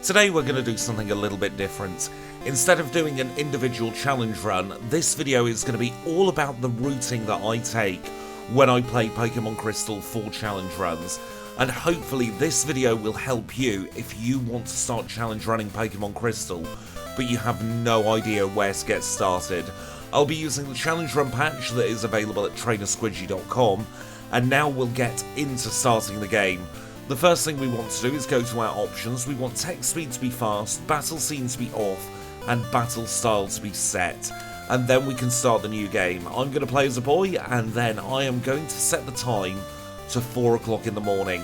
Today we're going to do something a little bit different. Instead of doing an individual challenge run, this video is going to be all about the routing that I take when I play Pokemon Crystal for challenge runs. And hopefully this video will help you if you want to start challenge running Pokemon Crystal, but you have no idea where to get started. I'll be using the challenge run patch that is available at trainersquidgy.com, and now we'll get into starting the game. The first thing we want to do is go to our options. We want text speed to be fast, battle scene to be off, and battle style to be set. And then we can start the new game. I'm going to play as a boy, and then I am going to set the time to 4 o'clock in the morning.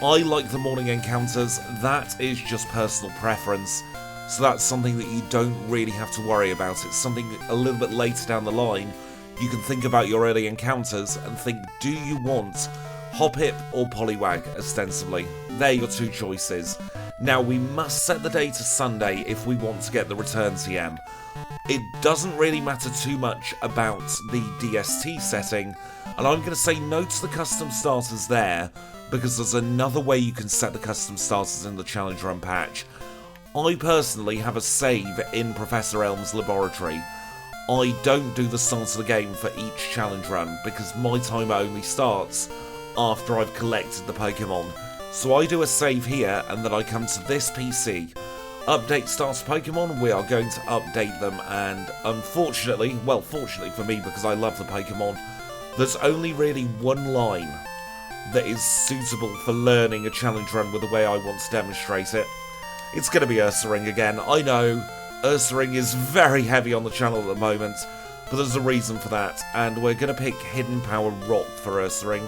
I like the morning encounters. That is just personal preference. So that's something that you don't really have to worry about. It's something a little bit later down the line. You can think about your early encounters and think, do you want Hoppip or Poliwag, ostensibly? They're your two choices. Now, we must set the day to Sunday if we want to get the return TM. It doesn't really matter too much about the DST setting, and I'm going to say no to the custom starters there, because there's another way you can set the custom starters in the challenge run patch. I personally have a save in Professor Elm's laboratory. I don't do the start of the game for each challenge run, because my timer only starts after I've collected the Pokemon. So I do a save here, and then I come to this PC. Update starter Pokemon, we are going to update them, and unfortunately, well, fortunately for me because I love the Pokemon, there's only really one line that is suitable for learning a challenge run with the way I want to demonstrate it. It's going to be Ursaring again. I know, Ursaring is very heavy on the channel at the moment, but there's a reason for that, and we're going to pick Hidden Power Rock for Ursaring,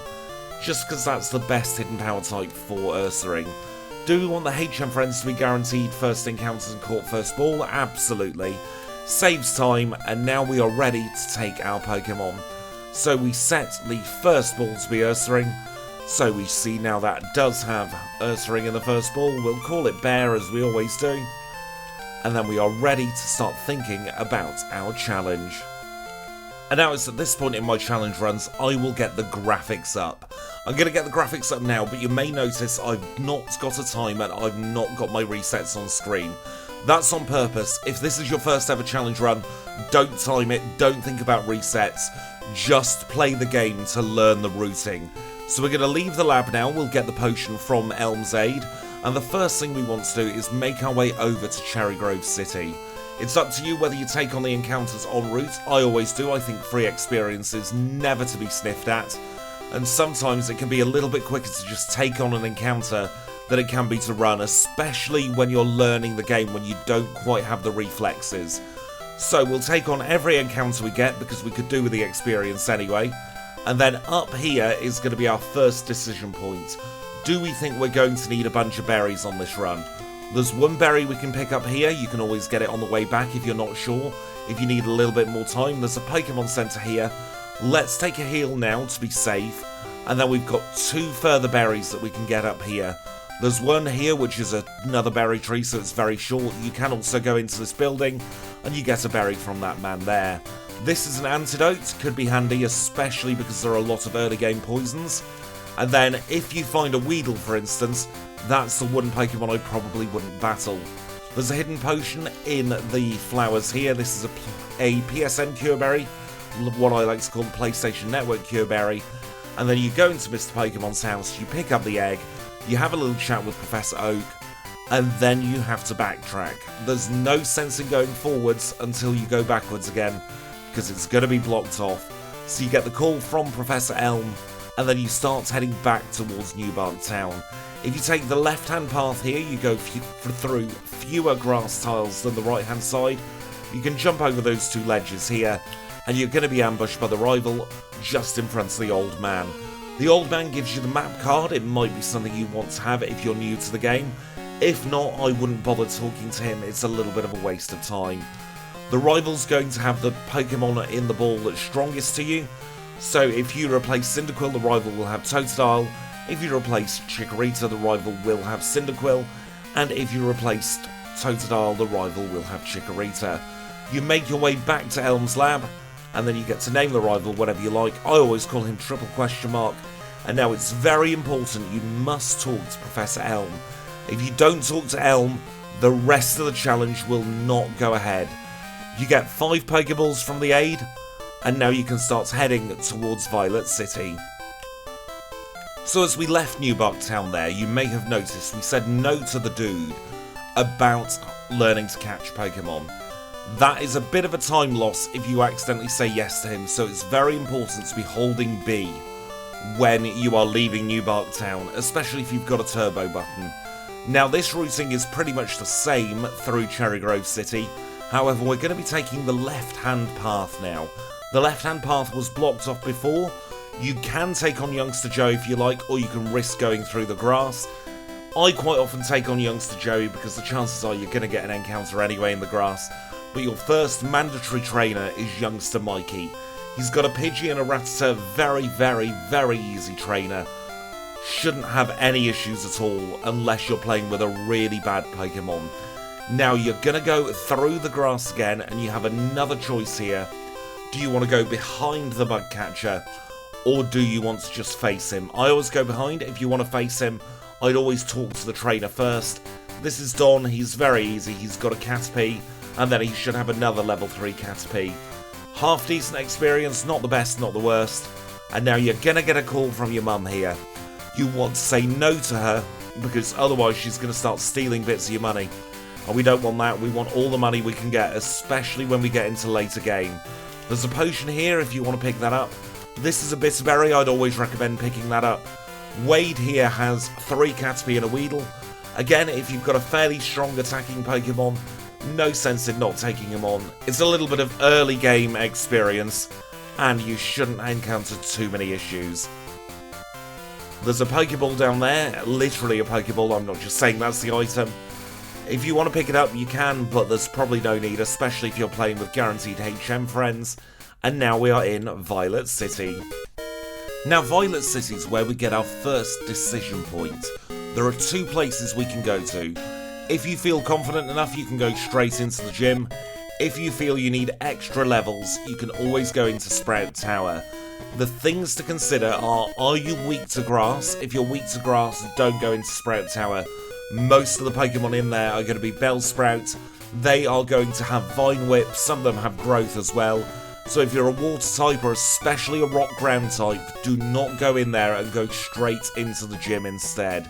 just because that's the best hidden power type for Ursaring. Do we want the HM friends to be guaranteed first encounters and caught first ball? Absolutely. Saves time, and now we are ready to take our Pokemon. So we set the first ball to be Ursaring. So we see now that does have Ursaring in the first ball. We'll call it Bear as we always do. And then we are ready to start thinking about our challenge. And now it's at this point in my challenge runs, I will get the graphics up. I'm going to get the graphics up now, but you may notice I've not got a timer and I've not got my resets on screen. That's on purpose. If this is your first ever challenge run, don't time it, don't think about resets. Just play the game to learn the routing. So we're going to leave the lab now, we'll get the potion from Elm's Aid, and the first thing we want to do is make our way over to Cherrygrove City. It's up to you whether you take on the encounters en route. I always do. I think free experience is never to be sniffed at. And sometimes it can be a little bit quicker to just take on an encounter than it can be to run, especially when you're learning the game, when you don't quite have the reflexes. So we'll take on every encounter we get, because we could do with the experience anyway. And then up here is going to be our first decision point. Do we think we're going to need a bunch of berries on this run? There's one berry we can pick up here. You can always get it on the way back if you're not sure. If you need a little bit more time, there's a Pokemon Center here. Let's take a heal now to be safe. And then we've got 2 further berries that we can get up here. There's one here which is another berry tree, so it's very short. You can also go into this building and you get a berry from that man there. This is an antidote, could be handy, especially because there are a lot of early game poisons. And then if you find a Weedle, for instance, that's the one Pokemon I probably wouldn't battle. There's a hidden potion in the flowers here. This is a PSN Cure Berry, what I like to call the PlayStation Network Cure Berry. And then you go into Mr. Pokemon's house, you pick up the egg, you have a little chat with Professor Oak, and then you have to backtrack. There's no sense in going forwards until you go backwards again, because it's going to be blocked off. So you get the call from Professor Elm, and then you start heading back towards Newbark Town. If you take the left-hand path here, you go through fewer grass tiles than the right-hand side. You can jump over those 2 ledges here, and you're going to be ambushed by the rival just in front of the old man. The old man gives you the map card. It might be something you want to have if you're new to the game. If not, I wouldn't bother talking to him. It's a little bit of a waste of time. The rival's going to have the Pokemon in the ball that's strongest to you. So if you replace Cyndaquil, the rival will have Totodile. If you replace Chikorita, the rival will have Cyndaquil. And if you replaced Totodile, the rival will have Chikorita. You make your way back to Elm's lab, and then you get to name the rival whatever you like. I always call him Triple Question Mark. And now it's very important, you must talk to Professor Elm. If you don't talk to Elm, the rest of the challenge will not go ahead. You get 5 Pokeballs from the aid, and now you can start heading towards Violet City. So as we left New Bark Town there, you may have noticed we said no to the dude about learning to catch Pokemon. That is a bit of a time loss if you accidentally say yes to him, so it's very important to be holding B when you are leaving New Bark Town, especially if you've got a turbo button. Now this routing is pretty much the same through Cherrygrove City, however we're going to be taking the left-hand path now. The left-hand path was blocked off before. You can take on Youngster Joe if you like, or you can risk going through the grass. I quite often take on Youngster Joey because the chances are you're going to get an encounter anyway in the grass. But your first mandatory trainer is Youngster Mikey. He's got a Pidgey and a Rattata, very, very, very easy trainer. Shouldn't have any issues at all unless you're playing with a really bad Pokemon. Now you're going to go through the grass again and you have another choice here. Do you want to go behind the bug catcher or do you want to just face him? I always go behind. If you want to face him, I'd always talk to the trainer first. This is Don, he's very easy, he's got a Caterpie, and then he should have another level 3 Caterpie. Half decent experience, not the best, not the worst. And now you're gonna get a call from your mum here. You want to say no to her, because otherwise she's gonna start stealing bits of your money. And we don't want that, we want all the money we can get, especially when we get into later game. There's a potion here if you want to pick that up. This is a Bitterberry, I'd always recommend picking that up. Wade here has 3 Caterpie and a Weedle. Again, if you've got a fairly strong attacking Pokemon, no sense in not taking him on. It's a little bit of early game experience, and you shouldn't encounter too many issues. There's a Pokeball down there, literally a Pokeball, I'm not just saying that's the item. If you want to pick it up, you can, but there's probably no need, especially if you're playing with guaranteed HM friends. And now we are in Violet City. Now, Violet City is where we get our first decision point. There are 2 places we can go to. If you feel confident enough, you can go straight into the gym. If you feel you need extra levels, you can always go into Sprout Tower. The things to consider are you weak to grass? If you're weak to grass, don't go into Sprout Tower. Most of the Pokemon in there are going to be Bellsprout. They are going to have Vine Whip, some of them have Growth as well. So if you're a water type or especially a rock ground type, do not go in there and go straight into the gym instead.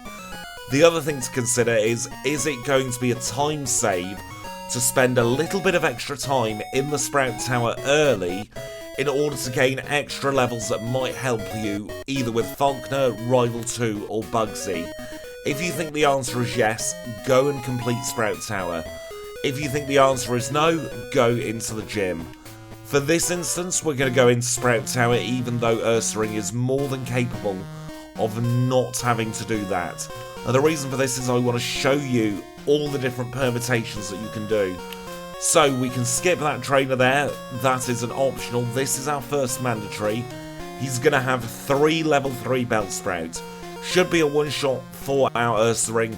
The other thing to consider is it going to be a time save to spend a little bit of extra time in the Sprout Tower early in order to gain extra levels that might help you either with Falkner, Rival 2 or Bugsy. If you think the answer is yes, go and complete Sprout Tower. If you think the answer is no, go into the gym. For this instance, we're going to go into Sprout Tower even though Ursaring is more than capable of not having to do that. And the reason for this is I want to show you all the different permutations that you can do. So we can skip that trainer there, that is an optional, this is our first mandatory. He's going to have 3 level 3 Bellsprout. Should be a one-shot for our Ursaring,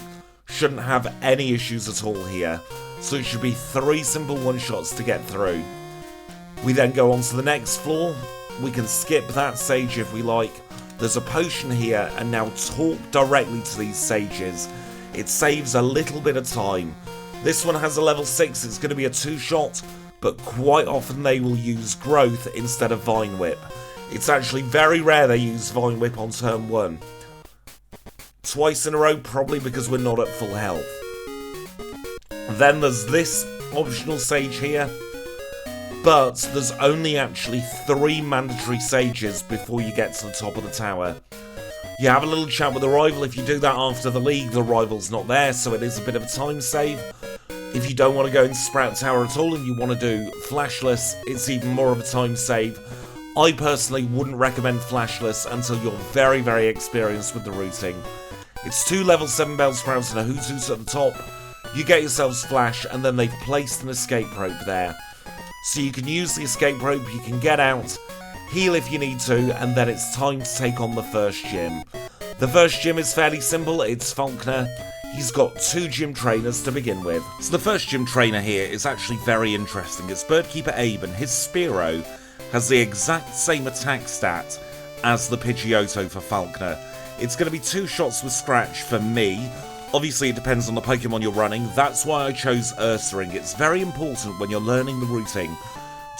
shouldn't have any issues at all here. So it should be 3 simple one-shots to get through. We then go on to the next floor. We can skip that sage if we like. There's a potion here, and now talk directly to these sages. It saves a little bit of time. This one has a level 6, it's going to be a 2-shot, but quite often they will use Growth instead of Vine Whip. It's actually very rare they use Vine Whip on turn 1. Twice in a row, probably because we're not at full health. Then there's this optional sage here. But there's only actually 3 mandatory sages before you get to the top of the tower. You have a little chat with the rival. If you do that after the league, the rival's not there, so it is a bit of a time save. If you don't want to go into Sprout Tower at all and you want to do Flashless, it's even more of a time save. I personally wouldn't recommend Flashless until you're very, very experienced with the routing. It's 2 level 7 Bellsprouts and a Hoothoot at the top. You get yourselves Flash, and then they've placed an escape rope there. So you can use the escape rope, you can get out, heal if you need to, and then it's time to take on the first gym. The first gym is fairly simple, it's Falkner. He's got 2 gym trainers to begin with. So the first gym trainer here is actually very interesting. It's Birdkeeper Abe, and his Spearow has the exact same attack stat as the Pidgeotto for Falkner. It's going to be 2 shots with Scratch for me, Obviously, it depends on the Pokemon you're running. That's why I chose Ursaring. It's very important when you're learning the routing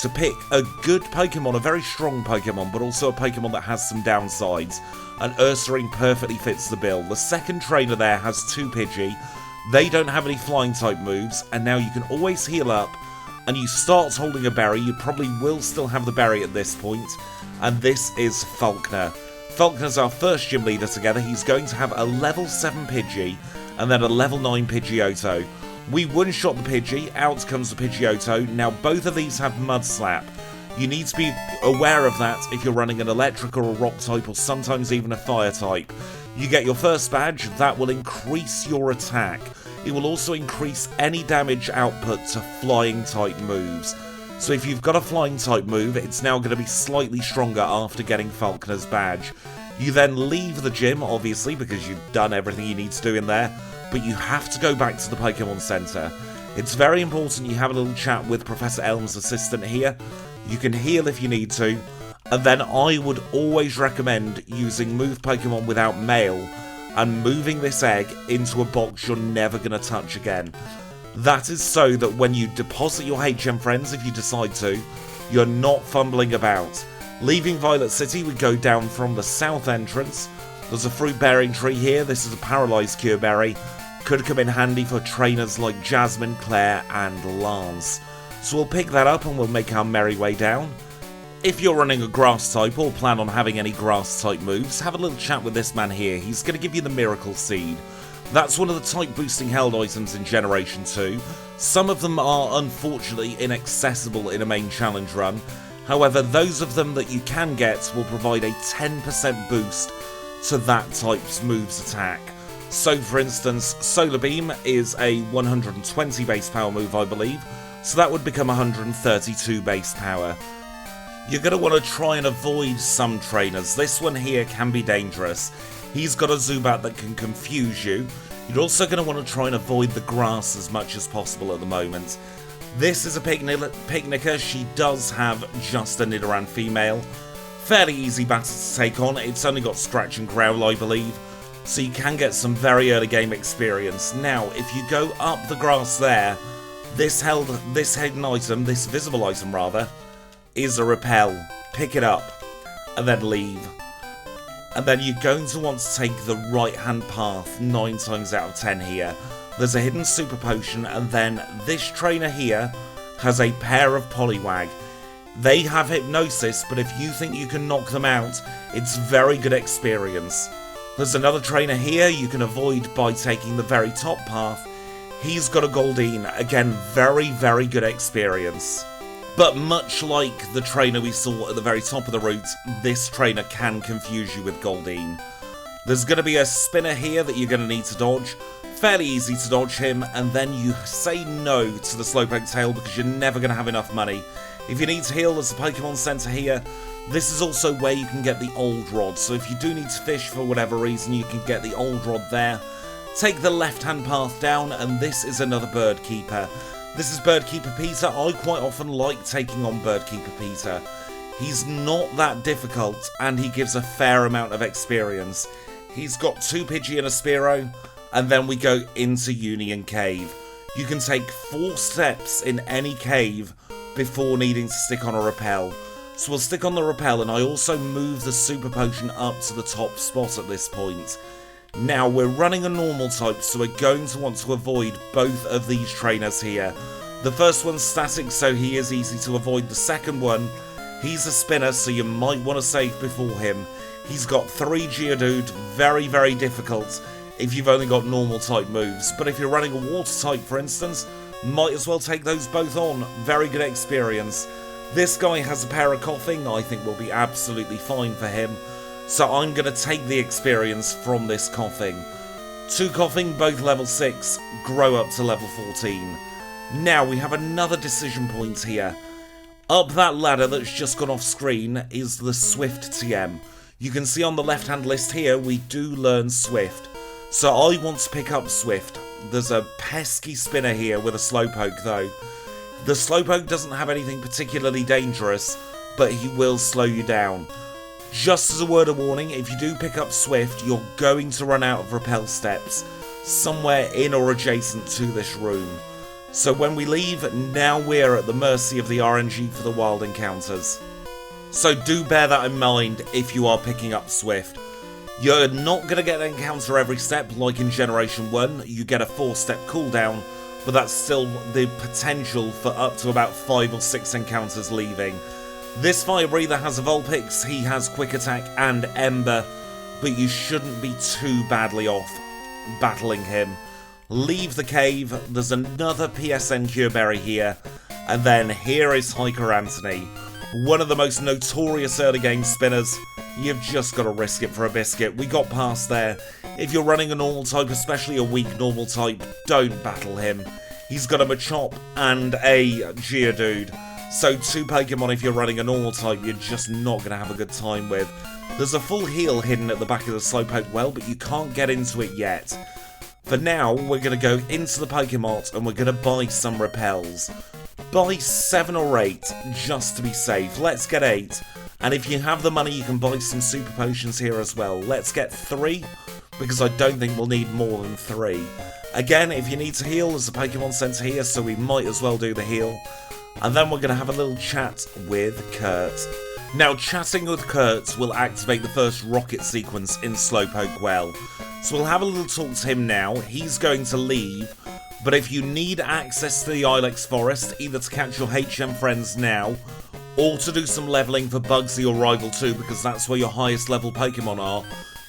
to pick a good Pokemon, a very strong Pokemon, but also a Pokemon that has some downsides. And Ursaring perfectly fits the bill. The second trainer there has 2 Pidgey. They don't have any flying type moves, and now you can always heal up, and you start holding a berry. You probably will still have the berry at this point, and this is Falkner. Falkner's our first gym leader together. He's going to have a level 7 Pidgey, and then a level 9 Pidgeotto. We one-shot the Pidgey, out comes the Pidgeotto. Now both of these have Mud Slap. You need to be aware of that if you're running an electric or a rock type, or sometimes even a fire type. You get your first badge, that will increase your attack. It will also increase any damage output to flying type moves. So if you've got a flying type move, it's now going to be slightly stronger after getting Falkner's badge. You then leave the gym, obviously, because you've done everything you need to do in there, but you have to go back to the Pokemon Center. It's very important you have a little chat with Professor Elm's assistant here. You can heal if you need to, and then I would always recommend using Move Pokemon without Mail and moving this egg into a box you're never going to touch again. That is so that when you deposit your HM friends, if you decide to, you're not fumbling about. Leaving Violet City, we go down from the south entrance. There's a fruit-bearing tree here. This is a Paralyzed Cure Berry. Could come in handy for trainers like Jasmine, Clair, and Lance. So we'll pick that up and we'll make our merry way down. If you're running a grass type or plan on having any grass type moves, have a little chat with this man here. He's going to give you the Miracle Seed. That's one of the type boosting held items in Generation 2. Some of them are unfortunately inaccessible in a main challenge run. However, those of them that you can get will provide a 10% boost to that type's move's attack. So for instance, Solar Beam is a 120 base power move, I believe, so that would become 132 base power. You're going to want to try and avoid some trainers. This one here can be dangerous. He's got a Zubat that can confuse you. You're also going to want to try and avoid the grass as much as possible at the moment. This is a Picnicker. She does have just a Nidoran female. Fairly easy battle to take on. It's only got Scratch and Growl, I believe, so you can get some very early game experience. Now, if you go up the grass there, this hidden item, this visible item rather, is a Repel. Pick it up, and then leave. And then you're going to want to take the right-hand path 9 times out of 10 here. There's a hidden Super Potion, and then this trainer here has a pair of Poliwag. They have Hypnosis, but if you think you can knock them out, it's very good experience. There's another trainer here you can avoid by taking the very top path. He's got a Goldeen. Again, very, very good experience. But much like the trainer we saw at the very top of the route, this trainer can confuse you with Goldeen. There's going to be a spinner here that you're going to need to dodge. Fairly easy to dodge him, and then you say no to the Slowpoke tail because you're never going to have enough money. If you need to heal, there's a Pokemon Center here. This is also where you can get the Old Rod, so if you do need to fish for whatever reason, you can get the Old Rod there. Take the left-hand path down, and this is another Bird Keeper. This is Bird Keeper Peter. I quite often like taking on Bird Keeper Peter. He's not that difficult, and he gives a fair amount of experience. He's got 2 Pidgey and a Spearow, and then we go into Union Cave. You can take 4 steps in any cave before needing to stick on a Repel. So we'll stick on the Repel, and I also move the Super Potion up to the top spot at this point. Now, we're running a normal type, so we're going to want to avoid both of these trainers here. The first one's static, so he is easy to avoid. The second one, he's a spinner, so you might want to save before him. He's got 3 Geodude, very, very difficult if you've only got normal type moves. But if you're running a water type, for instance, might as well take those both on. Very good experience. This guy has a pair of Coughing. I think will be absolutely fine for him. So I'm going to take the experience from this Coughing. 2 Coughing, both level 6, grow up to level 14. Now we have another decision point here. Up that ladder that's just gone off screen is the Swift TM. You can see on the left hand list here we do learn Swift. So I want to pick up Swift. There's a pesky spinner here with a Slowpoke though. The Slowpoke doesn't have anything particularly dangerous, but he will slow you down. Just as a word of warning, if you do pick up Swift, you're going to run out of Repel steps. somewhere in or adjacent to this room. So when we leave, now we're at the mercy of the RNG for the wild encounters. So do bear that in mind if you are picking up Swift. You're not going to get an encounter every step like in Generation 1, you get a 4-step cooldown, but that's still the potential for up to about 5 or 6 encounters leaving. This Fire Breather has a Vulpix, he has Quick Attack and Ember, but you shouldn't be too badly off battling him. Leave the cave, there's another PSN Cure Berry here, and then here is Hiker Anthony, one of the most notorious early game spinners. You've just got to risk it for a biscuit. We got past there. If you're running a normal type, especially a weak normal type, don't battle him. He's got a Machop and a Geodude. So 2 Pokemon if you're running a normal type, you're just not going to have a good time with. There's a full heal hidden at the back of the Slowpoke Well, but you can't get into it yet. For now, we're going to go into the Pokemart and we're going to buy some repels. Buy 7 or 8 just to be safe. Let's get 8. And if you have the money, you can buy some super potions here as well. Let's get 3, because I don't think we'll need more than 3. Again, if you need to heal, there's a Pokemon Center here, so we might as well do the heal. And then we're going to have a little chat with Kurt. Now, chatting with Kurt will activate the first rocket sequence in Slowpoke Well. So we'll have a little talk to him now. He's going to leave. But if you need access to the Ilex Forest, either to catch your HM friends now, or to do some leveling for Bugsy or Rival 2, because that's where your highest level Pokemon are,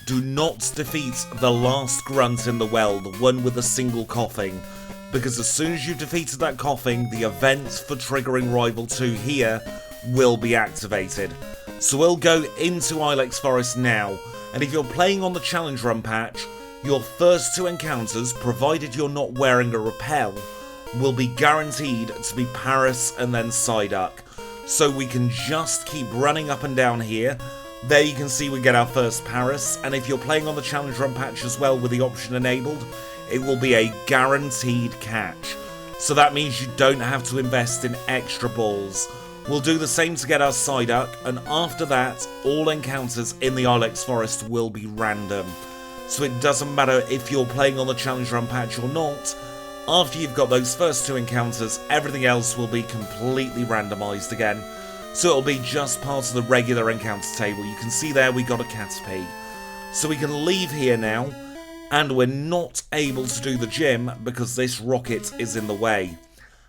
do not defeat the last grunt in the well, the one with a single coughing, because as soon as you've defeated that coughing, the event for triggering Rival 2 here will be activated. So we'll go into Ilex Forest now, and if you're playing on the Challenge Run patch, your first 2 encounters, provided you're not wearing a repel, will be guaranteed to be Paris and then Psyduck. So we can just keep running up and down here. There you can see we get our first Paris, and if you're playing on the Challenge Run patch as well with the option enabled, it will be a guaranteed catch. So that means you don't have to invest in extra balls. We'll do the same to get our Psyduck, and after that, all encounters in the Ilex Forest will be random. So it doesn't matter if you're playing on the Challenge Run patch or not. After you've got those first 2 encounters, everything else will be completely randomised again. So it'll be just part of the regular encounter table. You can see there we got a Caterpie. So we can leave here now, and we're not able to do the gym because this rocket is in the way.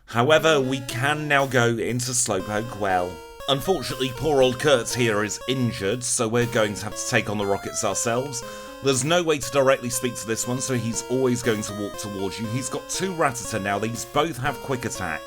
However, we can now go into Slowpoke Well. Unfortunately, poor old Kurt here is injured, so we're going to have to take on the rockets ourselves. There's no way to directly speak to this one, so he's always going to walk towards you. He's got 2 Rattata now. These both have Quick Attack,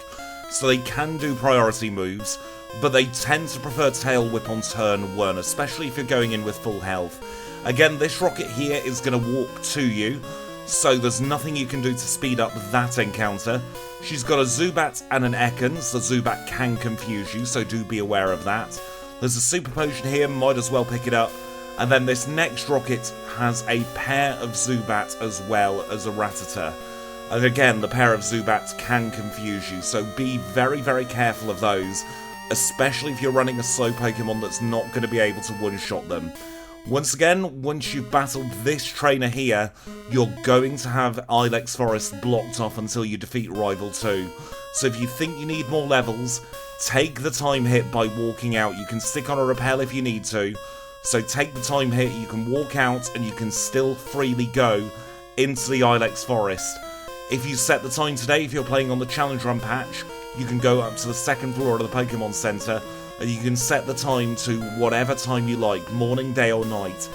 so they can do priority moves, but they tend to prefer Tail Whip on turn 1, especially if you're going in with full health. Again, this rocket here is going to walk to you, so there's nothing you can do to speed up that encounter. She's got a Zubat and an Ekans. The Zubat can confuse you, so do be aware of that. There's a Super Potion here, might as well pick it up. And then this next rocket has a pair of Zubat as well as a Rattata. And again, the pair of Zubats can confuse you, so be very, very careful of those, especially if you're running a slow Pokemon that's not going to be able to one-shot them. Once again, once you've battled this trainer here, you're going to have Ilex Forest blocked off until you defeat Rival 2. So if you think you need more levels, take the time hit by walking out. You can stick on a repel if you need to. So take the time hit, you can walk out, and you can still freely go into the Ilex Forest. If you set the time today, if you're playing on the Challenge Run patch, you can go up to the 2nd floor of the Pokemon Center, and you can set the time to whatever time you like, morning, day or night.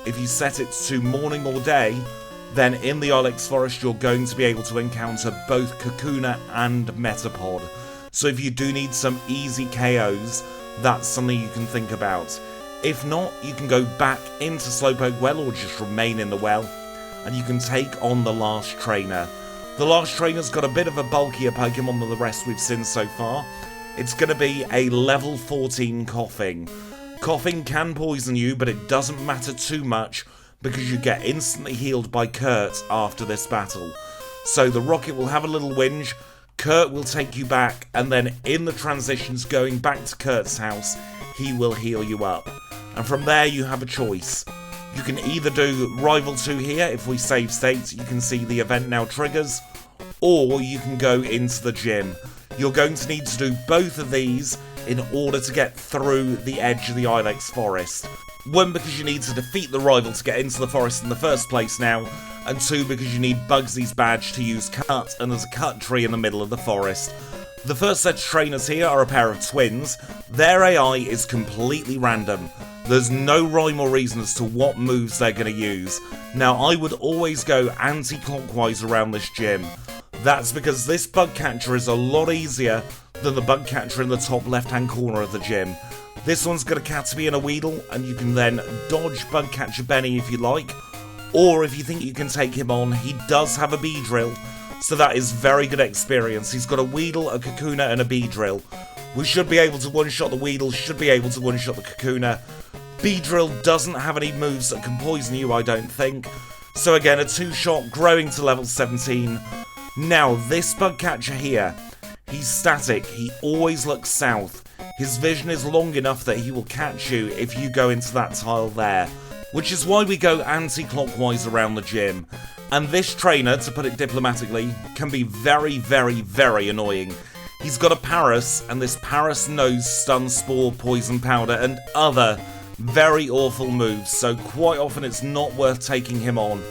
If you set it to morning or day, then in the Ilex Forest you're going to be able to encounter both Kakuna and Metapod. So if you do need some easy KOs, that's something you can think about. If not, you can go back into Slowpoke Well or just remain in the well, and you can take on the last trainer. The last trainer's got a bit of a bulkier Pokemon than the rest we've seen so far. It's going to be a level 14 Coughing. Coughing can poison you, but it doesn't matter too much because you get instantly healed by Kurt after this battle. So the rocket will have a little whinge, Kurt will take you back, and then in the transitions going back to Kurt's house, he will heal you up. And from there you have a choice. You can either do Rival 2 here, if we save state, you can see the event now triggers, or you can go into the gym. You're going to need to do both of these in order to get through the edge of the Ilex forest. One, because you need to defeat the rival to get into the forest in the first place now, and two, because you need Bugsy's badge to use cut, and there's a cut tree in the middle of the forest. The first set of trainers here are a pair of twins. Their AI is completely random. There's no rhyme or reason as to what moves they're going to use. Now, I would always go anti-clockwise around this gym. That's because this bug catcher is a lot easier than the bug catcher in the top left-hand corner of the gym. This one's got a Caterpie and a Weedle, and you can then dodge bug catcher Benny if you like, or if you think you can take him on, he does have a Beedrill, so that is very good experience. He's got a Weedle, a Kakuna, and a Beedrill. We should be able to one-shot the Weedle, should be able to one-shot the Kakuna. Beedrill doesn't have any moves that can poison you, I don't think. So again, a two-shot, growing to level 17. Now, this bug catcher here, he's static, he always looks south. His vision is long enough that he will catch you if you go into that tile there. Which is why we go anti-clockwise around the gym. And this trainer, to put it diplomatically, can be very, very, very annoying. He's got a Paras, and this Paras knows Stun Spore, Poison Powder, and other very awful moves, so quite often it's not worth taking him on.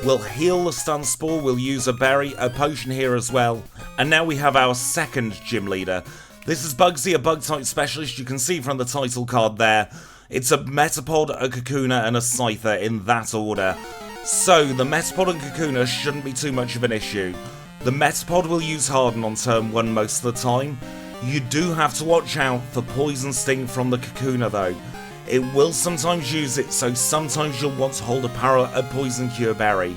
We'll heal the Stun Spore, we'll use a potion here as well, and now we have our second gym leader. This is Bugsy, a bug-type specialist, you can see from the title card there. It's a Metapod, a Kakuna, and a Scyther in that order. So, the Metapod and Kakuna shouldn't be too much of an issue. The Metapod will use Harden on turn 1 most of the time. You do have to watch out for Poison Sting from the Kakuna though. It will sometimes use it, so sometimes you'll want to hold a Poison Cure Berry.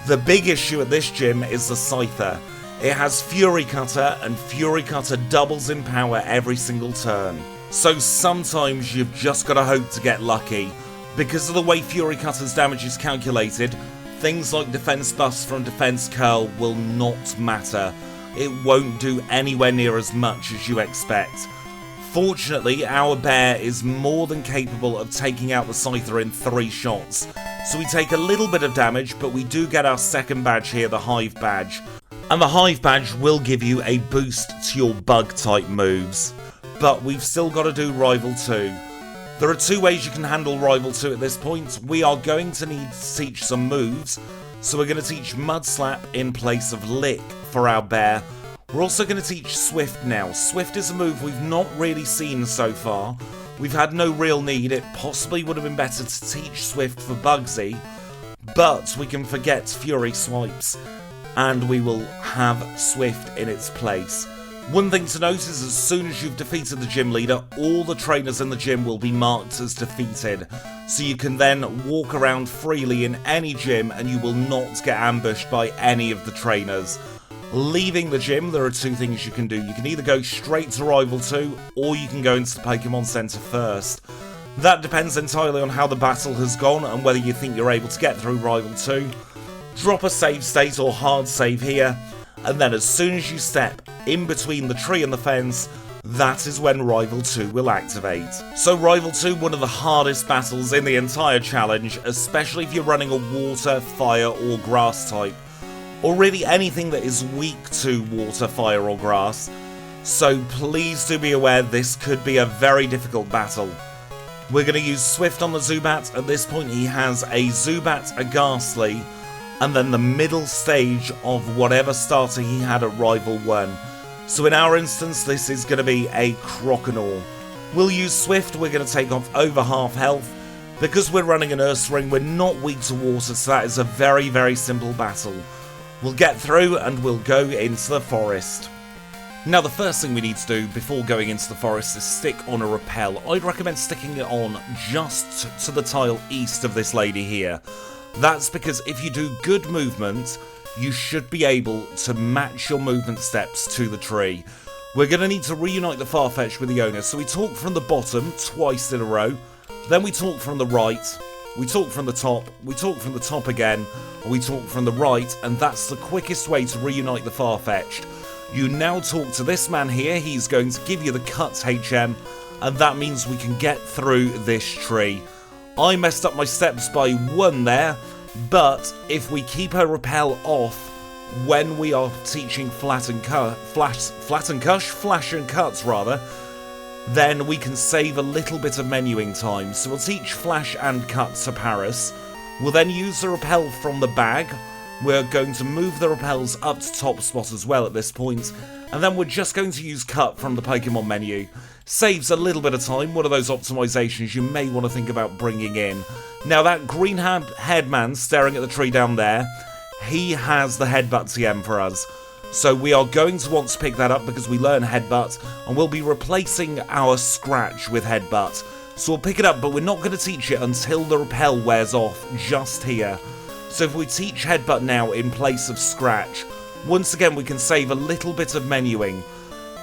The big issue at this gym is the Scyther. It has Fury Cutter, and Fury Cutter doubles in power every single turn. So sometimes you've just got to hope to get lucky. Because of the way Fury Cutter's damage is calculated, things like Defense Buffs from Defense Curl will not matter. It won't do anywhere near as much as you expect. Fortunately, our bear is more than capable of taking out the Scyther in 3 shots. So we take a little bit of damage, but we do get our second badge here, the Hive badge. And the Hive badge will give you a boost to your bug type moves. But we've still got to do Rival 2. There are 2 ways you can handle Rival 2 at this point. We are going to need to teach some moves. So we're going to teach Mud Slap in place of Lick for our bear. We're also going to teach Swift now. Swift is a move we've not really seen so far. We've had no real need. It possibly would have been better to teach Swift for Bugsy. But we can forget Fury Swipes. And we will have Swift in its place. One thing to note is as soon as you've defeated the gym leader, all the trainers in the gym will be marked as defeated. So you can then walk around freely in any gym and you will not get ambushed by any of the trainers. Leaving the gym, there are 2 things you can do. You can either go straight to Rival 2, or you can go into the Pokemon Center first. That depends entirely on how the battle has gone and whether you think you're able to get through Rival 2. Drop a save state or hard save here, and then as soon as you step in between the tree and the fence, that is when Rival 2 will activate. So Rival 2, one of the hardest battles in the entire challenge, especially if you're running a water, fire or grass type. Or really anything that is weak to water, fire or grass. So please do be aware this could be a very difficult battle. We're going to use Swift on the Zubat. At this point he has a Zubat, a Ghastly, and then the middle stage of whatever starter he had at Rival 1. So in our instance this is going to be a Croconaw. We'll use Swift, we're going to take off over half health. Because we're running an Ursaring, we're not weak to water, so that is a very, very simple battle. We'll get through and we'll go into the forest. Now the first thing we need to do before going into the forest is stick on a repel. I'd recommend sticking it on just to the tile east of this lady here. That's because if you do good movement, you should be able to match your movement steps to the tree. We're going to need to reunite the Farfetch with the owner, so we talk from the bottom twice in a row, then we talk from the right, we talk from the top, we talk from the top again, we talk from the right, and that's the quickest way to reunite the Farfetch'd. You now talk to this man here, he's going to give you the cut HM, and that means we can get through this tree. I messed up my steps by 1 there, but if we keep her repel off when we are teaching flash and cuts, then we can save a little bit of menuing time. So we'll teach flash and cut to Paris. We'll then use the repel from the bag. We're going to move the repels up to top spot as well at this point, and then we're just going to use cut from the Pokemon menu. Saves a little bit of time, one of those optimizations you may want to think about bringing in. Now that green head man staring at the tree down there, he has the Headbutt TM for us. So we are going to want to pick that up because we learn Headbutt, and we'll be replacing our Scratch with Headbutt. So we'll pick it up, but we're not going to teach it until the repel wears off, just here. So if we teach Headbutt now in place of Scratch, once again we can save a little bit of menuing.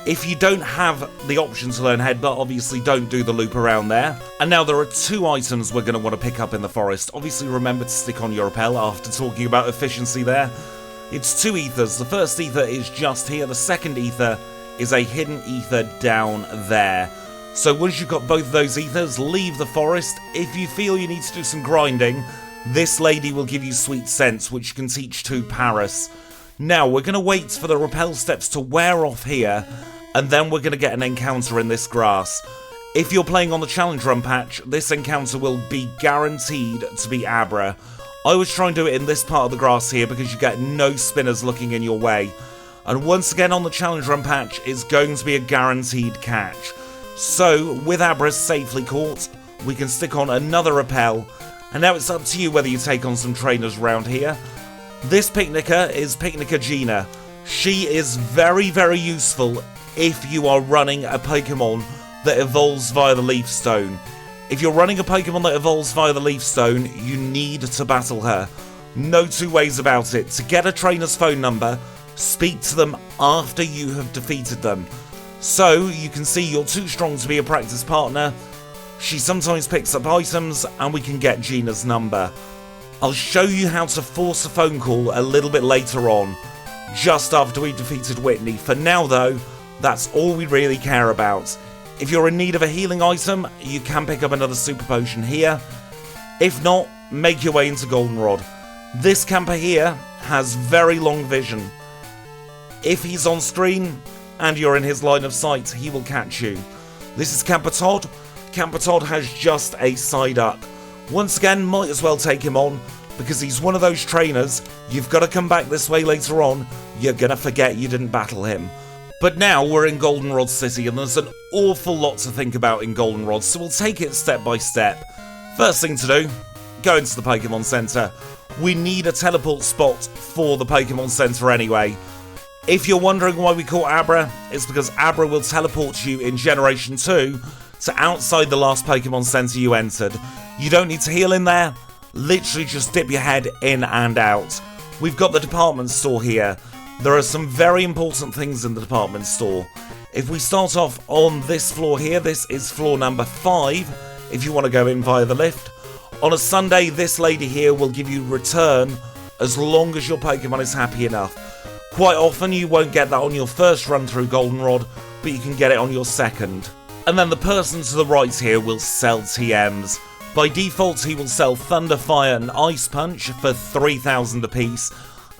If you don't have the option to learn Headbutt, obviously don't do the loop around there. And now there are 2 items we're going to want to pick up in the forest. Obviously remember to stick on your repel after talking about efficiency there. It's 2 ethers. The first ether is just here. The second ether is a hidden ether down there. So once you've got both of those ethers, leave the forest. If you feel you need to do some grinding, this lady will give you Sweet Sense, which you can teach to Paris. Now, we're going to wait for the repel steps to wear off here, and then we're going to get an encounter in this grass. If you're playing on the Challenge Run patch, this encounter will be guaranteed to be Abra. I was trying to do it in this part of the grass here because you get no spinners looking in your way. And once again on the Challenge Run patch, it's going to be a guaranteed catch. So, with Abra safely caught, we can stick on another repel. And now it's up to you whether you take on some trainers around here. This Picnicker is Picnicker Gina. She is very, very useful if you are running a Pokemon that evolves via the Leaf Stone. If you're running a Pokemon that evolves via the Leaf Stone, you need to battle her. No 2 ways about it. To get a trainer's phone number, speak to them after you have defeated them. So, you can see you're too strong to be a practice partner. She sometimes picks up items, and we can get Gina's number. I'll show you how to force a phone call a little bit later on, just after we've defeated Whitney. For now though, that's all we really care about. If you're in need of a healing item, you can pick up another Super Potion here. If not, make your way into Goldenrod. This camper here has very long vision. If he's on screen, and you're in his line of sight, he will catch you. This is Camper Todd. Camper Todd has just a side up. Once again, might as well take him on, because he's one of those trainers, you've got to come back this way later on, you're going to forget you didn't battle him. But now we're in Goldenrod City, and there's an awful lot to think about in Goldenrod, so we'll take it step by step. First thing to do, go into the Pokemon Center. We need a teleport spot for the Pokemon Center anyway. If you're wondering why we call Abra, it's because Abra will teleport you in Generation 2 to outside the last Pokemon Center you entered. You don't need to heal in there, literally just dip your head in and out. We've got the department store here. There are some very important things in the department store. If we start off on this floor here, this is floor number 5, if you want to go in via the lift. On a Sunday, this lady here will give you return as long as your Pokemon is happy enough. Quite often you won't get that on your first run through Goldenrod, but you can get it on your second. And then the person to the right here will sell TMs. By default he will sell Thunder, Fire and Ice Punch for 3,000 apiece.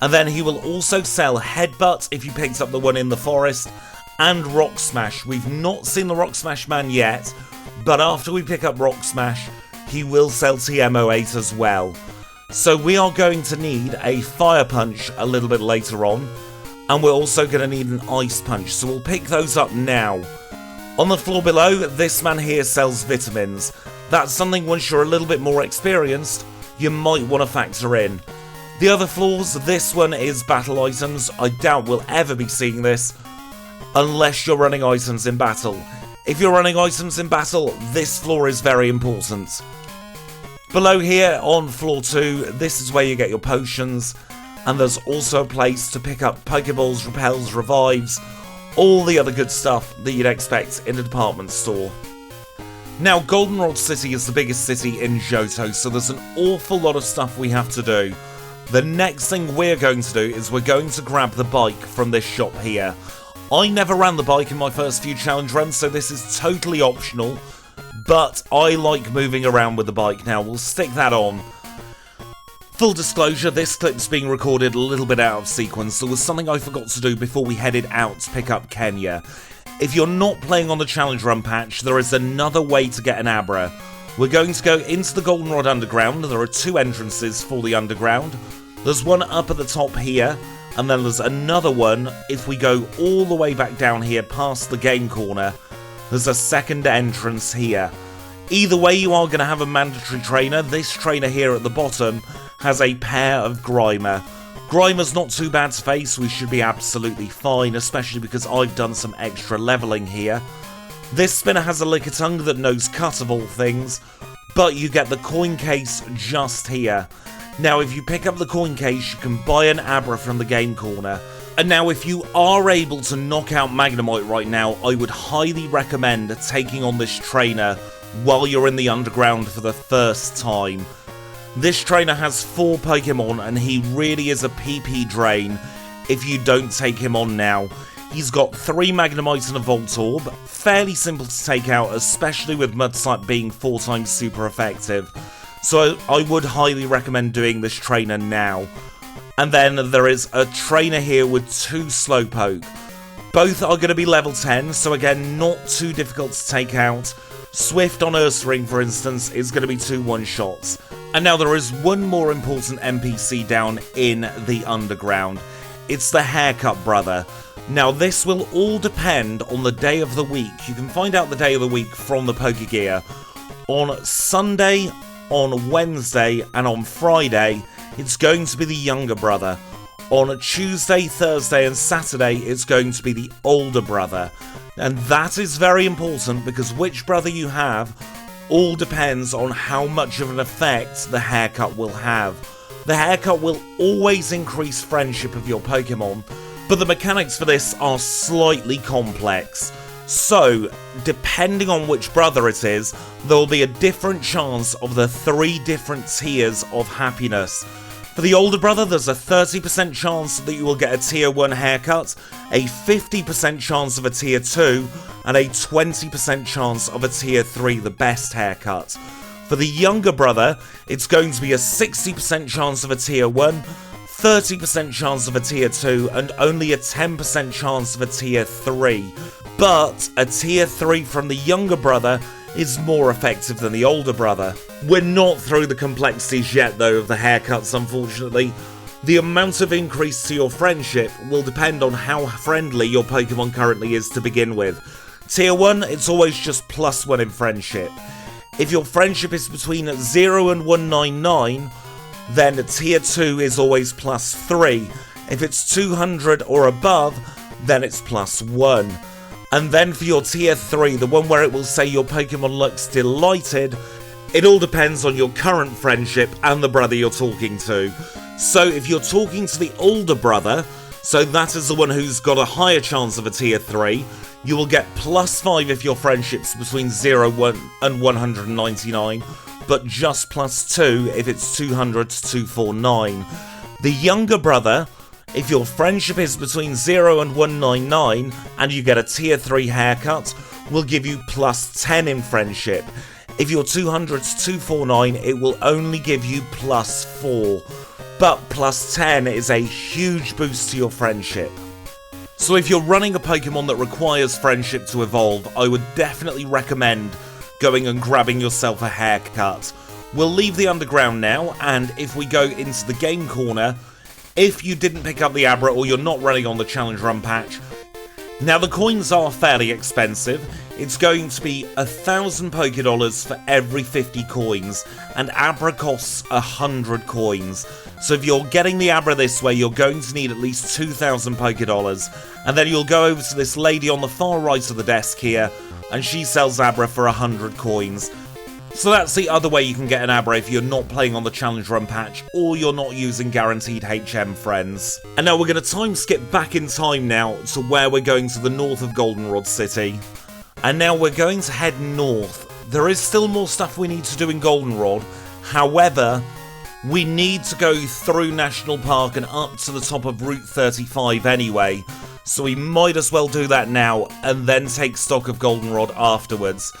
And then he will also sell Headbutt if you picked up the one in the forest, and Rock Smash. We've not seen the Rock Smash man yet, but after we pick up Rock Smash, he will sell TM08 as well. So we are going to need a Fire Punch a little bit later on, and we're also going to need an Ice Punch, so we'll pick those up now. On the floor below, this man here sells vitamins. That's something once you're a little bit more experienced, you might want to factor in. The other floors, this one is battle items. I doubt we'll ever be seeing this, unless you're running items in battle. If you're running items in battle, this floor is very important. Below here, on floor 2, this is where you get your potions, and there's also a place to pick up Pokeballs, Repels, Revives, all the other good stuff that you'd expect in a department store. Now, Goldenrod City is the biggest city in Johto, so there's an awful lot of stuff we have to do. The next thing we're going to do is we're going to grab the bike from this shop here. I never ran the bike in my first few challenge runs, so this is totally optional, but I like moving around with the bike now. We'll stick that on. Full disclosure, this clip's being recorded a little bit out of sequence. There was something I forgot to do before we headed out to pick up Kenya. If you're not playing on the Challenge Run patch, there is another way to get an Abra. We're going to go into the Goldenrod Underground. There are 2 entrances for the Underground. There's one up at the top here, and then there's another one if we go all the way back down here past the game corner. There's a second entrance here. Either way, you are going to have a mandatory trainer. This trainer here at the bottom has a pair of Grimer. Grimer's not too bad to face, we should be absolutely fine, especially because I've done some extra leveling here. This spinner has a Lickitung that knows Cut of all things, but you get the coin case just here. Now if you pick up the coin case, you can buy an Abra from the game corner. And now if you are able to knock out Magnemite right now, I would highly recommend taking on this trainer while you're in the underground for the first time. This trainer has 4 Pokemon and he really is a PP drain if you don't take him on now. He's got 3 Magnemites and a Voltorb, fairly simple to take out, especially with Mudslap being 4 times super effective. So I would highly recommend doing this trainer now. And then there is a trainer here with 2 Slowpoke. Both are going to be level 10, so again, not too difficult to take out. Swift on Ursaring, for instance, is going to be 2 one-shots. And now there is one more important NPC down in the underground. It's the Haircut Brother. Now this will all depend on the day of the week. You can find out the day of the week from the Pokegear. On Sunday, on Wednesday, and on Friday, it's going to be the younger brother. On Tuesday, Thursday, and Saturday, it's going to be the older brother. And that is very important because which brother you have all depends on how much of an effect the haircut will have. The haircut will always increase friendship of your Pokemon, but the mechanics for this are slightly complex. So, depending on which brother it is, there will be a different chance of the 3 different tiers of happiness. For the older brother, there's a 30% chance that you will get a tier 1 haircut, a 50% chance of a tier 2, and a 20% chance of a tier 3, the best haircut. For the younger brother, it's going to be a 60% chance of a tier 1, 30% chance of a tier 2, and only a 10% chance of a tier 3. But a tier 3 from the younger brother is more effective than the older brother. We're not through the complexities yet though of the haircuts, unfortunately. The amount of increase to your friendship will depend on how friendly your Pokemon currently is to begin with. Tier 1, it's always just +1 in friendship. If your friendship is between 0 and 199, then tier 2 is always +3. If it's 200 or above, then it's +1. And then for your tier 3, the one where it will say your Pokemon looks delighted, it all depends on your current friendship and the brother you're talking to. So if you're talking to the older brother, so that is the one who's got a higher chance of a tier 3, you will get +5 if your friendship's between 0 and 199, but just +2 if it's 200 to 249. The younger brother, if your friendship is between 0 and 199 and you get a tier 3 haircut, will give you +10 in friendship. If you're 200 to 249, it will only give you +4. But +10 is a huge boost to your friendship. So if you're running a Pokemon that requires friendship to evolve, I would definitely recommend going and grabbing yourself a haircut. We'll leave the underground now, and if we go into the game corner, if you didn't pick up the Abra or you're not running on the Challenge Run patch, now the coins are fairly expensive. It's going to be 1,000 Pokédollars for every 50 coins, and Abra costs 100 coins. So if you're getting the Abra this way, you're going to need at least 2,000 Pokédollars, and then you'll go over to this lady on the far right of the desk here, and she sells Abra for 100 coins. So that's the other way you can get an Abra if you're not playing on the Challenge Run patch, or you're not using guaranteed HM friends. And now we're going to time skip back in time now to where we're going to the north of Goldenrod City. And now we're going to head north. There is still more stuff we need to do in Goldenrod, however, we need to go through National Park and up to the top of Route 35 anyway, so we might as well do that now and then take stock of Goldenrod afterwards.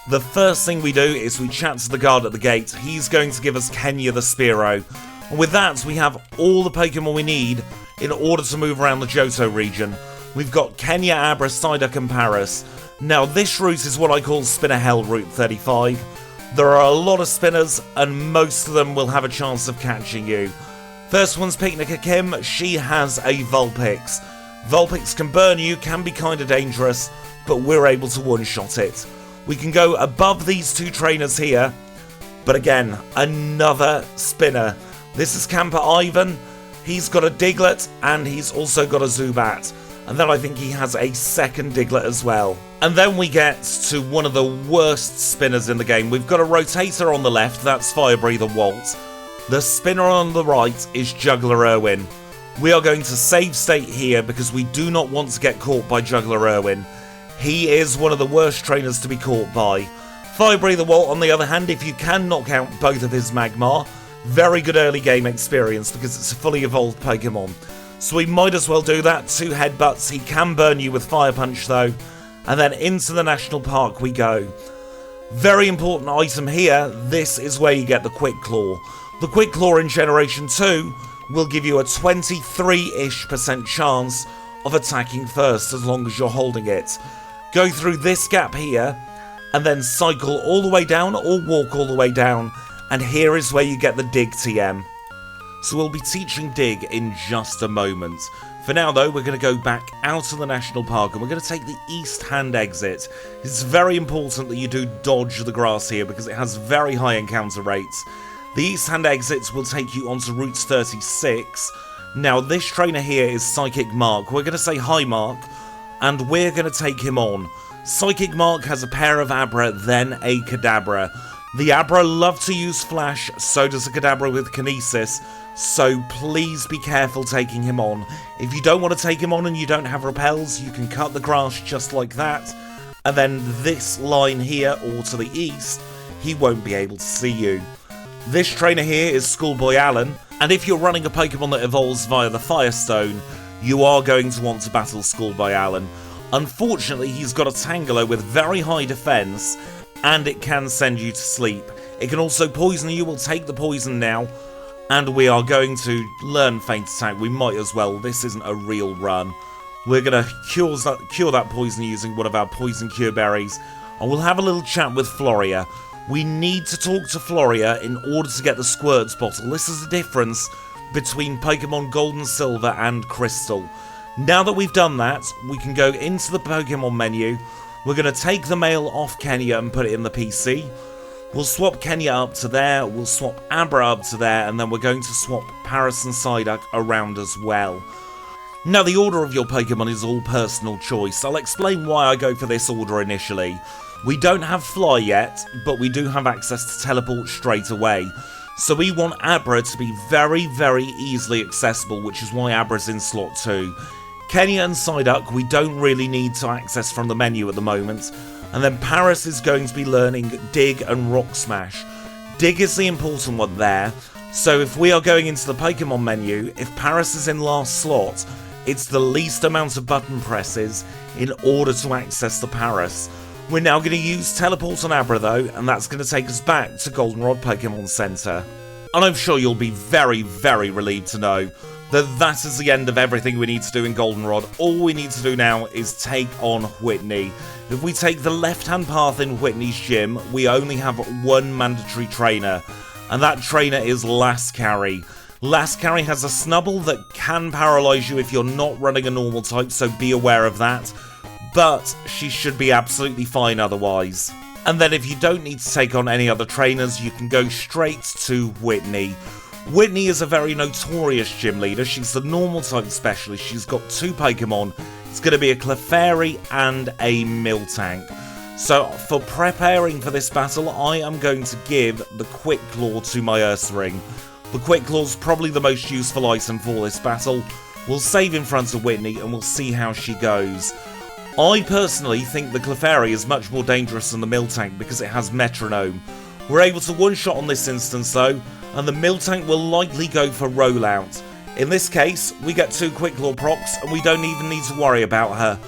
The first thing we do is we chat to the guard at the gate. He's going to give us Kenya the Spearow. And with that, we have all the Pokemon we need in order to move around the Johto region. We've got Kenya, Abra, Psyduck and Paris. Now this route is what I call Spinner Hell Route 35. There are a lot of spinners and most of them will have a chance of catching you. First one's Picnica Kim. She has a Vulpix. Vulpix can burn you, can be kind of dangerous, but we're able to one-shot it. We can go above these two trainers here, but again, another spinner. This is Camper Ivan. He's got a Diglett and he's also got a Zubat. And then I think he has a second Diglett as well. And then we get to one of the worst spinners in the game. We've got a Rotator on the left, that's Fire Breather Walt. The spinner on the right is Juggler Irwin. We are going to save state here because we do not want to get caught by Juggler Irwin. He is one of the worst trainers to be caught by. Fire Breather Walt, on the other hand, if you can knock out both of his Magmar, very good early game experience because it's a fully evolved Pokemon. So we might as well do that. 2 headbutts. He can burn you with Fire Punch though. And then into the National Park we go. Very important item here. This is where you get the Quick Claw. The Quick Claw in Generation 2 will give you a 23-ish% chance of attacking first as long as you're holding it. Go through this gap here and then cycle all the way down or walk all the way down. And here is where you get the Dig TM. So we'll be teaching Dig in just a moment. For now though, we're going to go back out of the National Park and we're going to take the East Hand exit. It's very important that you do dodge the grass here because it has very high encounter rates. The East Hand exits will take you onto Route 36. Now this trainer here is Psychic Mark. We're going to say hi Mark and we're going to take him on. Psychic Mark has a pair of Abra, then a Kadabra. The Abra love to use Flash, so does the Kadabra with Kinesis, so please be careful taking him on. If you don't want to take him on and you don't have repels, you can cut the grass just like that, and then this line here, or to the east, he won't be able to see you. This trainer here is Schoolboy Alan, and if you're running a Pokemon that evolves via the Firestone, you are going to want to battle Schoolboy Alan. Unfortunately, he's got a Tangela with very high defense, and it can send you to sleep. It can also poison you. We'll take the poison now. And we are going to learn Feint Attack. We might as well. This isn't a real run. We're going to cure that poison using one of our Poison Cure Berries. And we'll have a little chat with Floria. We need to talk to Floria in order to get the Squirts bottle. This is the difference between Pokemon Gold and Silver and Crystal. Now that we've done that, we can go into the Pokemon menu. We're going to take the mail off Kenya and put it in the PC. We'll swap Kenya up to there, we'll swap Abra up to there, and then we're going to swap Paris and Psyduck around as well. Now the order of your Pokemon is all personal choice. I'll explain why I go for this order initially. We don't have Fly yet, but we do have access to Teleport straight away. So we want Abra to be very, very easily accessible, which is why Abra's in slot 2. Kenya and Psyduck we don't really need to access from the menu at the moment. And then Paris is going to be learning Dig and Rock Smash. Dig is the important one there. So if we are going into the Pokemon menu, if Paris is in last slot, it's the least amount of button presses in order to access the Paris. We're now going to use Teleport on Abra though, and that's going to take us back to Goldenrod Pokemon Center. And I'm sure you'll be very, very relieved to know that is the end of everything we need to do in Goldenrod. All we need to do now is take on Whitney. If we take the left-hand path in Whitney's gym, we only have one mandatory trainer, and that trainer is Lascarry. Lascarry has a Snubble that can paralyze you if you're not running a normal type, so be aware of that, but she should be absolutely fine otherwise. And then if you don't need to take on any other trainers, you can go straight to Whitney. Whitney is a very notorious gym leader. She's the normal type specialist. She's got 2 Pokemon. It's going to be a Clefairy and a Miltank. So for preparing for this battle, I am going to give the Quick Claw to my Ursaring. The Quick Claw is probably the most useful item for this battle. We'll save in front of Whitney and we'll see how she goes. I personally think the Clefairy is much more dangerous than the Miltank because it has Metronome. We're able to one-shot on this instance though, and the Miltank will likely go for Rollout. In this case, we get 2 Quick Claw procs and we don't even need to worry about her.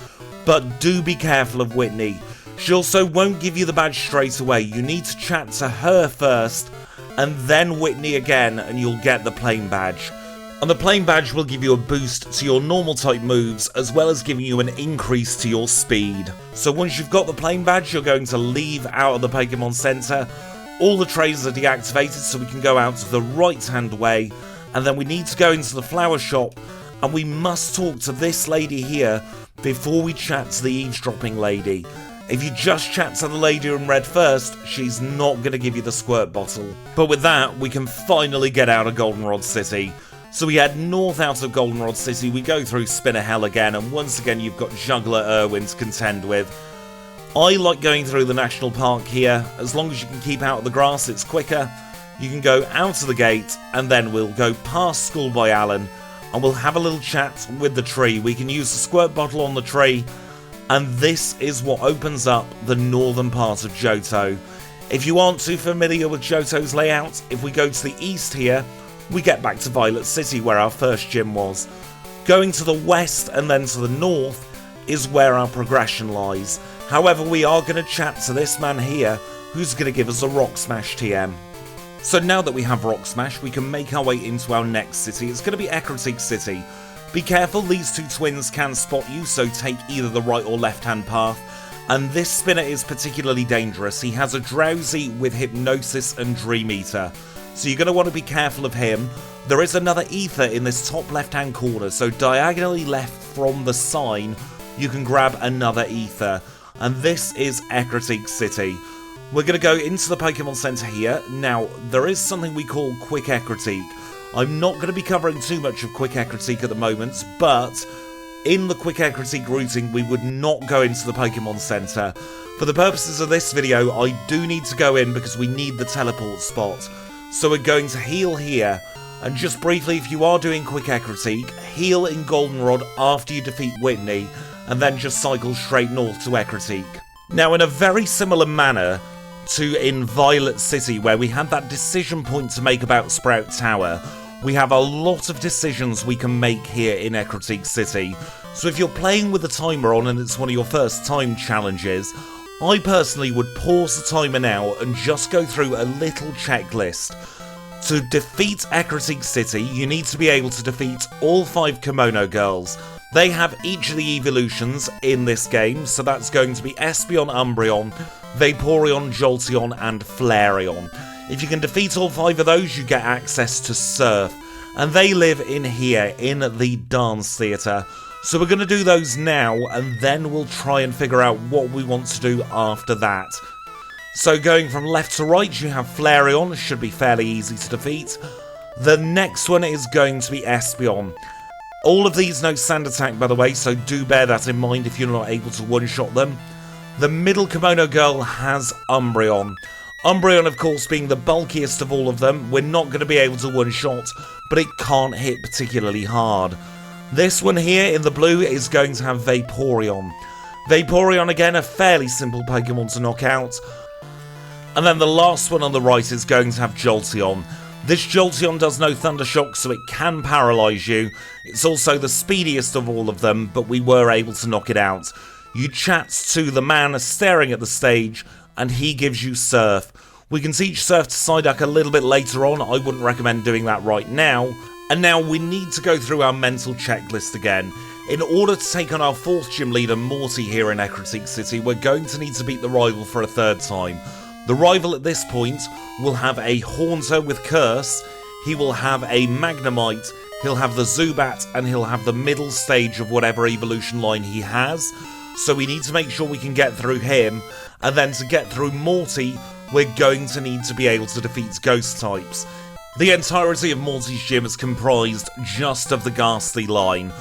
But do be careful of Whitney. She also won't give you the badge straight away. You need to chat to her first, and then Whitney again, and you'll get the plain badge. And the plain badge will give you a boost to your normal type moves, as well as giving you an increase to your speed. So once you've got the plain badge, you're going to leave out of the Pokemon Center. All the trays are deactivated, so we can go out the right-hand way, and then we need to go into the flower shop, and we must talk to this lady here before we chat to the eavesdropping lady. If you just chat to the lady in red first, she's not going to give you the squirt bottle. But with that, we can finally get out of Goldenrod City. So we head north out of Goldenrod City, we go through Spinner Hell again, and once again you've got Juggler Irwin to contend with. I like going through the national park here. As long as you can keep out of the grass, it's quicker. You can go out of the gate, and then we'll go past School by Alan, and we'll have a little chat with the tree. We can use the squirt bottle on the tree, and this is what opens up the northern part of Johto. If you aren't too familiar with Johto's layout, if we go to the east here, we get back to Violet City where our first gym was. Going to the west and then to the north is where our progression lies. However, we are going to chat to this man here who's going to give us a Rock Smash TM. So now that we have Rock Smash, we can make our way into our next city. It's going to be Ecruteak City. Be careful, these two twins can spot you, so take either the right or left hand path. And this spinner is particularly dangerous. He has a Drowsy with Hypnosis and Dream Eater. So you're going to want to be careful of him. There is another ether in this top left hand corner, so diagonally left from the sign you can grab another ether, and this is Ecruteak City. We're going to go into the Pokemon Center here. Now there is something we call Quick Ecruteak. I'm not going to be covering too much of Quick Ecruteak at the moment, but in the Quick Ecruteak routing we would not go into the Pokemon Center. For the purposes of this video I do need to go in because we need the teleport spot. So we're going to heal here, and just briefly, if you are doing Quick Ecruteak, heal in Goldenrod after you defeat Whitney, and then just cycle straight north to Ecruteak. Now in a very similar manner to in Violet City, where we had that decision point to make about Sprout Tower, we have a lot of decisions we can make here in Ecruteak City. So if you're playing with the timer on and it's one of your first time challenges, I personally would pause the timer now and just go through a little checklist. To defeat Ecruteak City, you need to be able to defeat all 5 Kimono Girls. They have each of the evolutions in this game, so that's going to be Espeon, Umbreon, Vaporeon, Jolteon, and Flareon. If you can defeat all 5 of those, you get access to Surf, and they live in here, in the Dance Theatre. So we're going to do those now, and then we'll try and figure out what we want to do after that. So going from left to right, you have Flareon, should be fairly easy to defeat. The next one is going to be Espeon. All of these know Sand Attack, by the way, so do bear that in mind if you're not able to one-shot them. The middle Kimono Girl has Umbreon. Umbreon, of course, being the bulkiest of all of them, we're not going to be able to one-shot, but it can't hit particularly hard. This one here in the blue is going to have Vaporeon. Vaporeon, again, a fairly simple Pokemon to knock out. And then the last one on the right is going to have Jolteon. This Jolteon does no Thunder Shock, so it can paralyse you. It's also the speediest of all of them, but we were able to knock it out. You chat to the man staring at the stage, and he gives you Surf. We can teach Surf to Psyduck a little bit later on. I wouldn't recommend doing that right now. And now we need to go through our mental checklist again. In order to take on our 4th gym leader, Morty, here in Ecruteak City, we're going to need to beat the rival for a 3rd time. The rival at this point will have a Haunter with Curse, he will have a Magnemite, he'll have the Zubat, and he'll have the middle stage of whatever evolution line he has. So we need to make sure we can get through him, and then to get through Morty, we're going to need to be able to defeat Ghost types. The entirety of Morty's gym is comprised just of the Ghastly line,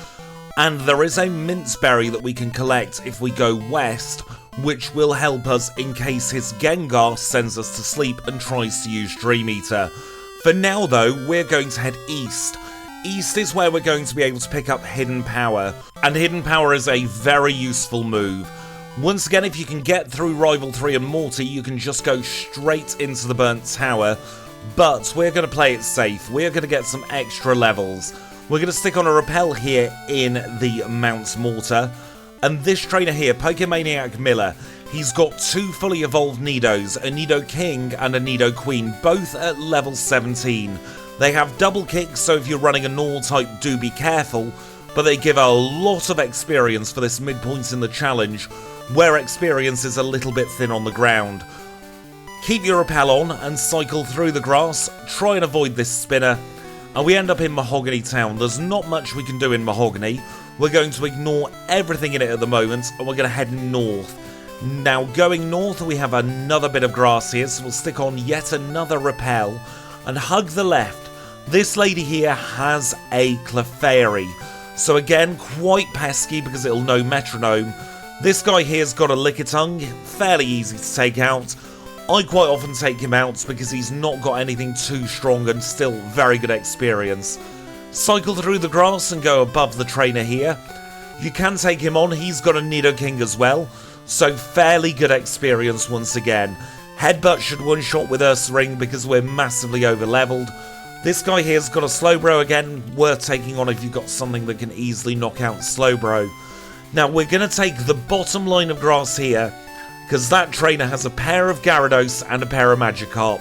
and there is a Minceberry that we can collect if we go west, which will help us in case his Gengar sends us to sleep and tries to use Dream Eater. For now though, we're going to head east. East is where we're going to be able to pick up Hidden Power, and Hidden Power is a very useful move. Once again, if you can get through Rival 3 and Morty, you can just go straight into the Burnt Tower. But we're going to play it safe. We're going to get some extra levels. We're going to stick on a Repel here in the Mount Mortar. And this trainer here, Pokemaniac Miller, He's got 2 fully evolved Nidos, a Nido King and a Nido Queen, both at level 17. They have double kicks, so if you're running a normal type, do be careful, but they give a lot of experience for this midpoint in the challenge, where experience is a little bit thin on the ground. Keep your repel on and cycle through the grass, try and avoid this spinner, and we end up in Mahogany Town. There's not much we can do in Mahogany. We're going to ignore everything in it at the moment, and we're going to head north. Now, going north, we have another bit of grass here, so we'll stick on yet another repel, and hug the left. This lady here has a Clefairy, so again, quite pesky because it'll know Metronome. This guy here's got a Lickitung, fairly easy to take out. I quite often take him out because he's not got anything too strong and still very good experience. Cycle through the grass and go above the trainer here. You can take him on, he's got a Nidoking as well, so fairly good experience once again. Headbutt should one-shot with Ursaring because we're massively over-leveled. This guy here's got a Slowbro again, worth taking on if you've got something that can easily knock out Slowbro. Now we're going to take the bottom line of grass here, because that trainer has a pair of Gyarados and a pair of Magikarp.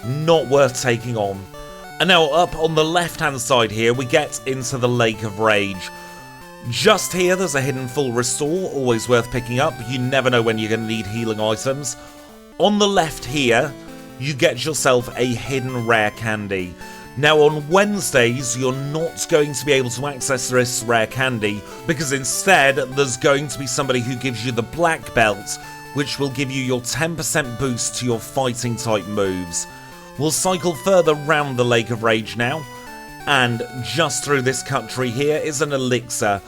Not worth taking on. And now up on the left-hand side here, we get into the Lake of Rage. Just here, there's a hidden full restore, always worth picking up. You never know when you're going to need healing items. On the left here, you get yourself a hidden rare candy. Now on Wednesdays, you're not going to be able to access this rare candy, because instead, there's going to be somebody who gives you the black belt, which will give you your 10% boost to your fighting type moves. We'll cycle further round the Lake of Rage now, and just through this country here is an Elixir.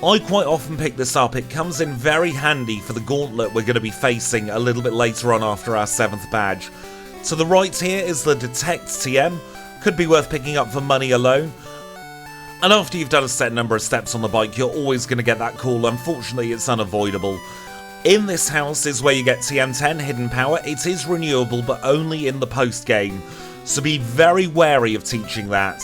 I quite often pick this up, it comes in very handy for the gauntlet we're going to be facing a little bit later on after our 7th badge. To the right here is the Detect TM, could be worth picking up for money alone. And after you've done a set number of steps on the bike, you're always going to get that call, unfortunately it's unavoidable. In this house is where you get TM10, Hidden Power. It is renewable, but only in the post-game, so be very wary of teaching that.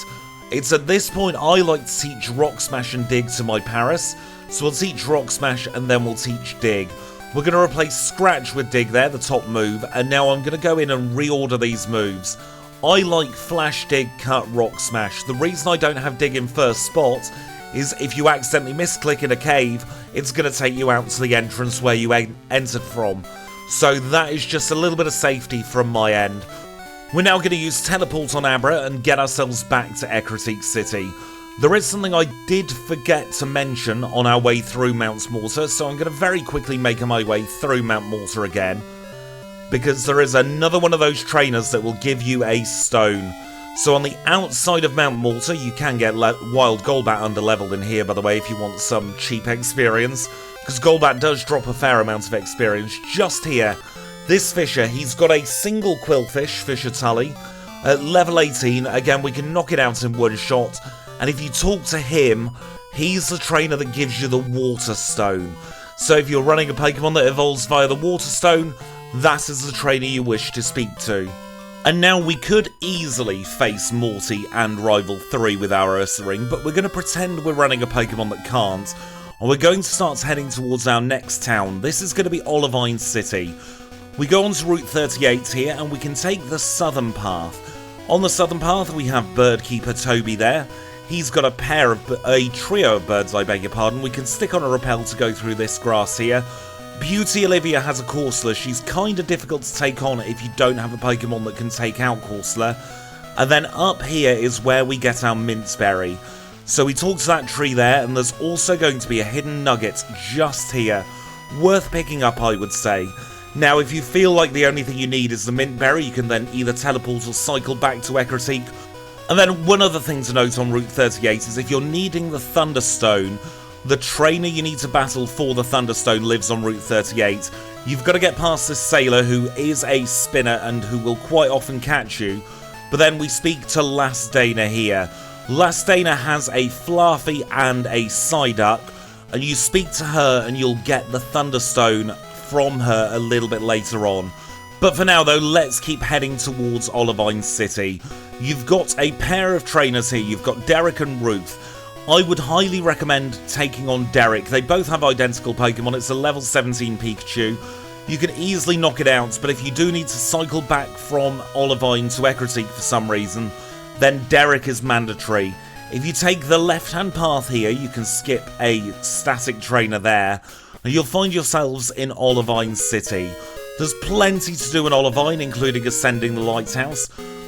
It's at this point I like to teach Rock Smash and Dig to my Paris, so we'll teach Rock Smash and then we'll teach Dig. We're going to replace Scratch with Dig there, the top move, and now I'm going to go in and reorder these moves. I like Flash, Dig, Cut, Rock Smash. The reason I don't have Dig in first spot is if you accidentally misclick in a cave, it's going to take you out to the entrance where you entered from. So that is just a little bit of safety from my end. We're now going to use Teleport on Abra and get ourselves back to Ecruteak City. There is something I did forget to mention on our way through Mount Mortar, so I'm going to very quickly make my way through Mount Mortar again, because there is another one of those trainers that will give you a stone. So on the outside of Mount Mortar, you can get Wild Golbat under-leveled in here, by the way, if you want some cheap experience, because Golbat does drop a fair amount of experience. Just here, this Fisher, he's got a single Quillfish, Fisher Tully, at level 18. Again, we can knock it out in one shot, and if you talk to him, he's the trainer that gives you the Water Stone. So if you're running a Pokemon that evolves via the Water Stone, that is the trainer you wish to speak to. And now we could easily face Morty and Rival 3 with our Ursaring, but we're going to pretend we're running a Pokemon that can't, and we're going to start heading towards our next town. This is going to be Olivine City. We go on to Route 38 here, and we can take the southern path. On the southern path, we have Birdkeeper Toby there. He's got a trio of birds, I beg your pardon. We can stick on a rappel to go through this grass here. Beauty Olivia has a Corsola. She's kind of difficult to take on if you don't have a Pokemon that can take out Corsola. And then up here is where we get our Minceberry. So we talk to that tree there, and there's also going to be a hidden nugget just here. Worth picking up, I would say. Now, if you feel like the only thing you need is the Mintberry, you can then either teleport or cycle back to Ecruteak. And then one other thing to note on Route 38 is if you're needing the Thunderstone, the trainer you need to battle for the Thunderstone lives on Route 38. You've got to get past this sailor who is a spinner and who will quite often catch you. But then we speak to Lastana here. Lastana has a Fluffy and a Psyduck, and you speak to her and you'll get the Thunderstone from her a little bit later on. But for now though, let's keep heading towards Olivine City. You've got a pair of trainers here. You've got Derek and Ruth. I would highly recommend taking on Derek. They both have identical Pokemon. It's a level 17 Pikachu. you can easily knock it out, but if you do need to cycle back from Olivine to Ecruteak for some reason, then Derek is mandatory. If you take the left-hand path here, you can skip a static trainer there, and you'll find yourselves in Olivine City. There's plenty to do in Olivine, including ascending the Lighthouse.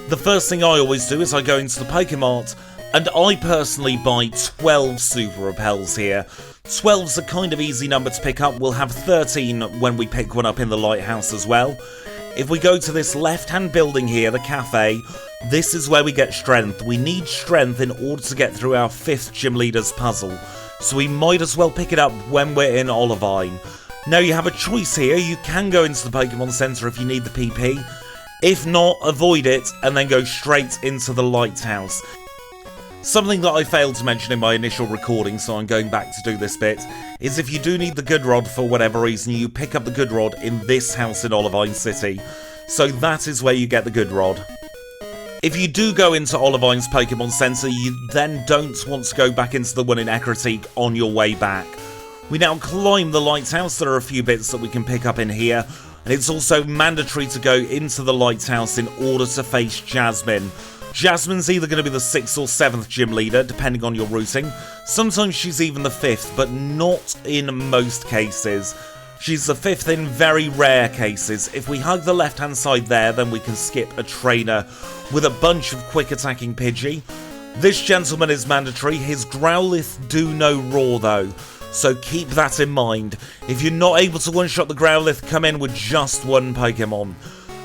The first thing I always do is I go into the Pokemart, and I personally buy 12 Super Repels here. 12's a kind of easy number to pick up. We'll have 13 when we pick one up in the Lighthouse as well. If we go to this left-hand building here, the cafe, this is where we get strength. We need strength in order to get through our 5th gym leader's puzzle, so we might as well pick it up when we're in Olivine. Now you have a choice here. You can go into the Pokemon Center if you need the PP. If not, avoid it and then go straight into the Lighthouse. Something that I failed to mention in my initial recording, so I'm going back to do this bit, is if you do need the good rod for whatever reason, you pick up the good rod in this house in Olivine City. So that is where you get the good rod. If you do go into Olivine's Pokemon Center, you then don't want to go back into the one in Ecruteak on your way back. We now climb the Lighthouse. There are a few bits that we can pick up in here, and it's also mandatory to go into the Lighthouse in order to face Jasmine. Jasmine's either going to be the 6th or 7th gym leader, depending on your routing. Sometimes she's even the 5th, but not in most cases. She's the 5th in very rare cases. If we hug the left-hand side there, then we can skip a trainer with a bunch of quick attacking Pidgey. This gentleman is mandatory. His Growlithe do no roar though, so keep that in mind. If you're not able to one-shot the Growlithe, come in with just one Pokemon.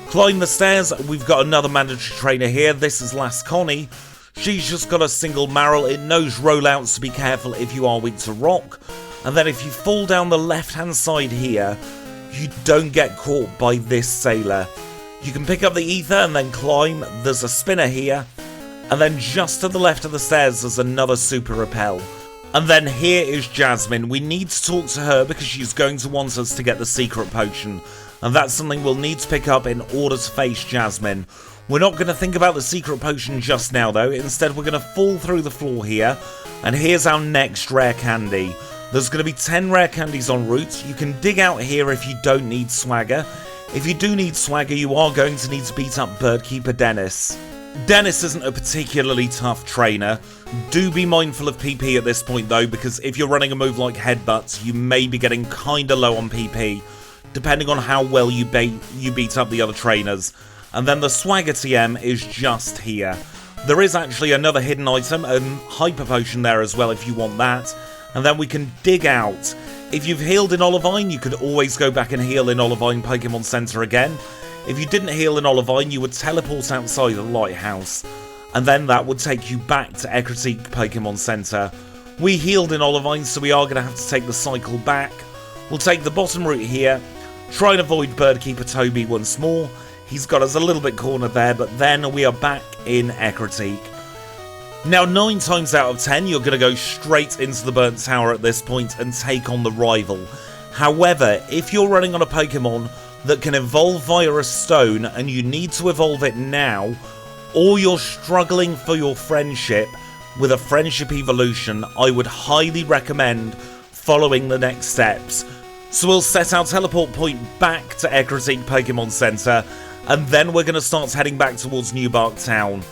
Climb the stairs, we've got another mandatory trainer here. This is Last Connie. She's just got a single Marill. It knows rollouts, so be careful if you are weak to rock. And then if you fall down the left-hand side here, you don't get caught by this Sailor. You can pick up the Ether and then climb. There's a spinner here. And then just to the left of the stairs, there's another Super Repel. And then here is Jasmine. We need to talk to her because she's going to want us to get the Secret Potion. And that's something we'll need to pick up in order to face Jasmine. We're not going to think about the Secret Potion just now though. Instead, we're going to fall through the floor here. And here's our next rare candy. There's going to be 10 rare candies en route. You can dig out here if you don't need Swagger. If you do need Swagger, you are going to need to beat up Birdkeeper Dennis. Dennis isn't a particularly tough trainer. Do be mindful of PP at this point though, because if you're running a move like Headbutt, you may be getting kinda low on PP, depending on how well you beat up the other trainers. And then the Swagger TM is just here. There is actually another hidden item, a Hyper Potion there as well if you want that. And then we can dig out. If you've healed in Olivine, you could always go back and heal in Olivine Pokemon Center again. If you didn't heal in Olivine, you would teleport outside the Lighthouse, and then that would take you back to Ecruteak Pokemon Center. We healed in Olivine, so we are going to have to take the cycle back. We'll take the bottom route here, try and avoid Birdkeeper Toby once more. He's got us a little bit cornered there, but then we are back in Ecruteak. Now, 9 times out of 10, you're going to go straight into the Burnt Tower at this point and take on the rival. However, if you're running on a Pokemon that can evolve via a stone and you need to evolve it now, or you're struggling for your friendship with a friendship evolution, I would highly recommend following the next steps. So we'll set our teleport point back to Ecruteak Pokemon Center, and then we're going to start heading back towards Newbark Town.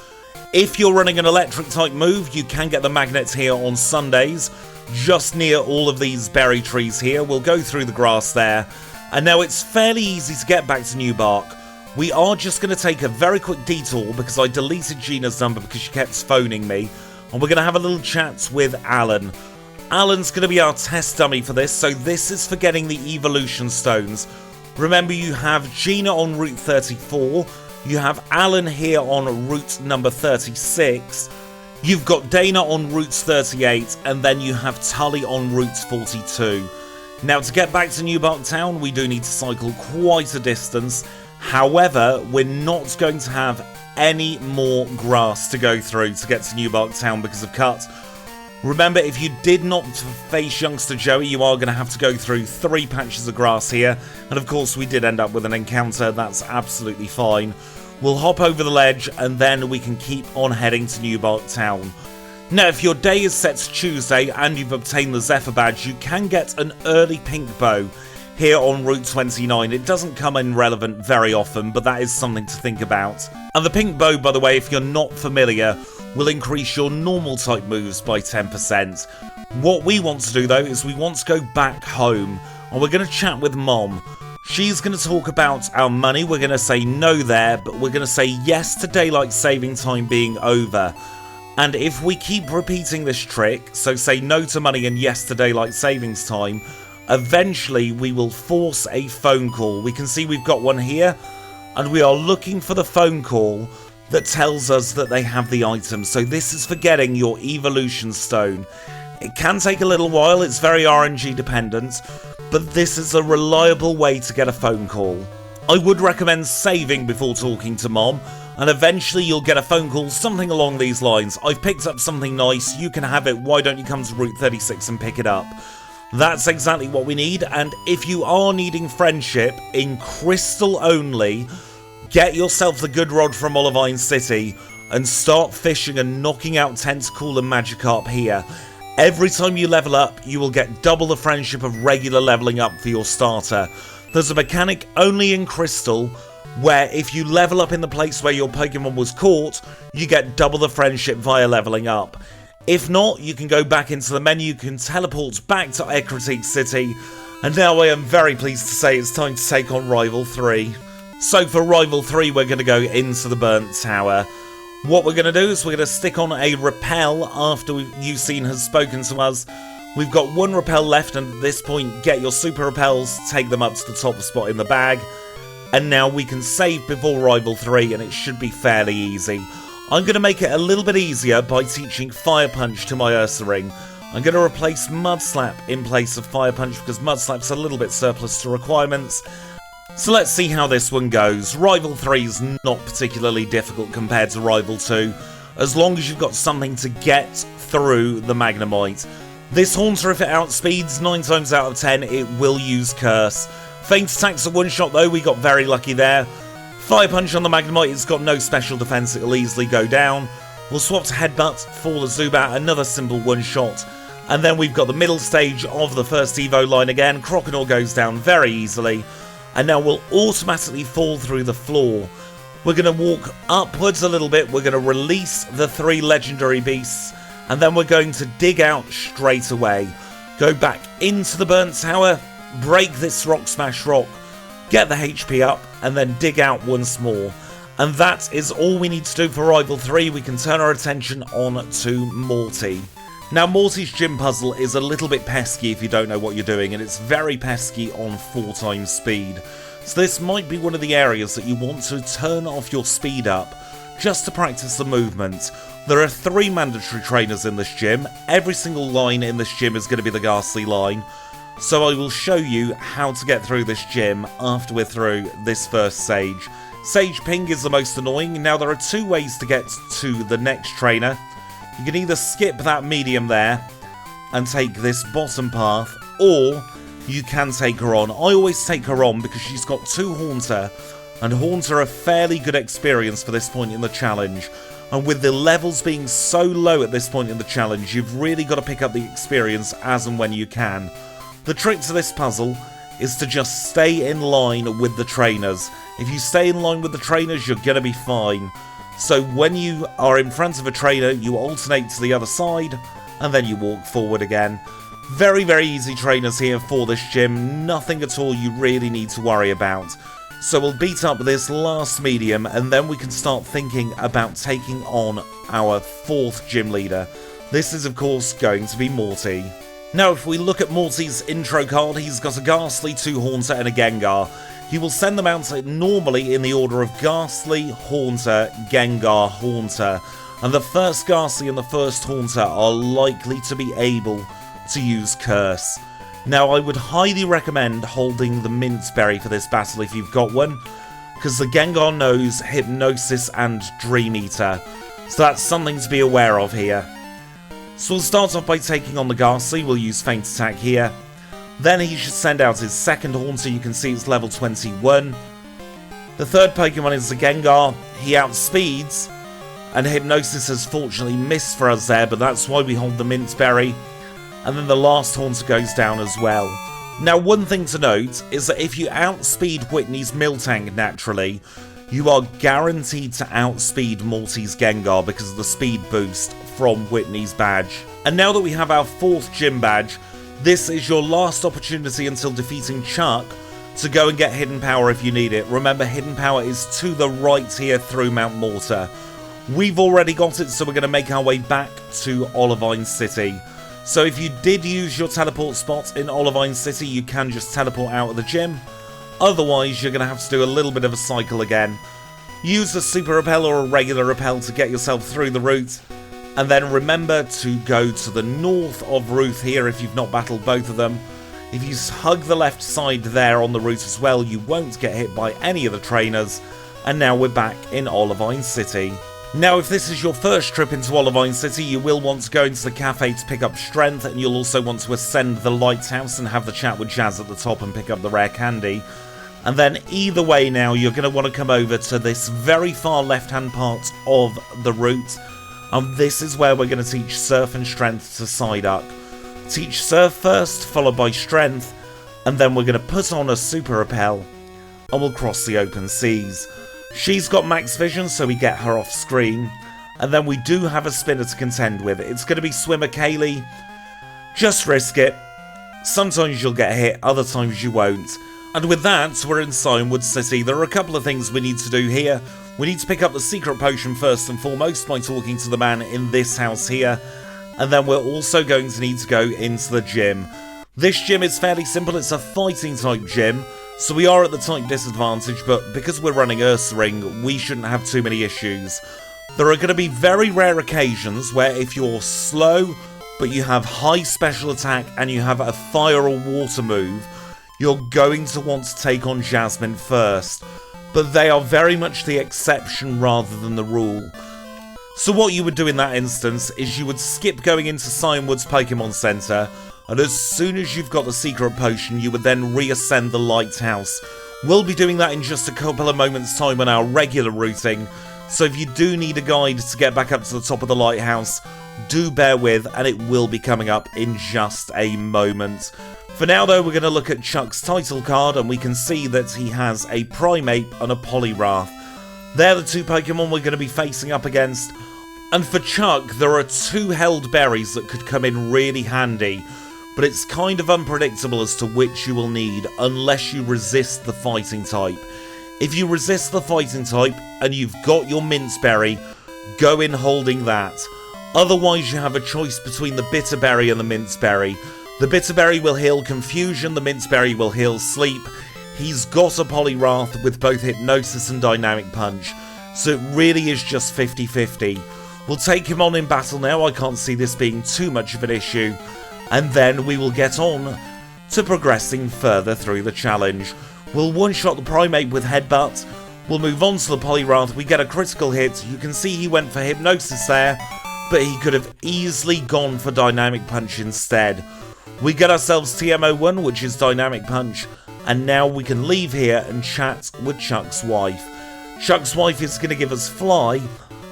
If you're running an electric type move, you can get the magnets here on Sundays, just near all of these berry trees here. We'll go through the grass there. And now it's fairly easy to get back to Newbark. We are just going to take a very quick detour because I deleted Gina's number because she kept phoning me. And we're going to have a little chat with Alan. Alan's going to be our test dummy for this, so this is for getting the evolution stones. Remember, you have Gina on Route 34. You have Alan here on route number 36. You've got Dana on route 38, and then you have Tully on route 42. Now, to get back to Newbark Town, we do need to cycle quite a distance. However, we're not going to have any more grass to go through to get to Newbark Town because of Cut. Remember, if you did not face youngster Joey, you are going to have to go through 3 patches of grass here. And of course, we did end up with an encounter. That's absolutely fine. We'll hop over the ledge, and then we can keep on heading to Newbark Town. Now, if your day is set to Tuesday and you've obtained the Zephyr badge, you can get an early pink bow. here on Route 29. It doesn't come in relevant very often, but that is something to think about. And the pink bow, by the way, if you're not familiar, will increase your normal type moves by 10%. What we want to do though is we want to go back home, and we're going to chat with Mom. She's going to talk about our money. We're going to say no there, but we're going to say yes to daylight saving time being over. And if we keep repeating this trick, so say no to money and yes to daylight savings time, eventually we will force a phone call. We can see we've got one here, and we are looking for the phone call that tells us that they have the item. So this is for getting your evolution stone. It can take a little while, it's very RNG dependent, but this is a reliable way to get a phone call. I would recommend saving before talking to Mom, and eventually you'll get a phone call, something along these lines. I've picked up something nice, you can have it, why don't you come to Route 36 and pick it up? That's exactly what we need, and if you are needing friendship in Crystal only, get yourself the good rod from Olivine City and start fishing and knocking out Tentacool and Magikarp here. Every time you level up, you will get double the friendship of regular leveling up for your starter. There's a mechanic only in Crystal where if you level up in the place where your Pokemon was caught, you get double the friendship via leveling up. If not, you can go back into the menu, you can teleport back to Ecruteak City, and now I am very pleased to say it's time to take on Rival 3. So for Rival 3, we're going to go into the Burnt Tower. What we're going to do is we're going to stick on a Repel after Ucene has spoken to us. We've got one Repel left, and at this point, get your Super Repels, take them up to the top spot in the bag. And now we can save before Rival 3, and it should be fairly easy. I'm going to make it a little bit easier by teaching Fire Punch to my Ursaring. I'm going to replace Mud Slap in place of Fire Punch because Mud Slap's a little bit surplus to requirements. So let's see how this one goes. Rival 3 is not particularly difficult compared to Rival 2, as long as you've got something to get through the Magnemite. This Haunter, if it outspeeds, 9 times out of 10, it will use Curse. Feint Attack's a one-shot though, we got very lucky there. Fire Punch on the Magnemite, it's got no special defense, it'll easily go down. We'll swap to Headbutt for the Zubat, another simple one-shot. And then we've got the middle stage of the first Evo line again. Crocodile goes down very easily. And now we'll automatically fall through the floor. We're going to walk upwards a little bit. We're going to release the 3 legendary beasts. And then we're going to dig out straight away. Go back into the Burnt Tower. Break this Rock Smash Rock. Get the HP up. And then dig out once more. And that is all we need to do for Rival 3. We can turn our attention on to Morty. Now, Morty's gym puzzle is a little bit pesky if you don't know what you're doing, and it's very pesky on 4 times speed. So this might be one of the areas that you want to turn off your speed up, just to practice the movement. There are 3 mandatory trainers in this gym. Every single line in this gym is going to be the Ghastly line. So I will show you how to get through this gym after we're through this first stage. Sage Ping is the most annoying. Now, there are 2 ways to get to the next trainer. You can either skip that medium there and take this bottom path, or you can take her on. I always take her on because she's got 2 Haunter, and Haunter are a fairly good experience for this point in the challenge. And with the levels being so low at this point in the challenge, you've really got to pick up the experience as and when you can. The trick to this puzzle is to just stay in line with the trainers. If you stay in line with the trainers, you're going to be fine. So when you are in front of a trainer, you alternate to the other side, and then you walk forward again. Very, very easy trainers here for this gym. Nothing at all you really need to worry about. So we'll beat up this last medium, and then we can start thinking about taking on our 4th gym leader. This is, of course, going to be Morty. Now, if we look at Morty's intro card, he's got a Ghastly, 2 Haunter, and a Gengar. He will send them out normally in the order of Ghastly, Haunter, Gengar, Haunter. And the first Ghastly and the first Haunter are likely to be able to use Curse. Now, I would highly recommend holding the Mint Berry for this battle if you've got one, because the Gengar knows Hypnosis and Dream Eater. So that's something to be aware of here. So we'll start off by taking on the Ghastly. We'll use Feint Attack here. Then he should send out his second Haunter. You can see it's level 21. The third Pokemon is the Gengar. He outspeeds, and Hypnosis has fortunately missed for us there, but that's why we hold the Mint Berry. And then the last Haunter goes down as well. Now, one thing to note is that if you outspeed Whitney's Miltank naturally, you are guaranteed to outspeed Morty's Gengar because of the speed boost from Whitney's badge. And now that we have our 4th gym badge, this is your last opportunity until defeating Chuck to go and get Hidden Power if you need it. Remember, Hidden Power is to the right here through Mount Mortar. We've already got it, so we're going to make our way back to Olivine City. So if you did use your teleport spot in Olivine City, you can just teleport out of the gym. Otherwise, you're going to have to do a little bit of a cycle again. Use a super repel or a regular repel to get yourself through the route. And then remember to go to the north of Ruth here if you've not battled both of them. If you hug the left side there on the route as well, you won't get hit by any of the trainers. And now we're back in Olivine City. Now, if this is your first trip into Olivine City, you will want to go into the cafe to pick up strength, and you'll also want to ascend the Lighthouse and have the chat with Jazz at the top and pick up the rare candy. And then either way now, you're going to want to come over to this very far left-hand part of the route. And this is where we're going to teach Surf and Strength to Psyduck. Teach Surf first, followed by Strength, and then we're going to put on a Super Repel, and we'll cross the open seas. She's got max vision, so we get her off screen. And then we do have a spinner to contend with. It's going to be Swimmer Kaylee. Just risk it. Sometimes you'll get hit, other times you won't. And with that, we're in Cianwood City. There are a couple of things we need to do here. We need to pick up the secret potion first and foremost by talking to the man in this house here. And then we're also going to need to go into the gym. This gym is fairly simple. It's a fighting type gym. So we are at the type disadvantage, but because we're running Ursa Ring, we shouldn't have too many issues. There are going to be very rare occasions where if you're slow, but you have high special attack and you have a fire or water move, you're going to want to take on Jasmine first. But they are very much the exception rather than the rule. So what you would do in that instance is you would skip going into Cianwood's Pokémon Center, and as soon as you've got the secret potion, you would then reascend the Lighthouse. We'll be doing that in just a couple of moments' time on our regular routing, so if you do need a guide to get back up to the top of the Lighthouse, do bear with, and it will be coming up in just a moment. For now though, we're going to look at Chuck's title card, and we can see that he has a Primeape and a Poliwrath. They're the two Pokemon we're going to be facing up against. And for Chuck, there are 2 held berries that could come in really handy, but it's kind of unpredictable as to which you will need unless you resist the fighting type. If you resist the fighting type and you've got your Minceberry, go in holding that. Otherwise you have a choice between the Bitterberry and the Minceberry. The Bitterberry will heal Confusion, the Minceberry will heal Sleep. He's got a Poliwrath with both Hypnosis and Dynamic Punch, so it really is just 50-50. We'll take him on in battle now, I can't see this being too much of an issue. And then we will get on to progressing further through the challenge. We'll one-shot the Primeape with Headbutt. We'll move on to the Poliwrath. We get a critical hit. You can see he went for Hypnosis there, but he could have easily gone for Dynamic Punch instead. We get ourselves TM01, which is Dynamic Punch, and now we can leave here and chat with Chuck's wife. Chuck's wife is going to give us Fly,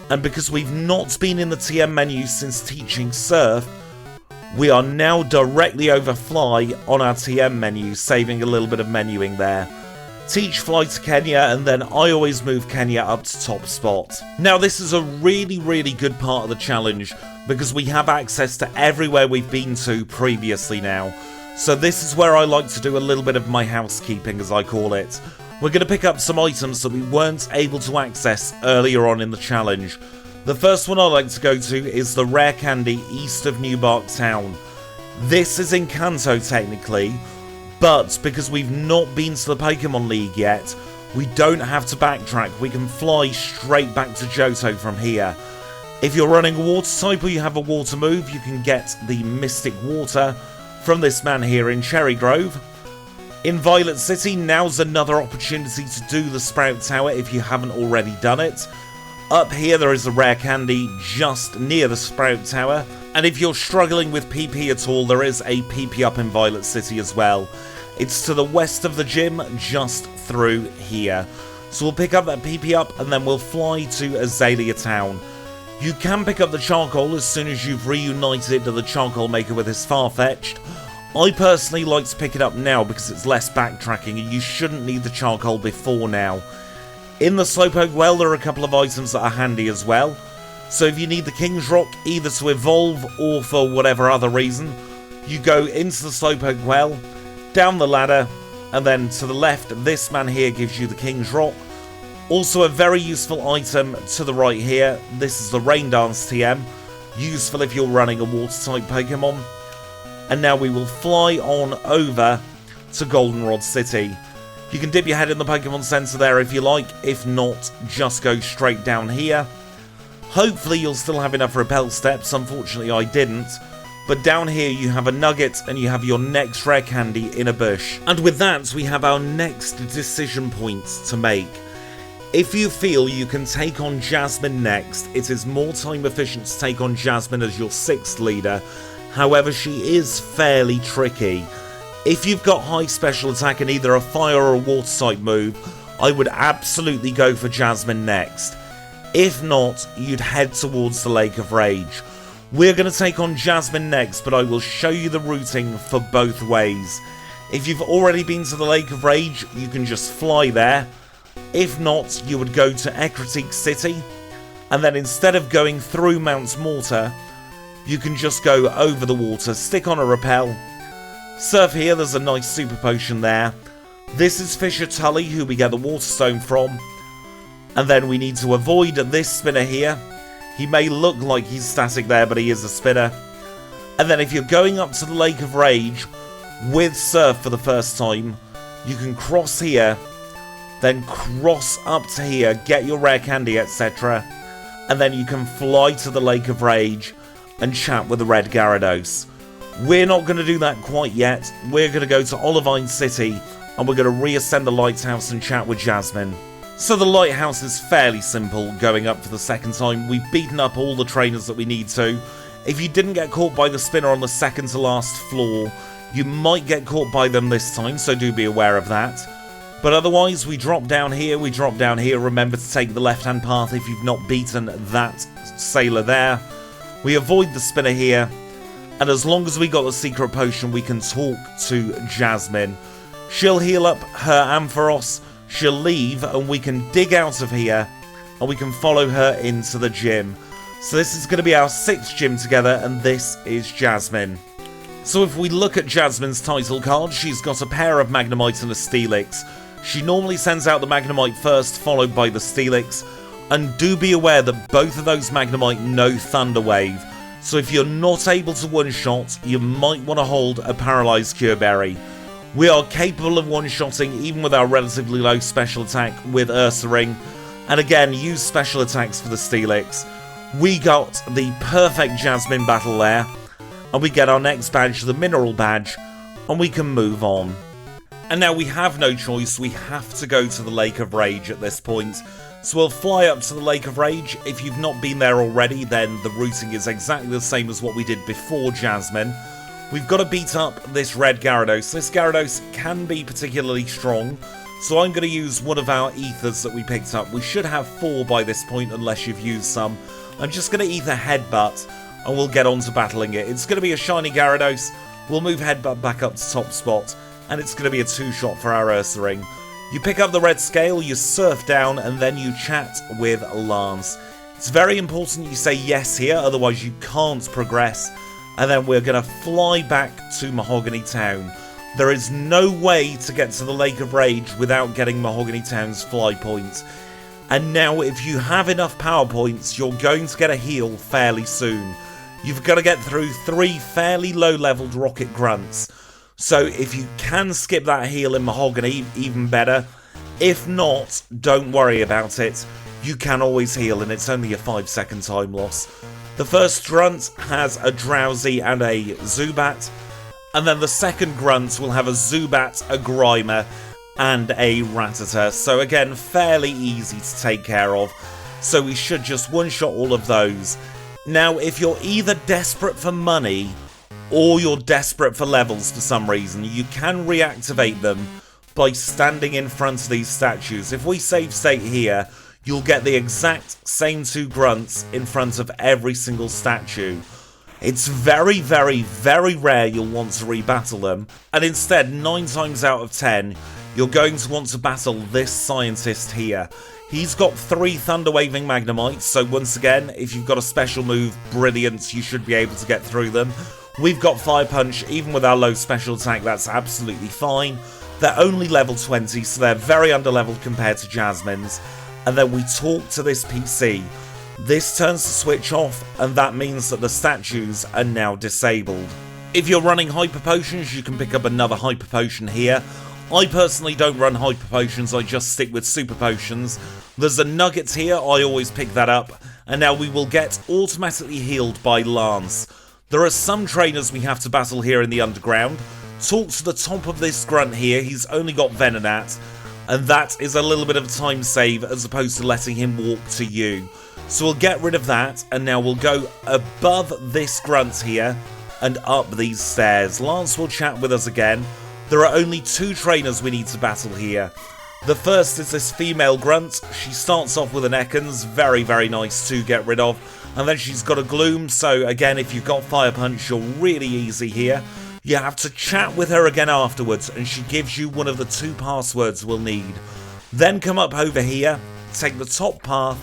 and because we've not been in the TM menu since teaching Surf, we are now directly over Fly on our TM menu, saving a little bit of menuing there. Teach Fly to Kenya, and then I always move Kenya up to top spot. Now this is a really good part of the challenge, because we have access to everywhere we've been to previously now. So this is where I like to do a little bit of my housekeeping, as I call it. We're going to pick up some items that we weren't able to access earlier on in the challenge. The first one I like to go to is the rare candy east of Newbark Town. This is in Kanto technically, but because we've not been to the Pokemon League yet, we don't have to backtrack. We can fly straight back to Johto from here. If you're running a water type or you have a water move, you can get the Mystic Water from this man here in Cherrygrove. In Violet City, now's another opportunity to do the Sprout Tower if you haven't already done it. Up here there is a rare candy just near the Sprout Tower, and if you're struggling with PP at all, there is a PP up in Violet City as well. It's to the west of the gym, just through here. So we'll pick up that PP up and then we'll fly to Azalea Town. You can pick up the charcoal as soon as you've reunited it to the charcoal maker with his Farfetch'd. I personally like to pick it up now because it's less backtracking and you shouldn't need the charcoal before now. In the Slowpoke Well, there are a couple of items that are handy as well. So if you need the King's Rock either to evolve or for whatever other reason, you go into the Slowpoke Well, down the ladder, and then to the left, this man here gives you the King's Rock. Also a very useful item to the right here, this is the Rain Dance TM, useful if you're running a water-type Pokemon. And now we will fly on over to Goldenrod City. You can dip your head in the Pokemon Center there if you like, if not, just go straight down here. Hopefully you'll still have enough repel steps, unfortunately I didn't. But down here you have a nugget and you have your next rare candy in a bush. And with that we have our next decision points to make. If you feel you can take on Jasmine next, it is more time efficient to take on Jasmine as your 6th leader. However, she is fairly tricky. If you've got high special attack and either a fire or a water type move, I would absolutely go for Jasmine next. If not, you'd head towards the Lake of Rage. We're going to take on Jasmine next, but I will show you the routing for both ways. If you've already been to the Lake of Rage, you can just fly there. If not, you would go to Ecruteak City, and then instead of going through Mount Mortar, you can just go over the water, stick on a rappel, surf here, there's a nice super potion there. This is Fisher Tully, who we get the water stone from. And then we need to avoid this spinner here. He may look like he's static there, but he is a spinner. And then if you're going up to the Lake of Rage with surf for the first time, you can cross here, then cross up to here, get your rare candy, etc. And then you can fly to the Lake of Rage and chat with the red Gyarados. We're not going to do that quite yet. We're going to go to Olivine City and we're going to reascend the Lighthouse and chat with Jasmine. So the Lighthouse is fairly simple going up for the second time. We've beaten up all the trainers that we need to. If you didn't get caught by the spinner on the second to last floor, you might get caught by them this time, so do be aware of that. But otherwise, we drop down here, Remember to take the left-hand path if you've not beaten that sailor there. We avoid the spinner here, and as long as we got the secret potion, we can talk to Jasmine. She'll heal up her Ampharos, she'll leave, and we can dig out of here, and we can follow her into the gym. So this is going to be our 6th gym together, and this is Jasmine. So if we look at Jasmine's title card, she's got a pair of Magnemite and a Steelix. She normally sends out the Magnemite first, followed by the Steelix. And do be aware that both of those Magnemite know Thunder Wave. So if you're not able to one-shot, you might want to hold a Paralyzed Cure Berry. We are capable of one-shotting even with our relatively low special attack with Ursaring. And again, use special attacks for the Steelix. We got the perfect Jasmine battle there. And we get our next badge, the Mineral Badge. And we can move on. And now we have no choice, we have to go to the Lake of Rage at this point. So we'll fly up to the Lake of Rage. If you've not been there already, then the routing is exactly the same as what we did before Jasmine. We've got to beat up this red Gyarados. This Gyarados can be particularly strong, so I'm going to use one of our ethers that we picked up. We should have 4 by this point, unless you've used some. I'm just going to ether Headbutt, and we'll get on to battling it. It's going to be a shiny Gyarados. We'll move Headbutt back up to top spot, and it's going to be a 2-shot for our Ursaring. You pick up the red scale, you surf down, and then you chat with Lance. It's very important you say yes here, otherwise you can't progress. And then we're going to fly back to Mahogany Town. There is no way to get to the Lake of Rage without getting Mahogany Town's fly points. And now if you have enough power points, you're going to get a heal fairly soon. You've got to get through 3 fairly low-leveled Rocket Grunts. So if you can skip that heal in Mahogany, even better. If not, don't worry about it. You can always heal and it's only a 5-second time loss. The first grunt has a Drowsy and a Zubat. And then the second grunt will have a Zubat, a Grimer, and a Rattata. So again, fairly easy to take care of. So we should just one-shot all of those. Now, if you're either desperate for money or you're desperate for levels for some reason, you can reactivate them by standing in front of these statues. If we save state here, you'll get the exact same 2 grunts in front of every single statue. It's very, very, very rare you'll want to rebattle them, and instead 9 times out of 10 you're going to want to battle this scientist here. He's got 3 Thunder Waving Magnemites, so once again, if you've got a special move, brilliant, you should be able to get through them. We've got Fire Punch, even with our low special attack, that's absolutely fine. They're only level 20, so they're very underleveled compared to Jasmine's. And then we talk to this PC. This turns the switch off, and that means that the statues are now disabled. If you're running Hyper Potions, you can pick up another Hyper Potion here. I personally don't run Hyper Potions, I just stick with Super Potions. There's a Nugget here, I always pick that up. And now we will get automatically healed by Lance. There are some trainers we have to battle here in the underground. Talk to the top of this grunt here, he's only got Venonat. And that is a little bit of a time save as opposed to letting him walk to you. So we'll get rid of that, and now we'll go above this grunt here and up these stairs. Lance will chat with us again. There are only 2 trainers we need to battle here. The first is this female grunt. She starts off with an Ekans, very, very nice to get rid of. And then she's got a Gloom, so again, if you've got Fire Punch, you're really easy here. You have to chat with her again afterwards, and she gives you one of the 2 passwords we'll need. Then come up over here, take the top path,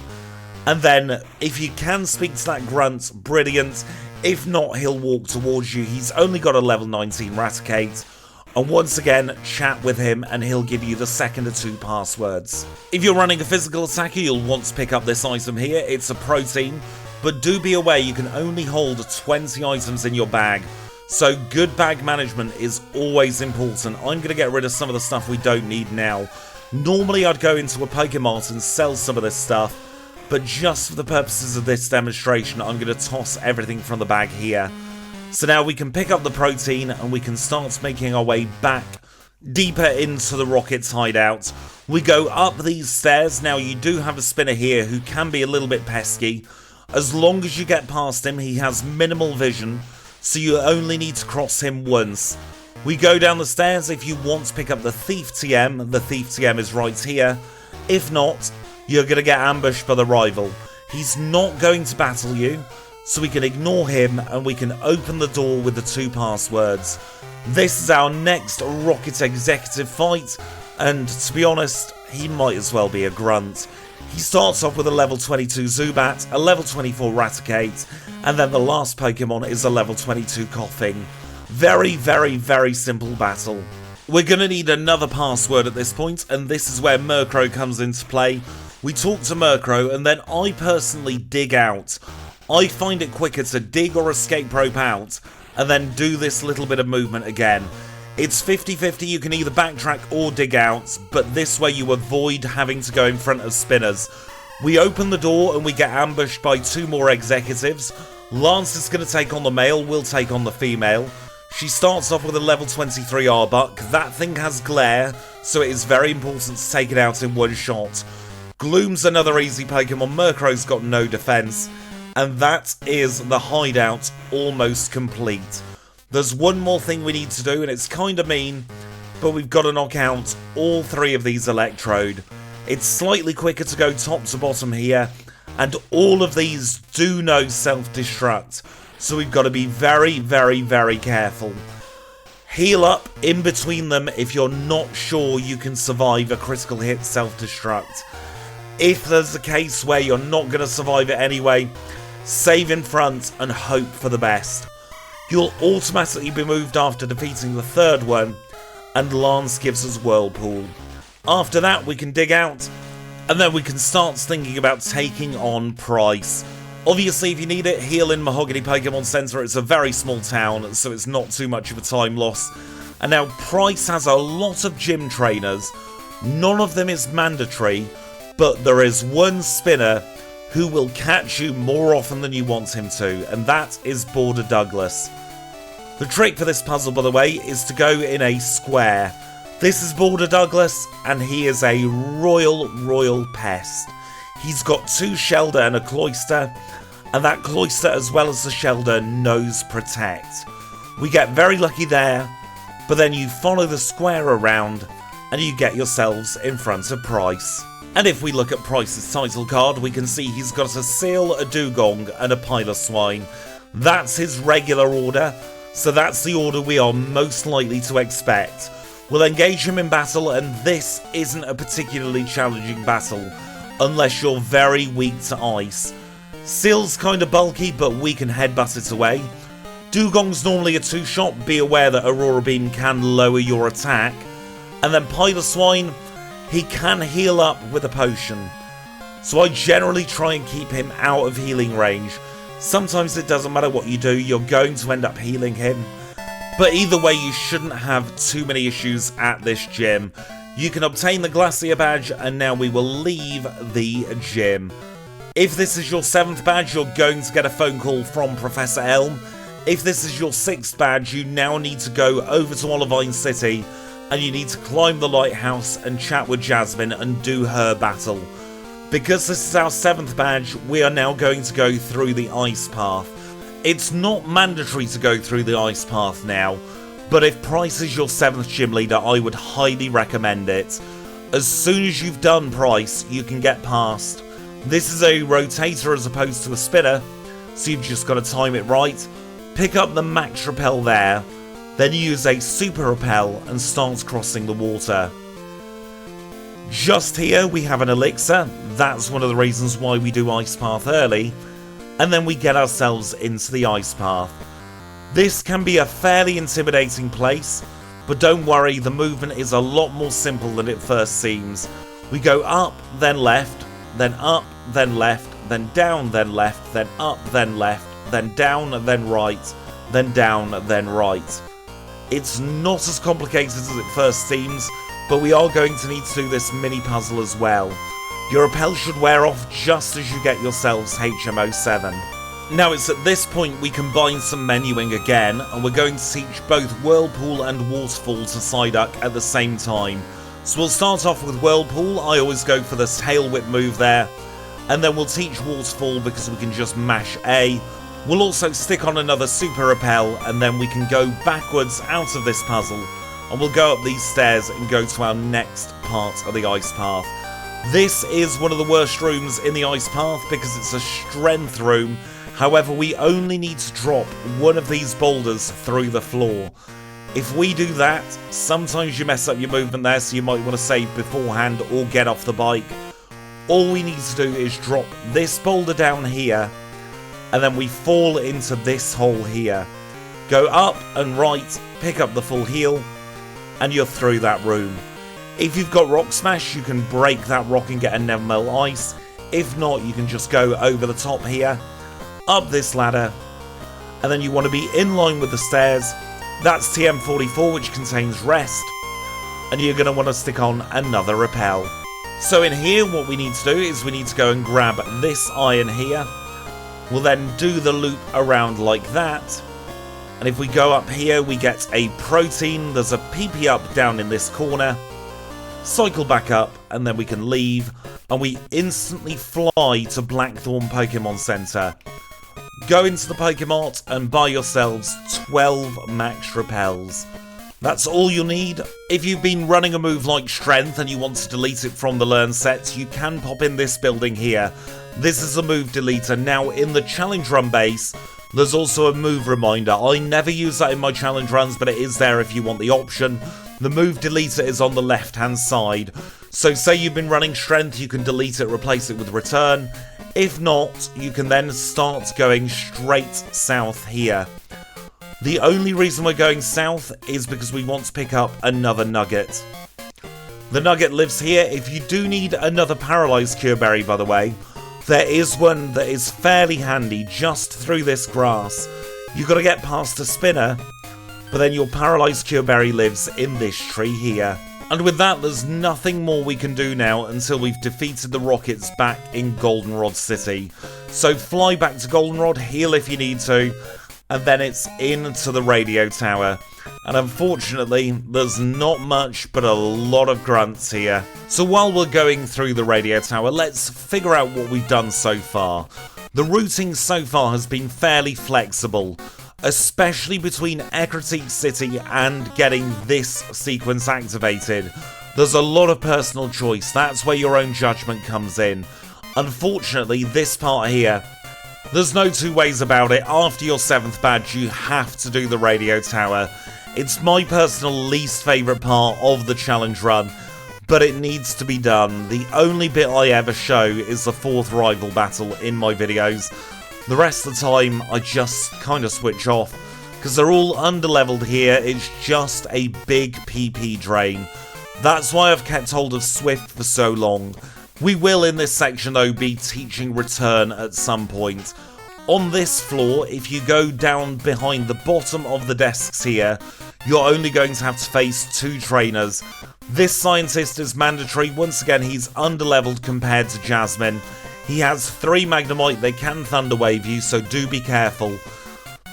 and then, if you can speak to that grunt, brilliant. If not, he'll walk towards you. He's only got a level 19 Raticate. And once again, chat with him and he'll give you the second of 2 passwords. If you're running a physical attacker, you'll want to pick up this item here. It's a protein. But do be aware, you can only hold 20 items in your bag. So good bag management is always important. I'm going to get rid of some of the stuff we don't need now. Normally I'd go into a Pokemart and sell some of this stuff. But just for the purposes of this demonstration, I'm going to toss everything from the bag here. So now we can pick up the protein and we can start making our way back deeper into the Rocket's hideout. We go up these stairs. Now you do have a spinner here who can be a little bit pesky. As long as you get past him, he has minimal vision, so you only need to cross him once. We go down the stairs. If you want to pick up the Thief TM is right here. If not, you're going to get ambushed by the rival. He's not going to battle you, so we can ignore him and we can open the door with the 2 passwords. This is our next Rocket Executive fight, and to be honest, he might as well be a grunt. He starts off with a level 22 Zubat, a level 24 Raticate, and then the last Pokemon is a level 22 Coughing. Very, very, very simple battle. We're going to need another password at this point, and this is where Murkrow comes into play. We talk to Murkrow, and then I personally dig out. I find it quicker to dig or escape rope out, and then do this little bit of movement again. It's 50-50, you can either backtrack or dig out, but this way you avoid having to go in front of spinners. We open the door and we get ambushed by 2 more executives. Lance is going to take on the male, we'll take on the female. She starts off with a level 23 Arbok. That thing has Clair, so it is very important to take it out in one shot. Gloom's another easy Pokemon, Murkrow's got no defense, and that is the hideout almost complete. There's one more thing we need to do, and it's kind of mean, but we've got to knock out all 3 of these Electrode. It's slightly quicker to go top to bottom here, and all of these do know self-destruct, so we've got to be very, very, very careful. Heal up in between them if you're not sure you can survive a critical hit self-destruct. If there's a case where you're not going to survive it anyway, save in front and hope for the best. You'll automatically be moved after defeating the 3rd one, and Lance gives us Whirlpool. After that we can dig out, and then we can start thinking about taking on Price. Obviously if you need it, heal in Mahogany Pokemon Center. It's a very small town, so it's not too much of a time loss. And now Price has a lot of gym trainers. None of them is mandatory, but there is one spinner who will catch you more often than you want him to, and that is Border Douglas. The trick for this puzzle, by the way, is to go in a square. This is Border Douglas, and he is a royal pest. He's got 2 Shelder and a Cloyster, and that Cloyster as well as the Shelder knows Protect. We get very lucky there, but then you follow the square around, and you get yourselves in front of Price. And if we look at Price's title card, we can see he's got a Seal, a Dugong, and a Piloswine. That's his regular order, so that's the order we are most likely to expect. We'll engage him in battle, and this isn't a particularly challenging battle, unless you're very weak to ice. Seal's kinda bulky, but we can headbutt it away. Dugong's normally a 2-shot, be aware that Aurora Beam can lower your attack. And then Piloswine, he can heal up with a potion. So I generally try and keep him out of healing range. Sometimes it doesn't matter what you do, you're going to end up healing him. But either way, you shouldn't have too many issues at this gym. You can obtain the Glacier badge, and now we will leave the gym. If this is your 7th badge, you're going to get a phone call from Professor Elm. If this is your 6th badge, you now need to go over to Olivine City, and you need to climb the Lighthouse and chat with Jasmine and do her battle. Because this is our 7th badge, we are now going to go through the Ice Path. It's not mandatory to go through the Ice Path now, but if Price is your 7th gym leader, I would highly recommend it. As soon as you've done Price, you can get past. This is a rotator as opposed to a spinner, so you've just got to time it right. Pick up the Max Repel there, then use a Super Repel and start crossing the water. Just here we have an Elixir, that's one of the reasons why we do Ice Path early, and then we get ourselves into the Ice Path. This can be a fairly intimidating place, but don't worry, the movement is a lot more simple than it first seems. We go up, then left, then up, then left, then down, then left, then up, then left, then down, then right, then down, then right. It's not as complicated as it first seems, but we are going to need to do this mini puzzle as well. Your repel should wear off just as you get yourselves HMO 7. Now it's at this point we combine some menuing again, and we're going to teach both Whirlpool and Waterfall to Psyduck at the same time. So we'll start off with Whirlpool. I always go for the tail whip move there, and then we'll teach Waterfall because we can just mash A. We'll also stick on another Super Repel, and then we can go backwards out of this puzzle, and we'll go up these stairs and go to our next part of the Ice Path. This is one of the worst rooms in the Ice Path because it's a strength room. However, we only need to drop one of these boulders through the floor. If we do that, sometimes you mess up your movement there, so you might want to save beforehand or get off the bike. All we need to do is drop this boulder down here, and then we fall into this hole here. Go up and right, pick up the full heal, and you're through that room. If you've got Rock Smash, you can break that rock and get a Never Melt Ice. If not, you can just go over the top here, up this ladder, and then you want to be in line with the stairs. That's TM44, which contains Rest, and you're going to want to stick on another Repel. So in here, what we need to do is we need to go and grab this iron here. We'll then do the loop around like that. And if we go up here, we get a protein. There's a PP up down in this corner. Cycle back up, and then we can leave. And we instantly fly to Blackthorn Pokemon Center. Go into the Pokemart and buy yourselves 12 Max Repels. That's all you'll need. If you've been running a move like Strength and you want to delete it from the Learn sets, you can pop in this building here. This is a move deleter. Now in the challenge run base, there's also a move reminder. I never use that in my challenge runs, but it is there if you want the option. The move deleter is on the left hand side. So say you've been running Strength, you can delete it, replace it with Return. If not, you can then start going straight south here. The only reason we're going south is because we want to pick up another nugget. The nugget lives here. If you do need another Paralyzed Cure Berry, by the way, there is one that is fairly handy just through this grass. You've got to get past a spinner, but then your Paralyzed Cure Berry lives in this tree here. And with that, there's nothing more we can do now until we've defeated the Rockets back in Goldenrod City. So fly back to Goldenrod, heal if you need to, and then it's into the radio tower. And unfortunately, there's not much but a lot of grunts here. So while we're going through the radio tower, let's figure out what we've done so far. The routing so far has been fairly flexible, especially between Ecruteak City and getting this sequence activated. There's a lot of personal choice. That's where your own judgment comes in. Unfortunately, this part here There's no two ways about it. After your 7th badge, you have to do the radio tower. It's my personal least favourite part of the challenge run, but it needs to be done. The only bit I ever show is the 4th rival battle in my videos. The rest of the time, I just kind of switch off, because they're all underleveled here. It's just a big PP drain. That's why I've kept hold of Swift for so long. We will in this section though be teaching Return at some point. On this floor, if you go down behind the bottom of the desks here, you're only going to have to face 2 trainers. This scientist is mandatory. Once again, he's underleveled compared to Jasmine. He has 3 Magnemite. They can Thunder Wave you, so do be careful.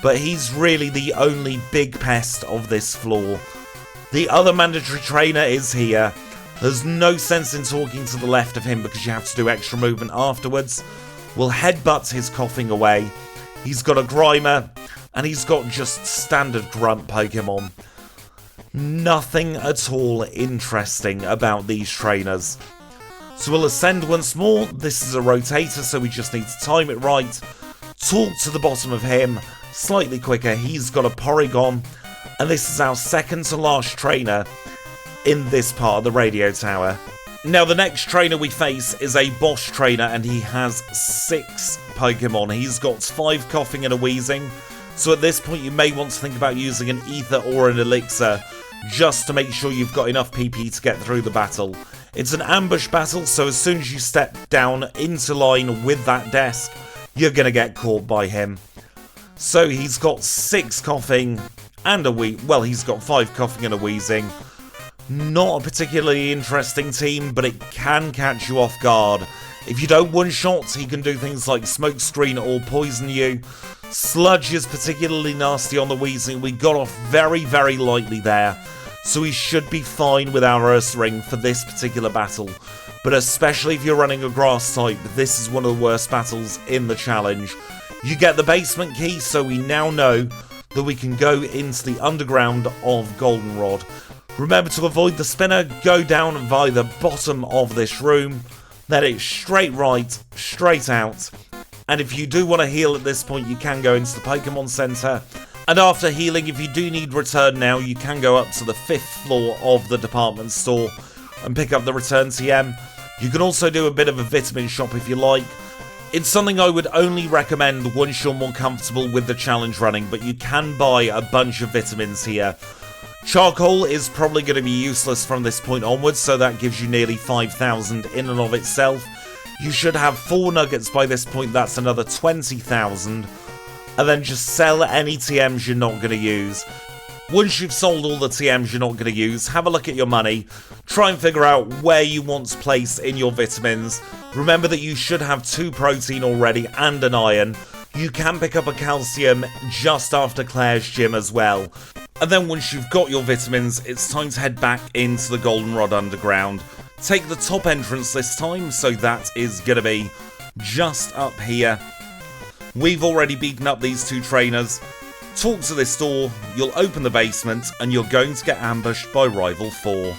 But he's really the only big pest of this floor. The other mandatory trainer is here. There's no sense in talking to the left of him because you have to do extra movement afterwards. We'll headbutt his coughing away. He's got a Grimer, and he's got just standard grunt Pokemon. Nothing at all interesting about these trainers. So we'll ascend once more. This is a rotator, so we just need to time it right. Talk to the bottom of him. Slightly quicker. He's got a Porygon. And this is our second to last trainer in this part of the radio tower. Now the next trainer we face is a Bosch trainer, and he has 6 Pokemon. He's got 5 coughing and a wheezing. So at this point you may want to think about using an Ether or an Elixir, just to make sure you've got enough PP to get through the battle. It's an ambush battle, so as soon as you step down into line with that desk, you're going to get caught by him. So he's got 6 coughing and he's got 5 coughing and a wheezing. Not a particularly interesting team, but it can catch you off guard. If you don't one-shot, he can do things like smoke screen or poison you. Sludge is particularly nasty on the wheezing. We got off very, very lightly there, so we should be fine with our Earth Ring for this particular battle. But especially if you're running a grass type, this is one of the worst battles in the challenge. You get the basement key, so we now know that we can go into the underground of Goldenrod. Remember to avoid the spinner, go down via the bottom of this room, then it's straight right, straight out. And if you do want to heal at this point, you can go into the Pokemon Center. And after healing, if you do need Return now, you can go up to the 5th floor of the department store and pick up the Return TM. You can also do a bit of a vitamin shop if you like. It's something I would only recommend once you're more comfortable with the challenge running, but you can buy a bunch of vitamins here. Charcoal is probably going to be useless from this point onwards, so that gives you nearly 5,000 in and of itself. You should have 4 nuggets by this point, that's another 20,000. And then just sell any TMs you're not going to use. Once you've sold all the TMs you're not going to use, have a look at your money. Try and figure out where you want to place in your vitamins. Remember that you should have 2 protein already and an iron. You can pick up a calcium just after Clair's gym as well. And then once you've got your vitamins, it's time to head back into the Goldenrod Underground. Take the top entrance this time, so that is going to be just up here. We've already beaten up these 2 trainers. Talk to this door, you'll open the basement, and you're going to get ambushed by Rival 4.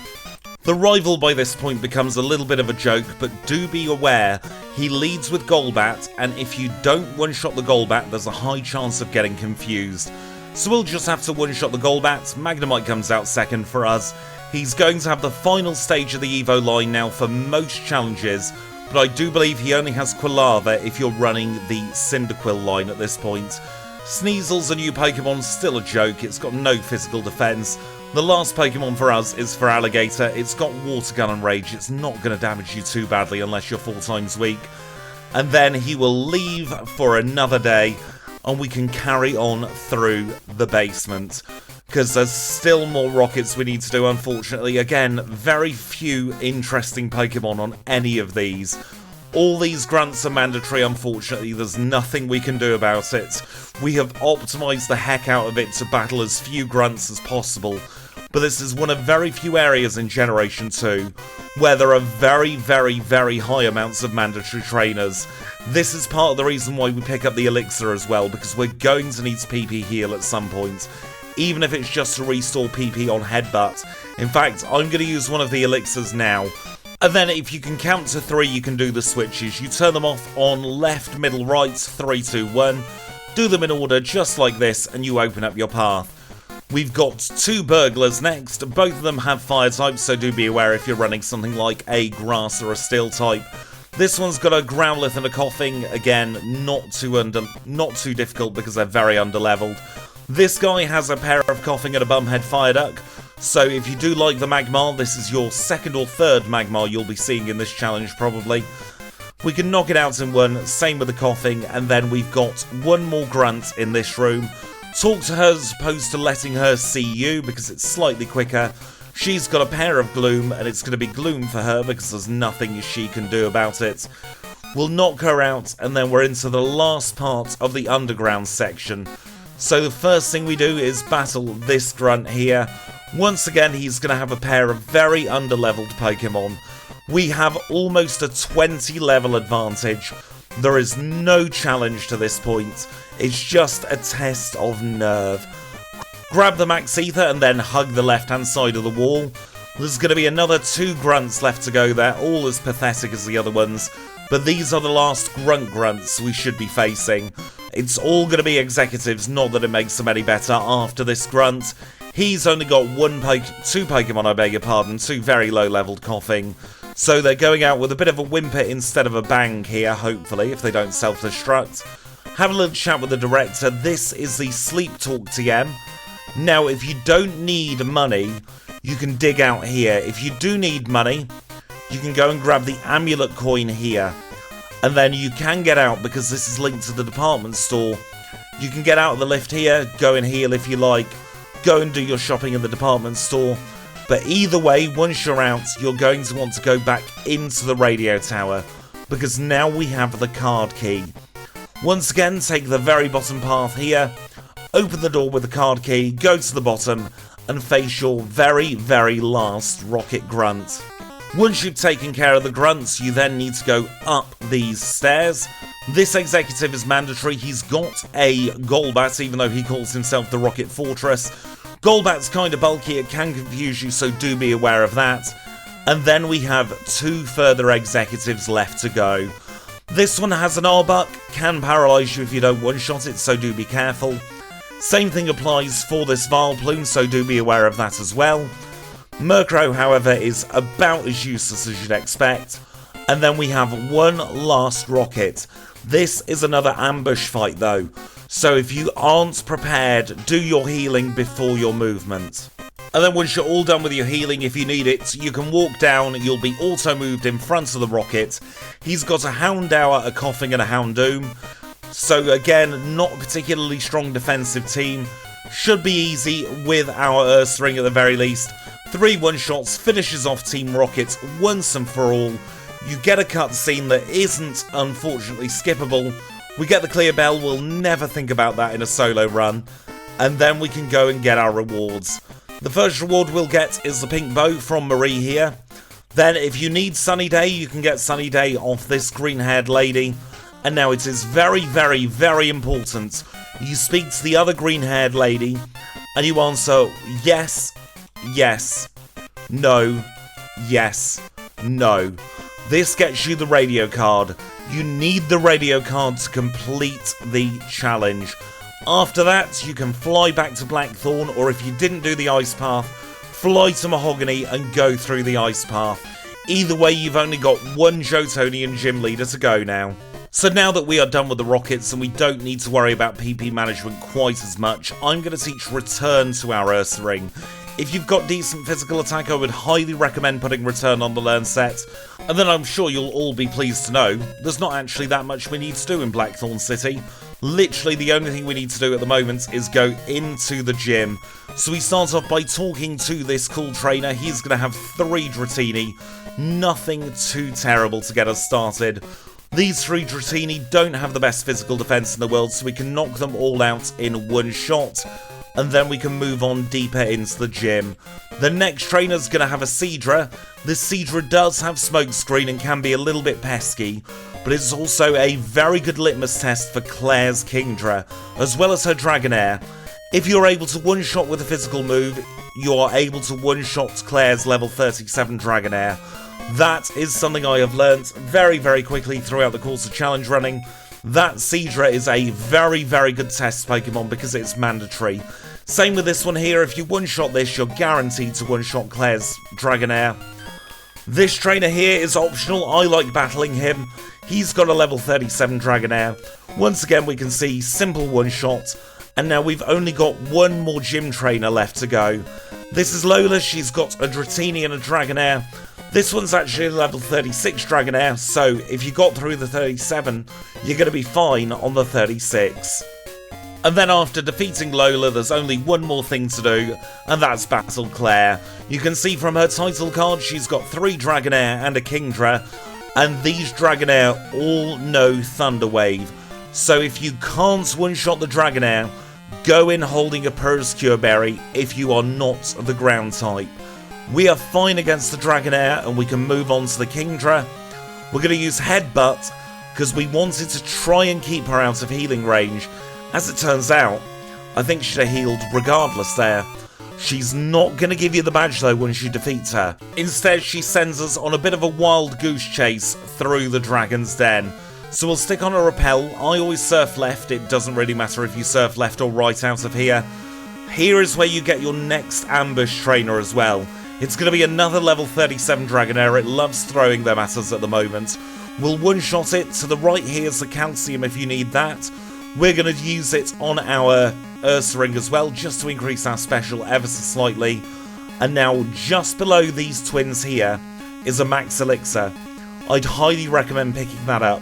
The rival by this point becomes a little bit of a joke, but do be aware, he leads with Golbat, and if you don't one-shot the Golbat, there's a high chance of getting confused. So we'll just have to one-shot the Golbat. Magnemite comes out second for us. He's going to have the final stage of the Evo line now for most challenges, but I do believe he only has Quilava if you're running the Cyndaquil line at this point. Sneasel's a new Pokemon, still a joke, it's got no physical defense. The last Pokemon for us is for Alligator. It's got Water Gun and Rage, it's not going to damage you too badly unless you're 4 times weak. And then he will leave for another day, and we can carry on through the basement. Because there's still more rockets we need to do, unfortunately. Again, very few interesting Pokemon on any of these. All these grunts are mandatory, unfortunately. There's nothing we can do about it. We have optimised the heck out of it to battle as few grunts as possible. But this is one of very few areas in Generation 2 where there are very, very, very high amounts of mandatory trainers. This is part of the reason why we pick up the Elixir as well, because we're going to need to PP heal at some point, even if it's just to restore PP on Headbutt. In fact, I'm going to use one of the Elixirs now. And then if you can count to 3, you can do the switches. You turn them off on left, middle, right, 3, 2, 1. Do them in order just like this, and you open up your path. We've got 2 burglars next. Both of them have fire types, so do be aware if you're running something like a grass or a steel type. This one's got a Growlithe and a Coughing. Again, not too difficult because they're very underleveled. This guy has a pair of Coughing and a Bumhead Fire Duck. So if you do like the Magmar, this is your 2nd or 3rd Magmar you'll be seeing in this challenge probably. We can knock it out in one, same with the Coughing, and then we've got 1 more Grunt in this room. Talk to her as opposed to letting her see you because it's slightly quicker. She's got a pair of Gloom, and it's going to be Gloom for her because there's nothing she can do about it. We'll knock her out, and then we're into the last part of the underground section. So the first thing we do is battle this Grunt here. Once again, he's going to have a pair of very underleveled Pokemon. We have almost a 20 level advantage. There is no challenge to this point. It's just a test of nerve. Grab the Max Ether and then hug the left-hand side of the wall. There's going to be another 2 Grunts left to go there, all as pathetic as the other ones. But these are the last Grunts we should be facing. It's all going to be executives, not that it makes them any better after this Grunt. He's only got 2 Pokemon, I beg your pardon, 2 very low-leveled Coughing. So they're going out with a bit of a whimper instead of a bang here, hopefully, if they don't self-destruct. Have a little chat with the director. This is the Sleep Talk TM. Now, if you don't need money, you can dig out here. If you do need money, you can go and grab the Amulet Coin here. And then you can get out, because this is linked to the department store. You can get out of the lift here, go and heal if you like, go and do your shopping in the department store. But either way, once you're out, you're going to want to go back into the radio tower, because now we have the card key. Once again, take the very bottom path here, open the door with the card key, go to the bottom, and face your very, very last Rocket Grunt. Once you've taken care of the Grunts, you then need to go up these stairs. This executive is mandatory. He's got a Golbat, even though he calls himself the Rocket Fortress. Golbat's kind of bulky, it can confuse you, so do be aware of that. And then we have 2 further executives left to go. This one has an Arbok, can paralyse you if you don't one-shot it, so do be careful. Same thing applies for this Vileplume, so do be aware of that as well. Murkrow, however, is about as useless as you'd expect. And then we have 1 last Rocket. This is another ambush fight though, so if you aren't prepared, do your healing before your movement. And then once you're all done with your healing, if you need it, you can walk down, you'll be auto-moved in front of the Rocket. He's got a Houndour, a Coughing and a Houndoom. So again, not a particularly strong defensive team. Should be easy with our Ursaring at the very least. 3 one-shots, finishes off Team Rocket once and for all. You get a cutscene that isn't, unfortunately, skippable. We get the clear bell, we'll never think about that in a solo run. And then we can go and get our rewards. The first reward we'll get is the pink bow from Marie here. Then, if you need Sunny Day, you can get Sunny Day off this green-haired lady. And now it is very, very, very important. You speak to the other green-haired lady, and you answer yes, yes, no, yes, no. This gets you the radio card. You need the radio card to complete the challenge. After that, you can fly back to Blackthorn, or if you didn't do the ice path, fly to Mahogany and go through the ice path. Either way, you've only got 1 Johtonian gym leader to go now. So now that we are done with the Rockets and we don't need to worry about PP management quite as much, I'm going to teach Return to our Ursaring. If you've got decent physical attack, I would highly recommend putting Return on the Learn set. And then I'm sure you'll all be pleased to know, there's not actually that much we need to do in Blackthorn City. Literally the only thing we need to do at the moment is go into the gym. So we start off by talking to this cool trainer. He's going to have 3 Dratini. Nothing too terrible to get us started. These 3 Dratini don't have the best physical defense in the world, so we can knock them all out in 1 shot. And then we can move on deeper into the gym. The next trainer's going to have a Seadra. This Seadra does have Smokescreen and can be a little bit pesky, but it's also a very good litmus test for Clair's Kingdra, as well as her Dragonair. If you're able to one-shot with a physical move, you are able to one-shot Clair's level 37 Dragonair. That is something I have learnt very, very quickly throughout the course of challenge running. That Seadra is a very, very good test Pokemon because it's mandatory. Same with this one here. If you one-shot this, you're guaranteed to one-shot Clair's Dragonair. This trainer here is optional. I like battling him. He's got a level 37 Dragonair. Once again, we can see simple one-shot. And now we've only got one more gym trainer left to go. This is Lola. She's got a Dratini and a Dragonair. This one's actually a level 36 Dragonair, so if you got through the 37, you're going to be fine on the 36. And then after defeating Lola, there's only one more thing to do, and that's battle Clair. You can see from her title card, she's got 3 Dragonair and a Kingdra, and these Dragonair all know Thunder Wave. So if you can't one-shot the Dragonair, go in holding a Persecure Berry if you are not the ground type. We are fine against the Dragonair and we can move on to the Kingdra. We're going to use Headbutt because we wanted to try and keep her out of healing range. As it turns out, I think she'd have healed regardless there. She's not going to give you the badge though when she defeats her. Instead, she sends us on a bit of a wild goose chase through the Dragon's Den. So we'll stick on a Repel. I always surf left. It doesn't really matter if you surf left or right out of here. Here is where you get your next ambush trainer as well. It's going to be another level 37 Dragonair. It loves throwing them at us at the moment. We'll one-shot it. To the right here is the Calcium if you need that. We're going to use it on our Ursaring as well, just to increase our special ever so slightly. And now, just below these twins here is a Max Elixir. I'd highly recommend picking that up.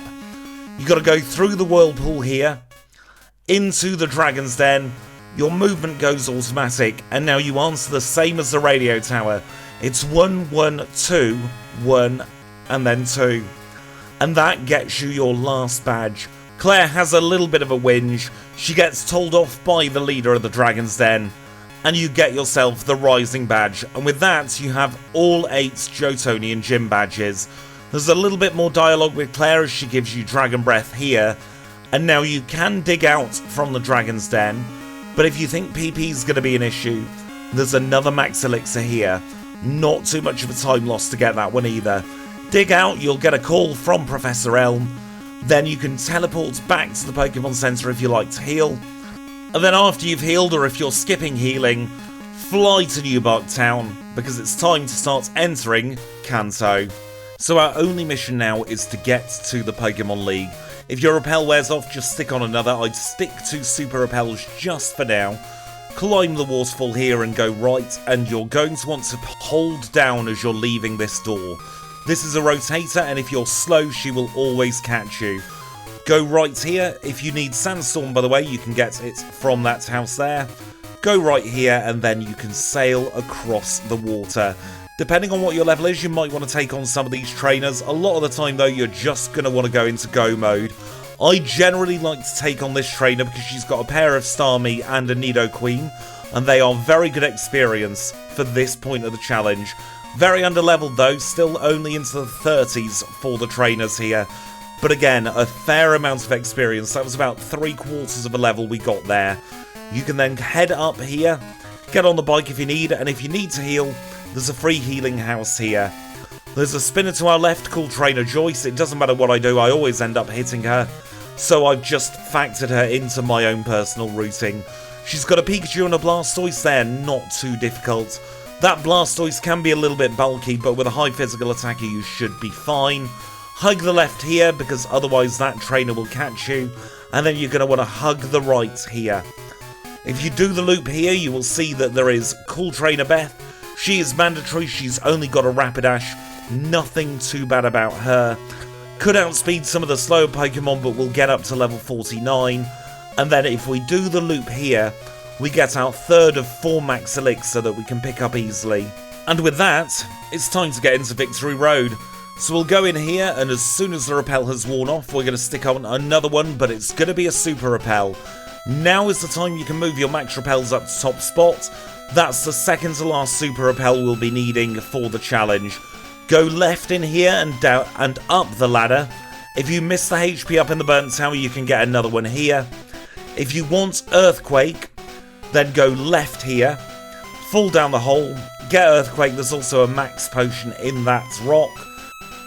You've got to go through the Whirlpool here, into the Dragon's Den. Your movement goes automatic, and now you answer the same as the radio tower. It's 1, 1, 2, 1, and then 2. And that gets you your last badge. Claire has a little bit of a whinge. She gets told off by the leader of the Dragon's Den, and you get yourself the Rising badge. And with that, you have all 8 Jotonian gym badges. There's a little bit more dialogue with Claire as she gives you Dragon Breath here. And now you can dig out from the Dragon's Den. But if you think PP is going to be an issue, there's another Max Elixir here. Not too much of a time loss to get that one either. Dig out, you'll get a call from Professor Elm. Then you can teleport back to the Pokemon Center if you like to heal. And then after you've healed, or if you're skipping healing, fly to New Bark Town, because it's time to start entering Kanto. So our only mission now is to get to the Pokemon League. If your Repel wears off, just stick on another. I'd stick to Super Repels just for now. Climb the waterfall here and go right, and you're going to want to hold down as you're leaving this door. This is a rotator, and if you're slow, she will always catch you. Go right here. If you need Sandstorm, by the way, you can get it from that house there. Go right here, and then you can sail across the water. Depending on what your level is, you might want to take on some of these trainers. A lot of the time, though, you're just going to want to go into Go mode. I generally like to take on this trainer because she's got a pair of Starmie and a Nidoqueen, and they are very good experience for this point of the challenge. Very underleveled, though, still only into the 30s for the trainers here. But again, a fair amount of experience. That was about 3/4 of a level we got there. You can then head up here, get on the bike if you need, and if you need to heal, there's a free healing house here. There's a spinner to our left called Trainer Joyce. It doesn't matter what I do, I always end up hitting her. So I've just factored her into my own personal routing. She's got a Pikachu and a Blastoise there, not too difficult. That Blastoise can be a little bit bulky, but with a high physical attacker you should be fine. Hug the left here, because otherwise that trainer will catch you. And then you're going to want to hug the right here. If you do the loop here, you will see that there is Cool Trainer Beth. She is mandatory, she's only got a Rapidash. Nothing too bad about her. Could outspeed some of the slower Pokemon, but we'll get up to level 49. And then if we do the loop here, we get our third of 4 Max Elixir that we can pick up easily. And with that, it's time to get into Victory Road. So we'll go in here, and as soon as the Repel has worn off, we're going to stick on another one, but it's going to be a Super Repel. Now is the time you can move your Max Repels up to top spot. That's the second to last Super Repel we'll be needing for the challenge. Go left in here and down and up the ladder. If you miss the HP up in the burnt tower, you can get another one here. If you want Earthquake, then go left here, fall down the hole, get Earthquake, there's also a max potion in that rock.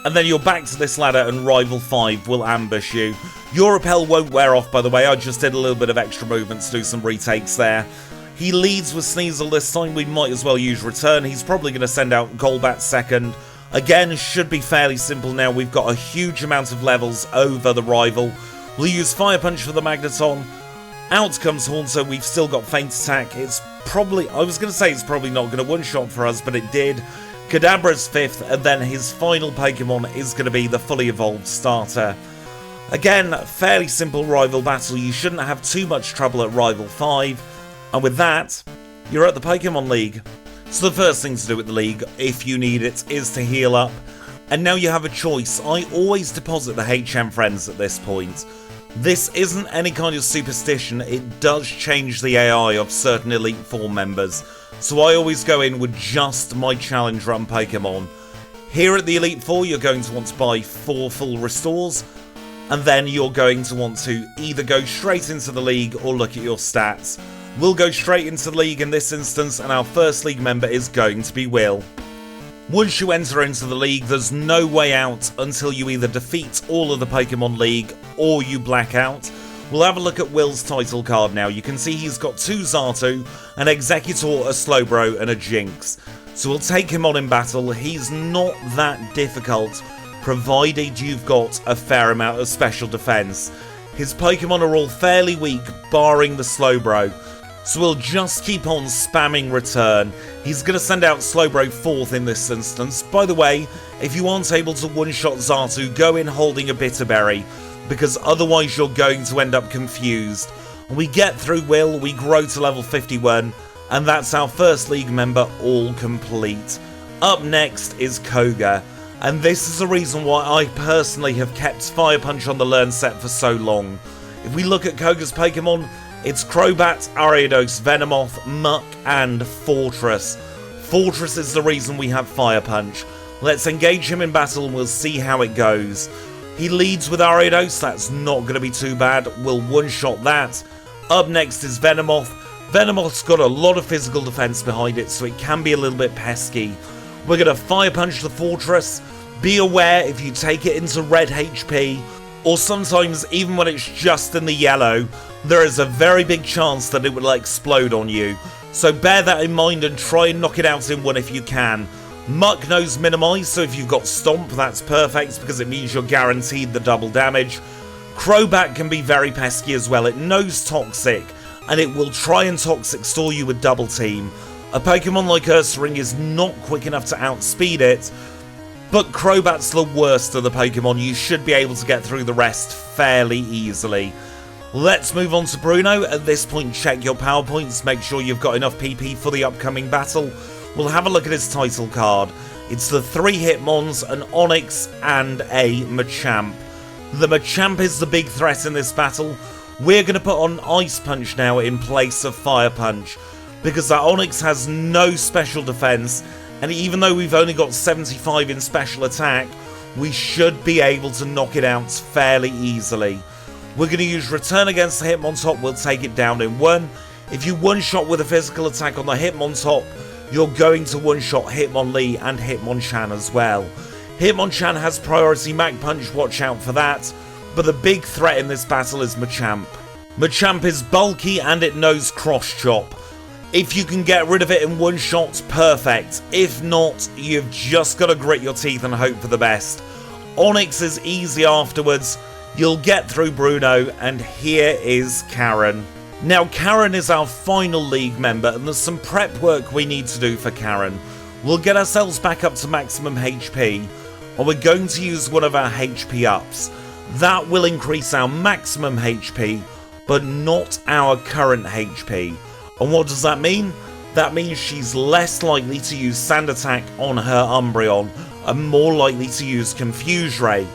And then you're back to this ladder and Rival 5 will ambush you. Your Repel won't wear off, by the way. I just did a little bit of extra movement to do some retakes there. He leads with Sneasel this time. We might as well use Return. He's probably going to send out Golbat second. Again, should be fairly simple now. We've got a huge amount of levels over the rival. We'll use Fire Punch for the Magneton. Out comes Haunter. We've still got Feint Attack. It's probably, I was going to say it's probably not going to one-shot for us, but it did. Kadabra's 5th, and then his final Pokemon is going to be the fully evolved starter. Again, fairly simple rival battle. You shouldn't have too much trouble at Rival 5. And with that, you're at the Pokemon League. So the first thing to do at the League, if you need it, is to heal up. And now you have a choice. I always deposit the HM friends at this point. This isn't any kind of superstition. It does change the AI of certain Elite Four members. So I always go in with just my challenge run Pokemon. Here at the Elite Four, you're going to want to buy 4 full restores, and then you're going to want to either go straight into the league or look at your stats. We'll go straight into the league in this instance, and our first league member is going to be Will. Once you enter into the league, there's no way out until you either defeat all of the Pokemon League or you black out. We'll have a look at Will's title card now. You can see he's got 2 Xatu, an Executor, a Slowbro, and a Jinx. So we'll take him on in battle. He's not that difficult, provided you've got a fair amount of special defense. His Pokemon are all fairly weak, barring the Slowbro. So we'll just keep on spamming Return. He's going to send out Slowbro 4th in this instance. By the way, if you aren't able to one-shot Xatu, go in holding a Bitterberry, because otherwise you're going to end up confused. We get through Will, we grow to level 51, and that's our first league member all complete. Up next is Koga, and this is the reason why I personally have kept Fire Punch on the Learn set for so long. If we look at Koga's Pokemon, it's Crobat, Ariados, Venomoth, Muck, and Fortress. Fortress is the reason we have Fire Punch. Let's engage him in battle and we'll see how it goes. He leads with Ariados, that's not going to be too bad. We'll one-shot that. Up next is Venomoth. Venomoth's got a lot of physical defense behind it, so it can be a little bit pesky. We're going to Fire Punch the Fortress. Be aware if you take it into red HP, or sometimes even when it's just in the yellow, there is a very big chance that it will explode on you. So bear that in mind and try and knock it out in one if you can. Muck knows Minimize, so if you've got Stomp, that's perfect because it means you're guaranteed the double damage. Crobat can be very pesky as well. It knows Toxic, and it will try and Toxic Store you with Double Team. A Pokemon like Ursaring is not quick enough to outspeed it, but Crobat's the worst of the Pokemon. You should be able to get through the rest fairly easily. Let's move on to Bruno. At this point, check your power points. Make sure you've got enough PP for the upcoming battle. We'll have a look at his title card. It's the 3 Hitmons, an Onix, and a Machamp. The Machamp is the big threat in this battle. We're going to put on Ice Punch now in place of Fire Punch, because that Onix has no special defense, and even though we've only got 75 in special attack, we should be able to knock it out fairly easily. We're going to use Return against the Hitmontop. We'll take it down in 1. If you one-shot with a physical attack on the Hitmontop, you're going to one-shot Hitmonlee and Hitmonchan as well. Hitmonchan has priority Mach Punch, watch out for that. But the big threat in this battle is Machamp. Machamp is bulky and it knows Cross Chop. If you can get rid of it in one shot, perfect. If not, you've just got to grit your teeth and hope for the best. Onix is easy afterwards. You'll get through Bruno, and here is Karen. Now, Karen is our final league member, and there's some prep work we need to do for Karen. We'll get ourselves back up to maximum HP, and we're going to use one of our HP ups. That will increase our maximum HP, but not our current HP. And what does that mean? That means she's less likely to use Sand Attack on her Umbreon, and more likely to use Confuse Ray.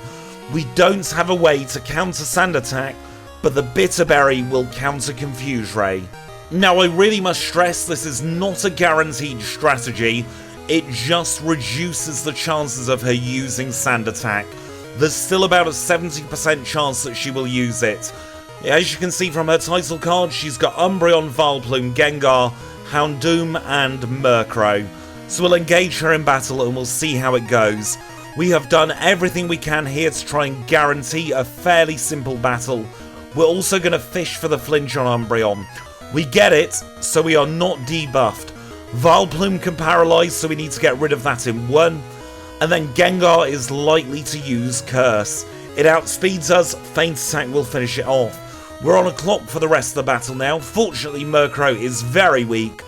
We don't have a way to counter Sand Attack, but the Bitterberry will counter Confuse Ray. Now, I really must stress this is not a guaranteed strategy, it just reduces the chances of her using Sand Attack. There's still about a 70% chance that she will use it. As you can see from her title card, she's got Umbreon, Vileplume, Gengar, Houndoom and Murkrow. So we'll engage her in battle and we'll see how it goes. We have done everything we can here to try and guarantee a fairly simple battle. We're also going to fish for the flinch on Umbreon. We get it, so we are not debuffed. Vileplume can paralyze, so we need to get rid of that in 1. And then Gengar is likely to use Curse. It outspeeds us, Feint Attack will finish it off. We're on a clock for the rest of the battle now. Fortunately, Murkrow is very weak,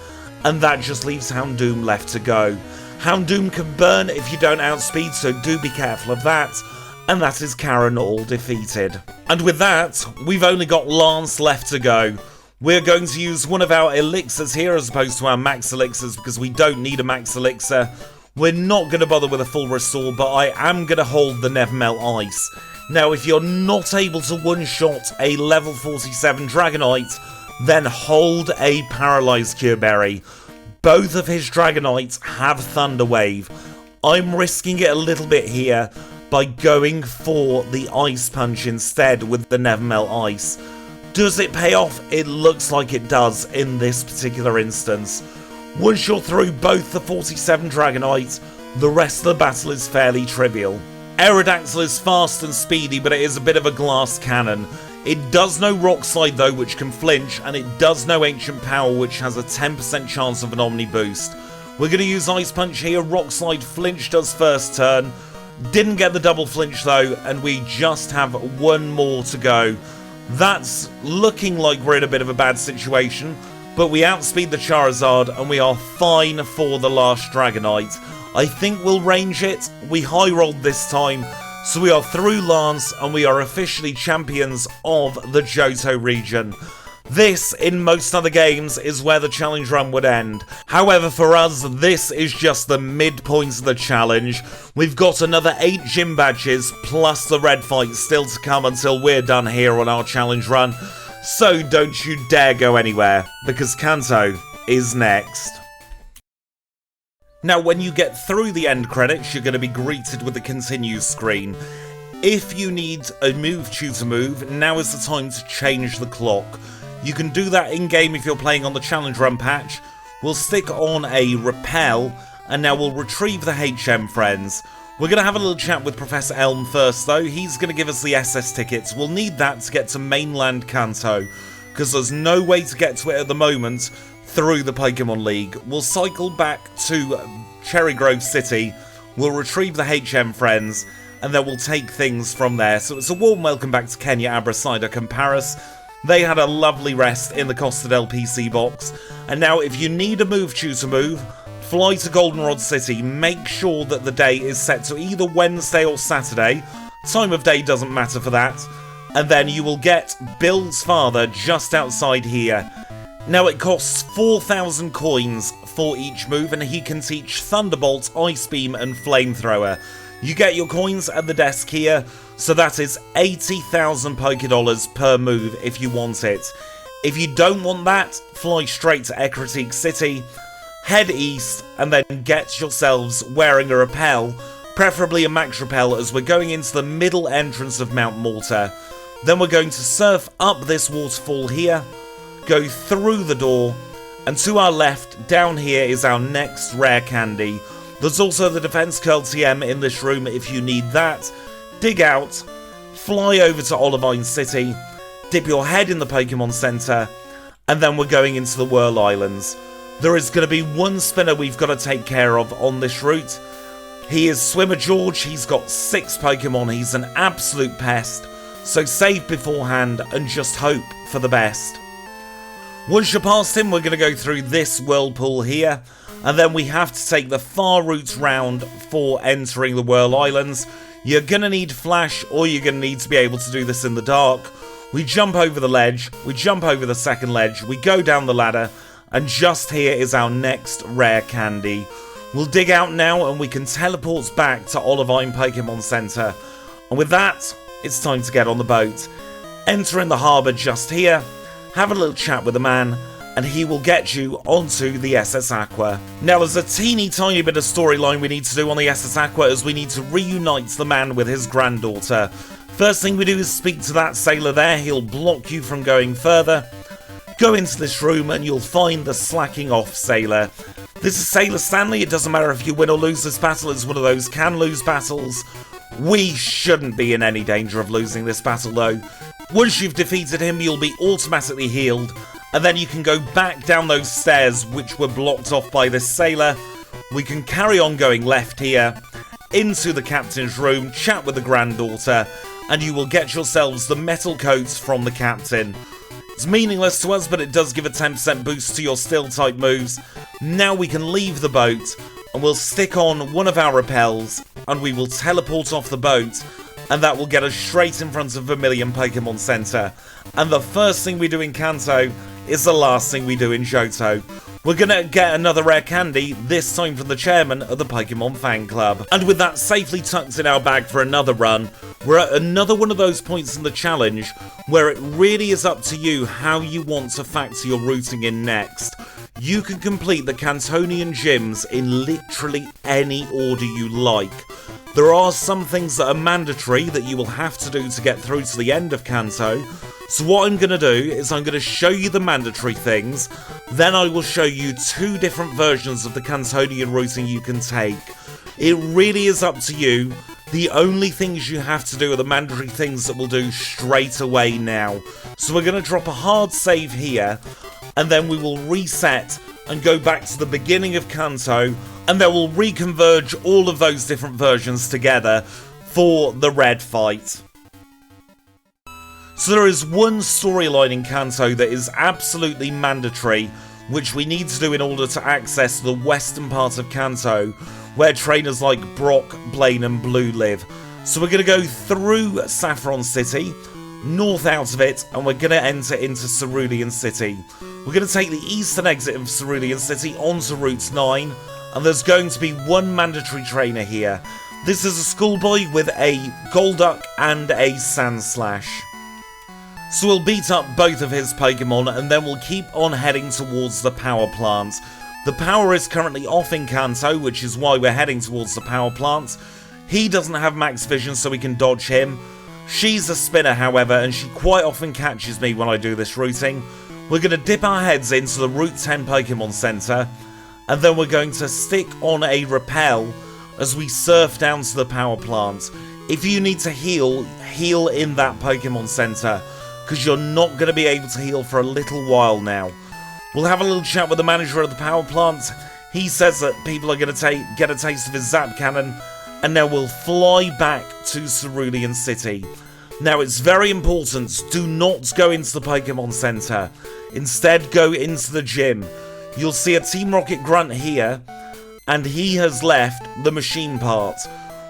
and that just leaves Houndoom left to go. Houndoom can burn if you don't outspeed, so do be careful of that. And that is Karen all defeated. And with that, we've only got Lance left to go. We're going to use one of our elixirs here as opposed to our max elixirs because we don't need a max elixir. We're not going to bother with a full restore, but I am going to hold the Nevmelt Ice. Now, if you're not able to one-shot a level 47 Dragonite, then hold a Paralyzed Cure Berry. Both of his Dragonites have Thunder Wave. I'm risking it a little bit here by going for the Ice Punch instead with the Nevmelt Ice. Does it pay off? It looks like it does in this particular instance. Once you're through both the 47 Dragonites, the rest of the battle is fairly trivial. Aerodactyl is fast and speedy, but it is a bit of a glass cannon. It does know Rock Slide though, which can flinch, and it does know Ancient Power, which has a 10% chance of an Omni Boost. We're going to use Ice Punch here. Rock Slide flinched us first turn. Didn't get the double flinch though, and we just have one more to go. That's looking like we're in a bit of a bad situation, but we outspeed the Charizard and we are fine for the last Dragonite. I think we'll range it. We high rolled this time, so we are through Lance and we are officially champions of the Johto region. This, in most other games, is where the challenge run would end. However, for us, this is just the midpoint of the challenge. We've got another 8 gym badges, plus the red fight still to come until we're done here on our challenge run. So don't you dare go anywhere, because Kanto is next. Now, when you get through the end credits, you're going to be greeted with the continue screen. If you need a move tutor move, now is the time to change the clock. You can do that in-game if you're playing on the Challenge Run patch. We'll stick on a Repel, and now we'll retrieve the HM friends. We're going to have a little chat with Professor Elm first, though. He's going to give us the SS tickets. We'll need that to get to mainland Kanto, because there's no way to get to it at the moment through the Pokemon League. We'll cycle back to Cherrygrove City, we'll retrieve the HM friends, and then we'll take things from there. So it's a warm welcome back to Kenya, Abra, Psyduck, and Paris. They had a lovely rest in the Costa del PC box. And now, if you need a move tutor move, fly to Goldenrod City. Make sure that the day is set to either Wednesday or Saturday. Time of day doesn't matter for that. And then you will get Bill's father just outside here. Now, it costs 4,000 coins for each move, and he can teach Thunderbolt, Ice Beam, and Flamethrower. You get your coins at the desk here, so that is 80,000 Pokédollars per move if you want it. If you don't want that, fly straight to Ecruteak City, head east, and then get yourselves wearing a Repel, preferably a Max Repel, as we're going into the middle entrance of Mount Malta. Then we're going to surf up this waterfall here, go through the door, and to our left, down here, is our next rare candy. There's also the Defense Curl TM in this room if you need that. Dig out, fly over to Olivine City, dip your head in the Pokemon Center, and then we're going into the Whirl Islands. There is going to be one spinner we've got to take care of on this route. He is Swimmer George, he's got 6 Pokemon, he's an absolute pest, so save beforehand and just hope for the best. Once you're past him, we're going to go through this whirlpool here, and then we have to take the far route round for entering the Whirl Islands. You're going to need flash, or you're going to need to be able to do this in the dark. We jump over the ledge, we jump over the second ledge, we go down the ladder, and just here is our next rare candy. We'll dig out now, and we can teleport back to Olivine Pokemon Center. And with that, it's time to get on the boat. Enter in the harbour just here, have a little chat with the man, and he will get you onto the SS Aqua. Now, there's a teeny tiny bit of storyline we need to do on the SS Aqua, as we need to reunite the man with his granddaughter. First thing we do is speak to that sailor there. He'll block you from going further. Go into this room and you'll find the slacking off sailor. This is Sailor Stanley. It doesn't matter if you win or lose this battle, it's one of those can-lose battles. We shouldn't be in any danger of losing this battle though. Once you've defeated him, you'll be automatically healed, and then you can go back down those stairs which were blocked off by this sailor. We can carry on going left here, into the captain's room, chat with the granddaughter, and you will get yourselves the metal coats from the captain. It's meaningless to us, but it does give a 10% boost to your steel type moves. Now we can leave the boat, and we'll stick on one of our repels, and we will teleport off the boat, and that will get us straight in front of Vermilion Pokemon Center. And the first thing we do in Kanto is the last thing we do in Johto. We're gonna get another rare candy, this time from the chairman of the Pokemon fan club. And with that safely tucked in our bag for another run, we're at another one of those points in the challenge where it really is up to you how you want to factor your routing in next. You can complete the Cantonian gyms in literally any order you like. There are some things that are mandatory that you will have to do to get through to the end of Kanto. So what I'm going to do is I'm going to show you the mandatory things, then I will show you two different versions of the Cantonian routing you can take. It really is up to you. The only things you have to do are the mandatory things that we'll do straight away now. So we're going to drop a hard save here, and then we will reset and go back to the beginning of Kanto, and then we'll reconverge all of those different versions together for the red fight. So there is one storyline in Kanto that is absolutely mandatory, which we need to do in order to access the western part of Kanto, where trainers like Brock, Blaine and Blue live. So we're going to go through Saffron City, north out of it, and we're going to enter into Cerulean City. We're going to take the eastern exit of Cerulean City onto Route 9, and there's going to be one mandatory trainer here. This is a schoolboy with a Golduck and a Sandslash. So we'll beat up both of his Pokemon, and then we'll keep on heading towards the power plant. The power is currently off in Kanto, which is why we're heading towards the power plant. He doesn't have max vision, so we can dodge him. She's a spinner, however, and she quite often catches me when I do this routing. We're going to dip our heads into the Route 10 Pokemon Center, and then we're going to stick on a repel as we surf down to the power plant. If you need to heal, heal in that Pokemon Center, because you're not going to be able to heal for a little while now. We'll have a little chat with the manager of the power plant. He says that people are going to get a taste of his Zap Cannon, and then we'll fly back to Cerulean City. Now, it's very important, do not go into the Pokemon Center. Instead, go into the gym. You'll see a Team Rocket grunt here, and he has left the machine part.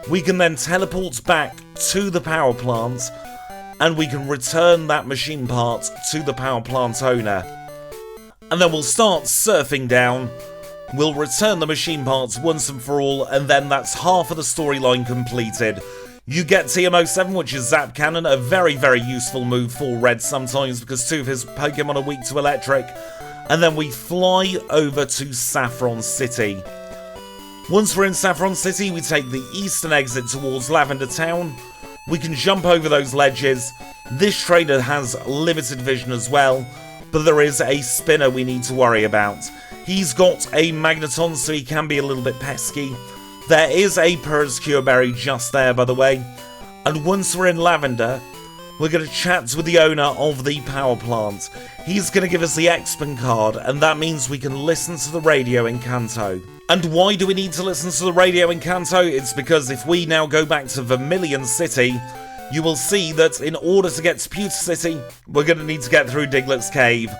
We can then teleport back to the power plant, and we can return that machine part to the power plant owner. And then we'll start surfing down, we'll return the machine parts once and for all, and then that's half of the storyline completed. You get TM07, which is Zap Cannon, a very, very useful move for Red sometimes because two of his Pokemon are weak to electric. And then we fly over to Saffron City. Once we're in Saffron City, we take the eastern exit towards Lavender Town. We can jump over those ledges. This trainer has limited vision as well, but there is a spinner we need to worry about. He's got a Magneton, so he can be a little bit pesky. There is a Peruscure Berry just there, by the way. And once we're in Lavender, we're going to chat with the owner of the power plant. He's going to give us the X-Pen card, and that means we can listen to the radio in Kanto. And why do we need to listen to the radio in Kanto? It's because if we now go back to Vermilion City, you will see that in order to get to Pewter City, we're going to need to get through Diglett's Cave.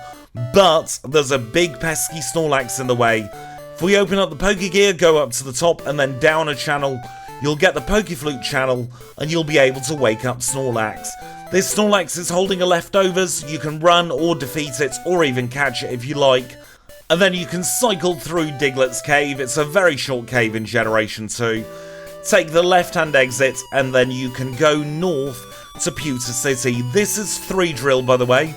But there's a big pesky Snorlax in the way. If we open up the Pokegear, go up to the top and then down a channel, you'll get the Pokeflute channel and you'll be able to wake up Snorlax. This Snorlax is holding a leftovers. You can run or defeat it or even catch it if you like. And then you can cycle through Diglett's Cave. It's a very short cave in Generation 2. Take the left-hand exit and then you can go north to Pewter City. This is 3Drill, by the way.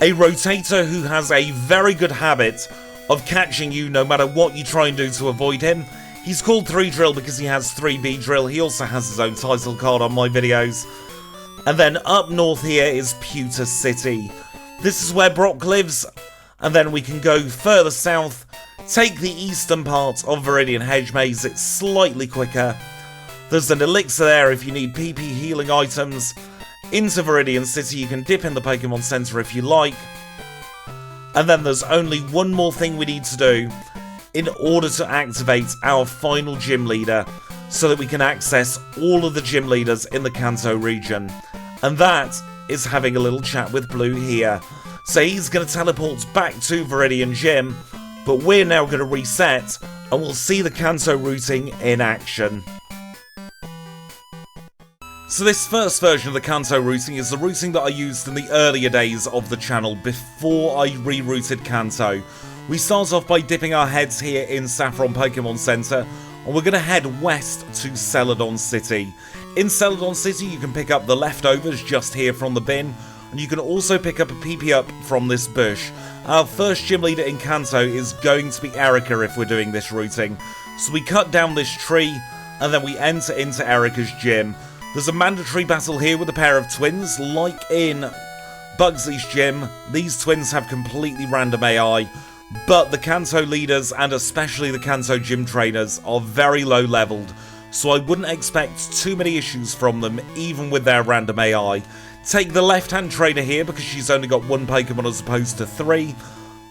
A Rotator who has a very good habit of catching you no matter what you try and do to avoid him. He's called 3Drill because he has 3B Drill. He also has his own title card on my videos. And then up north here is Pewter City. This is where Brock lives. And then we can go further south Take the eastern part of Viridian Hedge Maze, it's slightly quicker. There's an Elixir there if you need PP healing items. Into Viridian City, you can dip in the Pokemon Center if you like. And then there's only one more thing we need to do in order to activate our final gym leader, so that we can access all of the gym leaders in the Kanto region. And that is having a little chat with Blue here. So he's going to teleport back to Viridian Gym, but we're now going to reset, and we'll see the Kanto routing in action. So this first version of the Kanto routing is the routing that I used in the earlier days of the channel before I rerouted Kanto. We start off by dipping our heads here in Saffron Pokemon Center, and we're going to head west to Celadon City. In Celadon City you can pick up the leftovers just here from the bin, and you can also pick up a PP up from this bush. Our first gym leader in Kanto is going to be Erica if we're doing this routing. So we cut down this tree, and then we enter into Erica's gym. There's a mandatory battle here with a pair of twins, like in Bugsy's gym. These twins have completely random AI, but the Kanto leaders, and especially the Kanto gym trainers, are very low leveled, so I wouldn't expect too many issues from them, even with their random AI. Take the left-hand trainer here, because she's only got one Pokemon as opposed to 3.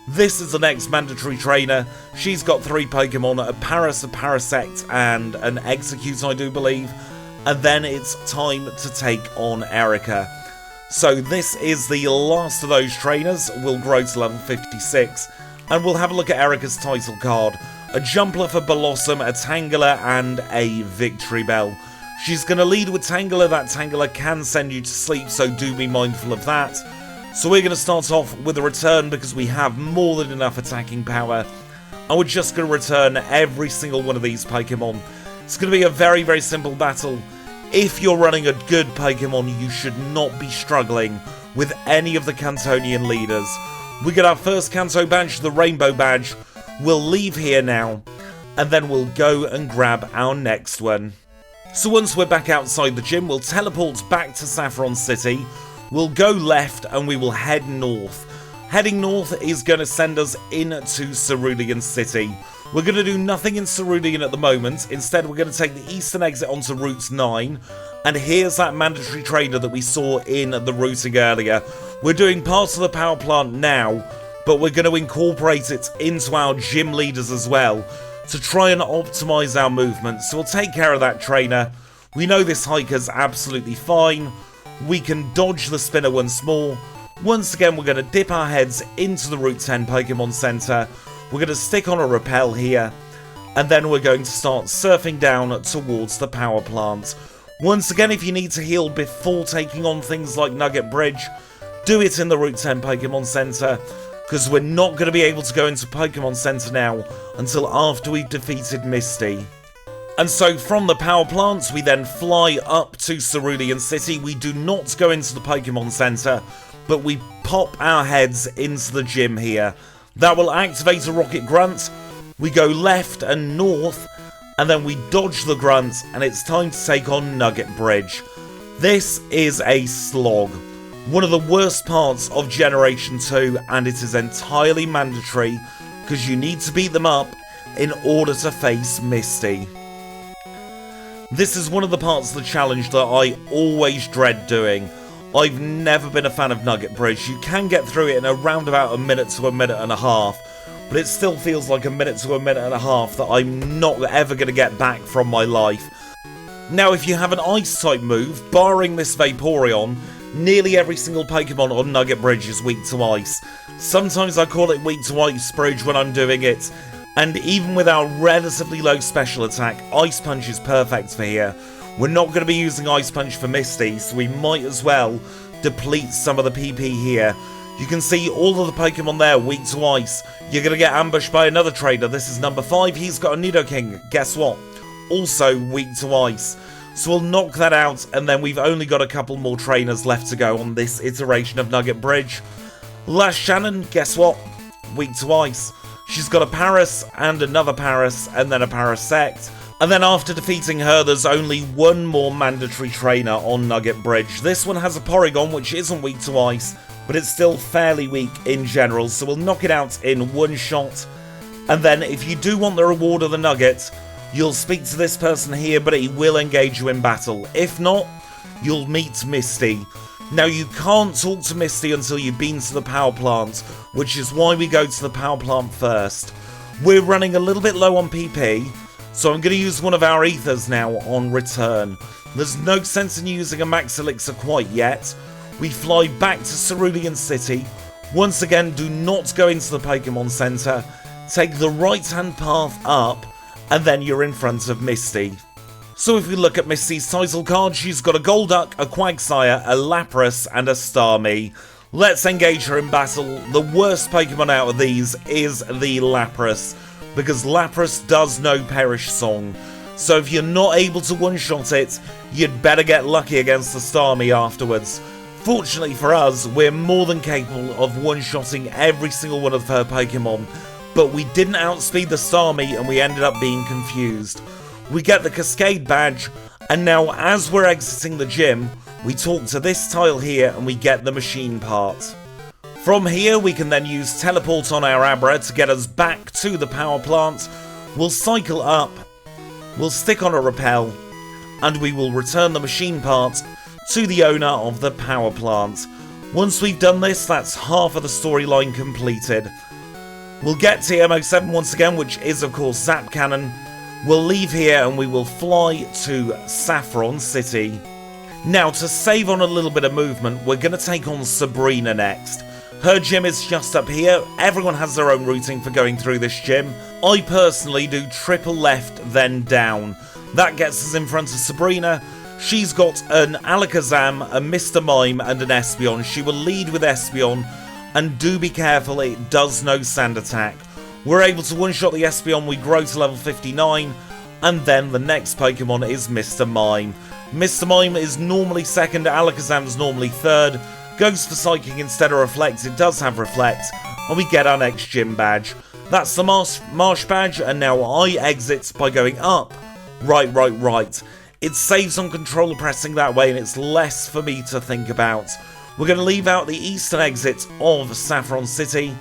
This is the next mandatory trainer. She's got 3 Pokemon, a Paras, a Parasect, and an Execute, I do believe. And then it's time to take on Erica. So this is the last of those trainers. We'll grow to level 56. And we'll have a look at Erica's title card. A Jumpler for Blossom, a Tangela, and a Victory Bell. She's going to lead with Tangela. That Tangela can send you to sleep, so do be mindful of that. So we're going to start off with a return because we have more than enough attacking power. And we're just going to return every single one of these Pokemon. It's going to be a very, very simple battle. If you're running a good Pokemon, you should not be struggling with any of the Kantonian leaders. We get our first Kanto badge, the Rainbow Badge. We'll leave here now, and then we'll go and grab our next one. So once we're back outside the gym, we'll teleport back to Saffron City. We'll go left, and we will head north. Heading north is going to send us into Cerulean City. We're going to do nothing in Cerulean at the moment. Instead, we're going to take the eastern exit onto Route 9. And here's that mandatory trainer that we saw in the routing earlier. We're doing parts of the power plant now, but we're going to incorporate it into our gym leaders as well to try and optimize our movement. So we'll take care of that trainer. We know this hiker's absolutely fine. We can dodge the spinner once more. Once again, we're going to dip our heads into the Route 10 Pokemon Center. We're going to stick on a repel here, and then we're going to start surfing down towards the power plant. Once again, if you need to heal before taking on things like Nugget Bridge, do it in the Route 10 Pokemon Center, because we're not going to be able to go into Pokemon Center now until after we've defeated Misty. And so from the power plants, we then fly up to Cerulean City. We do not go into the Pokemon Center, but we pop our heads into the gym here. That will activate a Rocket Grunt. We go left and north, and then we dodge the grunt, and it's time to take on Nugget Bridge. This is a slog. One of the worst parts of Generation 2, and it is entirely mandatory, because you need to beat them up in order to face Misty. This is one of the parts of the challenge that I always dread doing. I've never been a fan of Nugget Bridge. You can get through it in around about a minute to a minute and a half, but it still feels like a minute to a minute and a half that I'm not ever going to get back from my life. Now, if you have an Ice-type move, barring this Vaporeon, nearly every single Pokemon on Nugget Bridge is weak to Ice. Sometimes I call it weak to Ice Bridge when I'm doing it, and even with our relatively low special attack, Ice Punch is perfect for here. We're not going to be using Ice Punch for Misty, so we might as well deplete some of the PP here. You can see all of the Pokemon there weak to Ice. You're going to get ambushed by another trainer. This is number 5. He's got a Nidoking. Guess what? Also weak to Ice. So we'll knock that out, and then we've only got a couple more trainers left to go on this iteration of Nugget Bridge. Last Shannon, guess what? Weak to Ice. She's got a Paras and another Paras, and then a Parasect. And then after defeating her, there's only one more mandatory trainer on Nugget Bridge. This one has a Porygon, which isn't weak to Ice, but it's still fairly weak in general, so we'll knock it out in one shot. And then if you do want the reward of the nugget, you'll speak to this person here, but he will engage you in battle. If not, you'll meet Misty. Now, you can't talk to Misty until you've been to the power plant, which is why we go to the power plant first. We're running a little bit low on PP, so I'm going to use one of our ethers now on return. There's no sense in using a max elixir quite yet. We fly back to Cerulean City. Once again, do not go into the Pokemon Center. Take the right-hand path up, and then you're in front of Misty. So if we look at Misty's title card, she's got a Golduck, a Quagsire, a Lapras, and a Starmie. Let's engage her in battle. The worst Pokemon out of these is the Lapras, because Lapras does know Perish Song. So if you're not able to one-shot it, you'd better get lucky against the Starmie afterwards. Fortunately for us, we're more than capable of one-shotting every single one of her Pokemon, but we didn't outspeed the Starmie and we ended up being confused. We get the Cascade badge, and now as we're exiting the gym, we talk to this tile here and we get the machine part. From here we can then use Teleport on our Abra to get us back to the power plant. We'll cycle up, we'll stick on a Repel, and we will return the machine part to the owner of the power plant. Once we've done this, that's half of the storyline completed. We'll get TM07 once again, which is of course Zap Cannon. We'll leave here and we will fly to Saffron City. Now, to save on a little bit of movement, we're going to take on Sabrina next. Her gym is just up here. Everyone has their own routing for going through this gym. I personally do triple left, then down. That gets us in front of Sabrina. She's got an Alakazam, a Mr. Mime, and an Espeon. She will lead with Espeon, and do be careful, it does no Sand Attack. We're able to one-shot the Espeon, we grow to level 59, and then the next Pokemon is Mr. Mime. Mr. Mime is normally second, Alakazam's normally third, goes for Psychic instead of Reflect, it does have Reflect, and we get our next gym badge. That's the Marsh badge, and now I exit by going up. Right. It saves on controller pressing that way, and it's less for me to think about. We're going to leave out the eastern exit of Saffron City.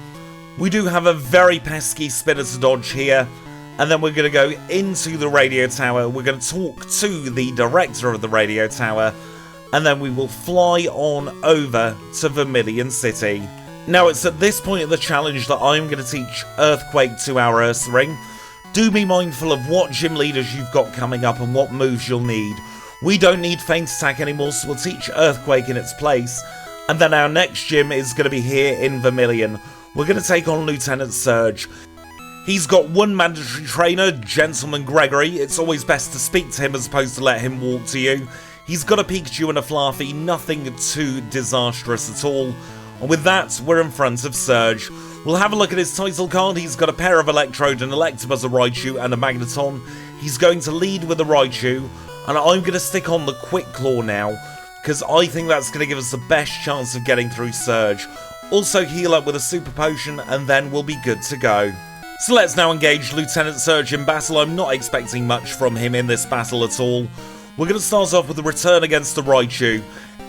We do have a very pesky spinner to dodge here, and then we're going to go into the radio tower. We're going to talk to the director of the radio tower, and then we will fly on over to Vermilion City. Now, it's at this point of the challenge that I'm going to teach Earthquake to our Ursaring. Do be mindful of what gym leaders you've got coming up and what moves you'll need. We don't need Feint Attack anymore, so we'll teach Earthquake in its place. And then our next gym is going to be here in Vermilion. We're going to take on Lieutenant Surge. He's got one mandatory trainer, Gentleman Gregory. It's always best to speak to him as opposed to let him walk to you. He's got a Pikachu and a Fluffy, nothing too disastrous at all. And with that, we're in front of Surge. We'll have a look at his title card. He's got a pair of Electrode, an Electabuzz, a Raichu, and a Magneton. He's going to lead with a Raichu, and I'm going to stick on the Quick Claw now, because I think that's going to give us the best chance of getting through Surge. Also heal up with a Super Potion, and then we'll be good to go. So let's now engage Lieutenant Surge in battle. I'm not expecting much from him in this battle at all. We're going to start off with a return against the Raichu.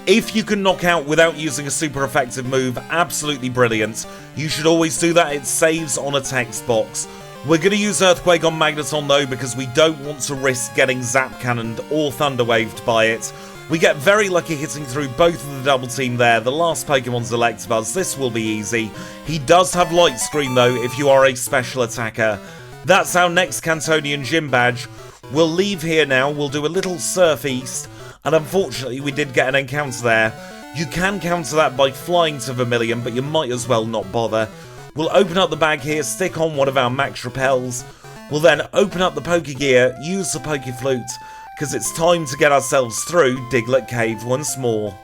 If you can knock out without using a super effective move, absolutely brilliant. You should always do that, it saves on a text box. We're going to use Earthquake on Magneton though, because we don't want to risk getting Zap Cannoned or Thunder Waved by it. We get very lucky hitting through both of the double team there. The last Pokemon's Electabuzz. This will be easy. He does have Light Screen though if you are a special attacker. That's our next Cantonian Gym badge. We'll leave here now. We'll do a little Surf East. And unfortunately we did get an encounter there. You can counter that by flying to Vermilion, but you might as well not bother. We'll open up the bag here, stick on one of our Max Repels. We'll then open up the Pokegear, use the Pokeflute, because it's time to get ourselves through Diglett Cave once more.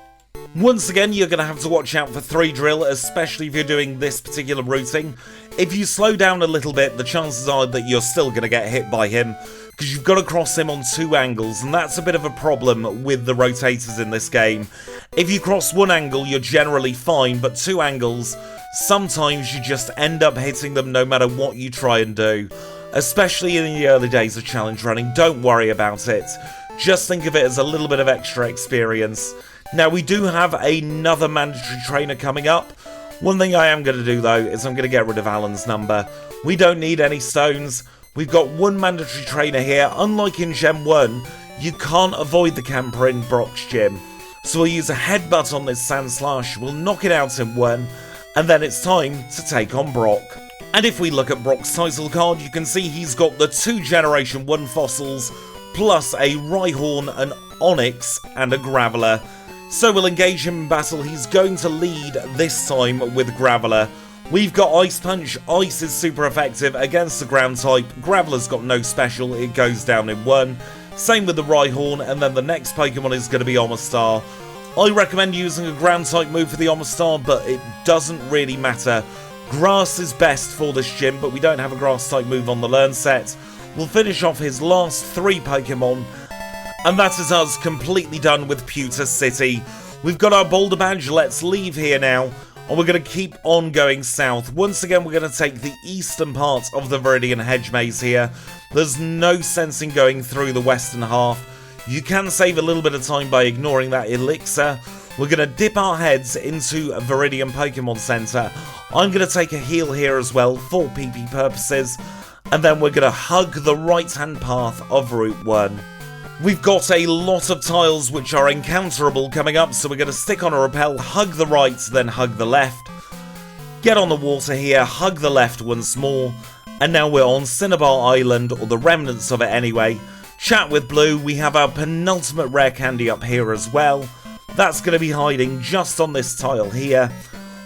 Once again, you're going to have to watch out for 3-Drill, especially if you're doing this particular routing. If you slow down a little bit, the chances are that you're still going to get hit by him, because you've got to cross him on 2 angles, and that's a bit of a problem with the rotators in this game. If you cross 1 angle, you're generally fine, but 2 angles, sometimes you just end up hitting them no matter what you try and do. Especially in the early days of challenge running, don't worry about it. Just think of it as a little bit of extra experience. Now, we do have another mandatory trainer coming up. One thing I am going to do though is I'm going to get rid of Alan's number. We don't need any stones. We've got one mandatory trainer here. Unlike in Gen 1, you can't avoid the camper in Brock's gym. So we'll use a headbutt on this Sandslash, we'll knock it out in one, and then it's time to take on Brock. And if we look at Brock's title card, you can see he's got the 2 Generation 1 fossils, plus a Rhyhorn, an Onyx, and a Graveler. So we'll engage him in battle. He's going to lead this time with Graveler. We've got Ice Punch. Ice is super effective against the ground type. Graveler's got no special, it goes down in one. Same with the Rhyhorn, and then the next Pokemon is going to be Omastar. I recommend using a ground type move for the Omastar, but it doesn't really matter. Grass is best for this gym, but we don't have a grass type move on the learn set. We'll finish off his last 3 Pokemon, and that is us completely done with Tutor City. We've got our Boulder Badge, let's leave here now, and we're going to keep on going south. Once again, we're going to take the eastern part of the Viridian Hedge Maze here. There's no sense in going through the western half. You can save a little bit of time by ignoring that Elixir. We're going to dip our heads into a Viridian Pokemon Center. I'm going to take a heal here as well for PP purposes. And then we're going to hug the right-hand path of Route 1. We've got a lot of tiles which are encounterable coming up, so we're going to stick on a repel, hug the right, then hug the left. Get on the water here, hug the left once more. And now we're on Cinnabar Island, or the remnants of it anyway. Chat with Blue, we have our penultimate rare candy up here as well. That's going to be hiding just on this tile here.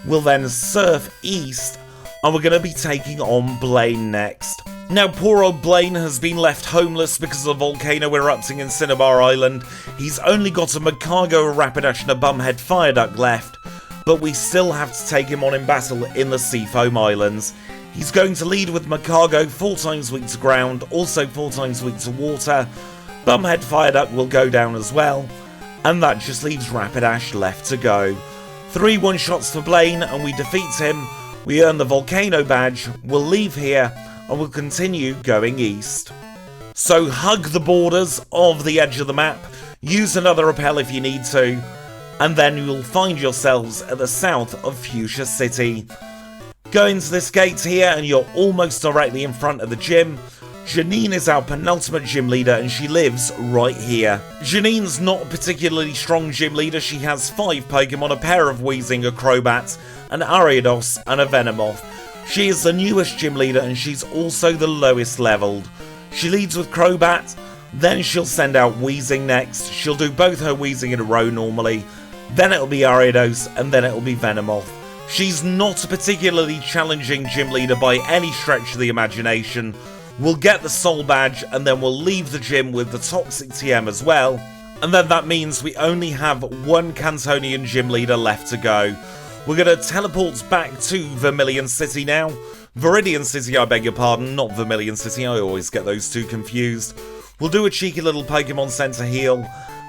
We'll then surf east, and we're going to be taking on Blaine next. Now, poor old Blaine has been left homeless because of the volcano erupting in Cinnabar Island. He's only got a Magcargo, a Rapidash, and a Bumhead Fireduck left, but we still have to take him on in battle in the Seafoam Islands. He's going to lead with Magcargo, 4 times weak to ground, also 4 times weak to water. Bumhead Fireduck will go down as well, and that just leaves Rapidash left to go. 3 one-shots for Blaine, and we defeat him. We earn the Volcano Badge, we'll leave here, and we'll continue going east. So hug the borders of the edge of the map, use another repel if you need to, and then you'll find yourselves at the south of Fuchsia City. Go into this gate here and you're almost directly in front of the gym. Janine is our penultimate gym leader and she lives right here. Janine's not a particularly strong gym leader. She has 5 Pokemon, a pair of Weezing, a Crobat, an Ariados and a Venomoth. She is the newest gym leader and she's also the lowest leveled. She leads with Crobat, then she'll send out Weezing next. She'll do both her Weezing in a row normally. Then it'll be Ariados and then it'll be Venomoth. She's not a particularly challenging gym leader by any stretch of the imagination. We'll get the Soul Badge and then we'll leave the gym with the Toxic TM as well. And then that means we only have 1 Cantonian gym leader left to go. We're going to teleport back to Vermilion City now. Viridian City, I beg your pardon, not Vermilion City, I always get those two confused. We'll do a cheeky little Pokemon Center heal.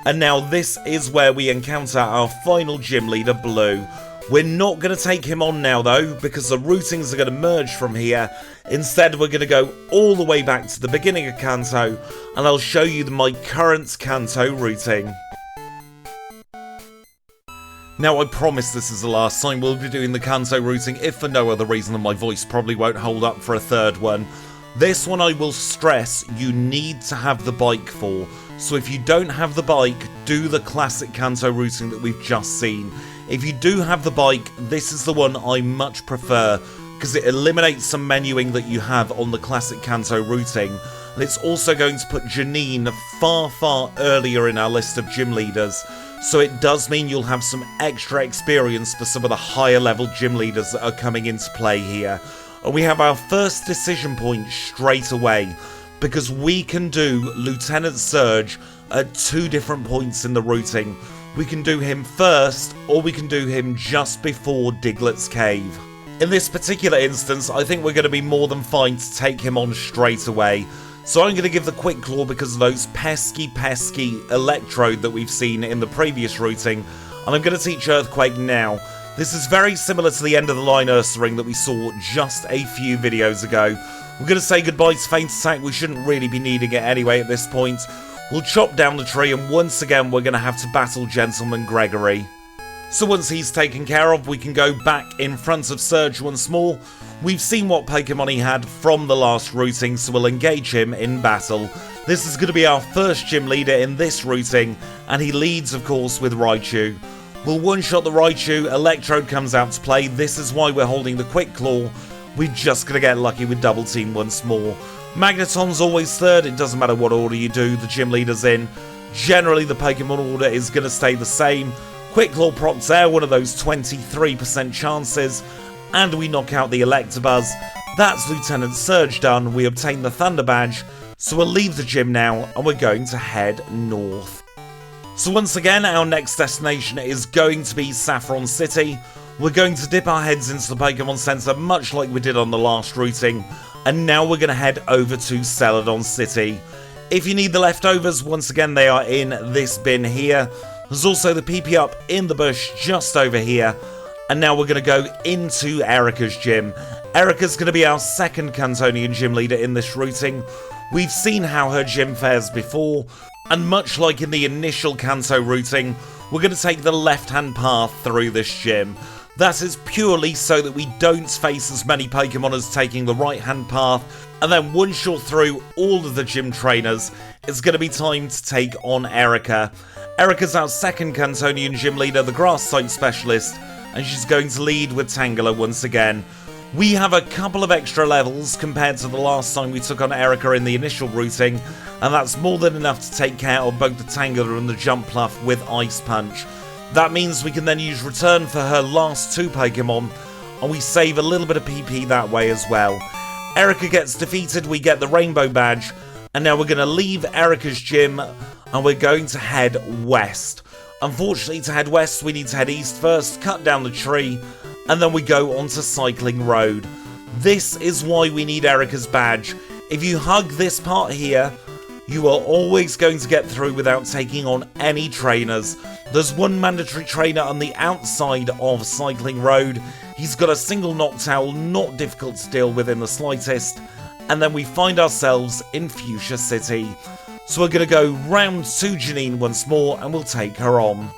And now this is where we encounter our final gym leader, Blue. We're not going to take him on now though, because the routings are going to merge from here. Instead, we're going to go all the way back to the beginning of Kanto, and I'll show you my current Kanto routing. Now, I promise this is the last time we'll be doing the Kanto routing, if for no other reason than my voice probably won't hold up for a third one. This one I will stress you need to have the bike for, so if you don't have the bike, do the classic Kanto routing that we've just seen. If you do have the bike, this is the one I much prefer, because it eliminates some menuing that you have on the classic Kanto routing, and it's also going to put Janine far earlier in our list of gym leaders, so it does mean you'll have some extra experience for some of the higher level gym leaders that are coming into play here. And we have our first decision point straight away, because we can do Lieutenant Surge at 2 different points in the routing. We can do him first, or we can do him just before Diglett's Cave. In this particular instance, I think we're going to be more than fine to take him on straight away. So I'm going to give the Quick Claw because of those pesky Electrode that we've seen in the previous routing. And I'm going to teach Earthquake now. This is very similar to the end of the line Ursaring that we saw just a few videos ago. We're going to say goodbye to Feint Attack. We shouldn't really be needing it anyway at this point. We'll chop down the tree and once again we're going to have to battle Gentleman Gregory. So once he's taken care of, we can go back in front of Surge once more. We've seen what Pokemon he had from the last routing, so we'll engage him in battle. This is going to be our first gym leader in this routing, and he leads, of course, with Raichu. We'll one-shot the Raichu, Electrode comes out to play. This is why we're holding the Quick Claw. We're just going to get lucky with Double Team once more. Magneton's always third, it doesn't matter what order you do, the gym leader's in. Generally, the Pokemon order is going to stay the same. Quick Claw procs there, one of those 23% chances, and we knock out the Electabuzz. That's Lieutenant Surge done, we obtain the Thunder Badge, so we'll leave the gym now, and we're going to head north. So once again, our next destination is going to be Saffron City. We're going to dip our heads into the Pokemon Center, much like we did on the last routing, and now we're going to head over to Celadon City. If you need the leftovers, once again they are in this bin here. There's also the PP up in the bush just over here. And now we're going to go into Erica's gym. Erica's going to be our second Cantonian gym leader in this routing. We've seen how her gym fares before, and much like in the initial Kanto routing, we're going to take the left-hand path through this gym. That is purely so that we don't face as many Pokemon as taking the right-hand path, and then one shot through all of the gym trainers, it's going to be time to take on Erica. Erica's our second Cantonian gym leader, the Grass Type Specialist, and she's going to lead with Tangela once again. We have a couple of extra levels compared to the last time we took on Erica in the initial routing, and that's more than enough to take care of both the Tangela and the Jumpluff with Ice Punch. That means we can then use Return for her last two Pokemon, and we save a little bit of PP that way as well. Erica gets defeated, we get the Rainbow Badge, and now we're going to leave Erica's gym, and we're going to head west. Unfortunately, to head west, we need to head east first, cut down the tree, and then we go onto Cycling Road. This is why we need Erica's badge. If you hug this part here, you are always going to get through without taking on any trainers. There's one mandatory trainer on the outside of Cycling Road. He's got a single Noctowl, not difficult to deal with in the slightest. And then we find ourselves in Fuchsia City. So we're going to go round to Janine once more and we'll take her on.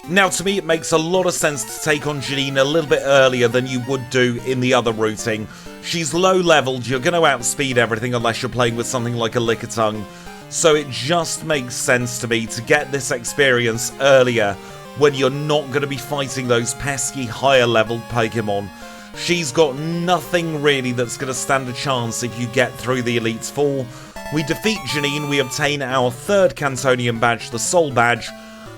Now to me it makes a lot of sense to take on Janine a little bit earlier than you would do in the other routing. She's low leveled, you're going to outspeed everything unless you're playing with something like a Lickitung. So it just makes sense to me to get this experience earlier when you're not going to be fighting those pesky higher leveled Pokemon. She's got nothing really that's going to stand a chance if you get through the Elite Four. We defeat Janine, we obtain our third Cantonian badge, the Soul Badge,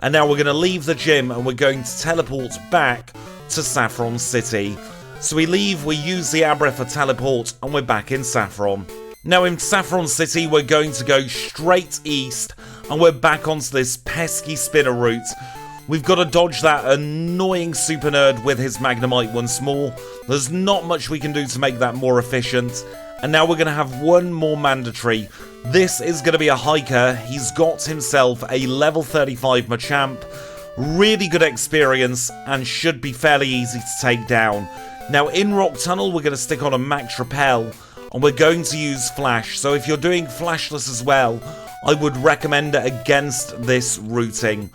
and now we're going to leave the gym and we're going to teleport back to Saffron City. So we leave, we use the Abra for teleport, and we're back in Saffron. Now in Saffron City, we're going to go straight east, and we're back onto this pesky spinner route. We've got to dodge that annoying Super Nerd with his Magnemite once more. There's not much we can do to make that more efficient. And now we're going to have one more mandatory. This is going to be a hiker. He's got himself a level 35 Machamp. Really good experience and should be fairly easy to take down. Now in Rock Tunnel, we're going to stick on a Max Repel. And we're going to use Flash. So if you're doing Flashless as well, I would recommend against this routing.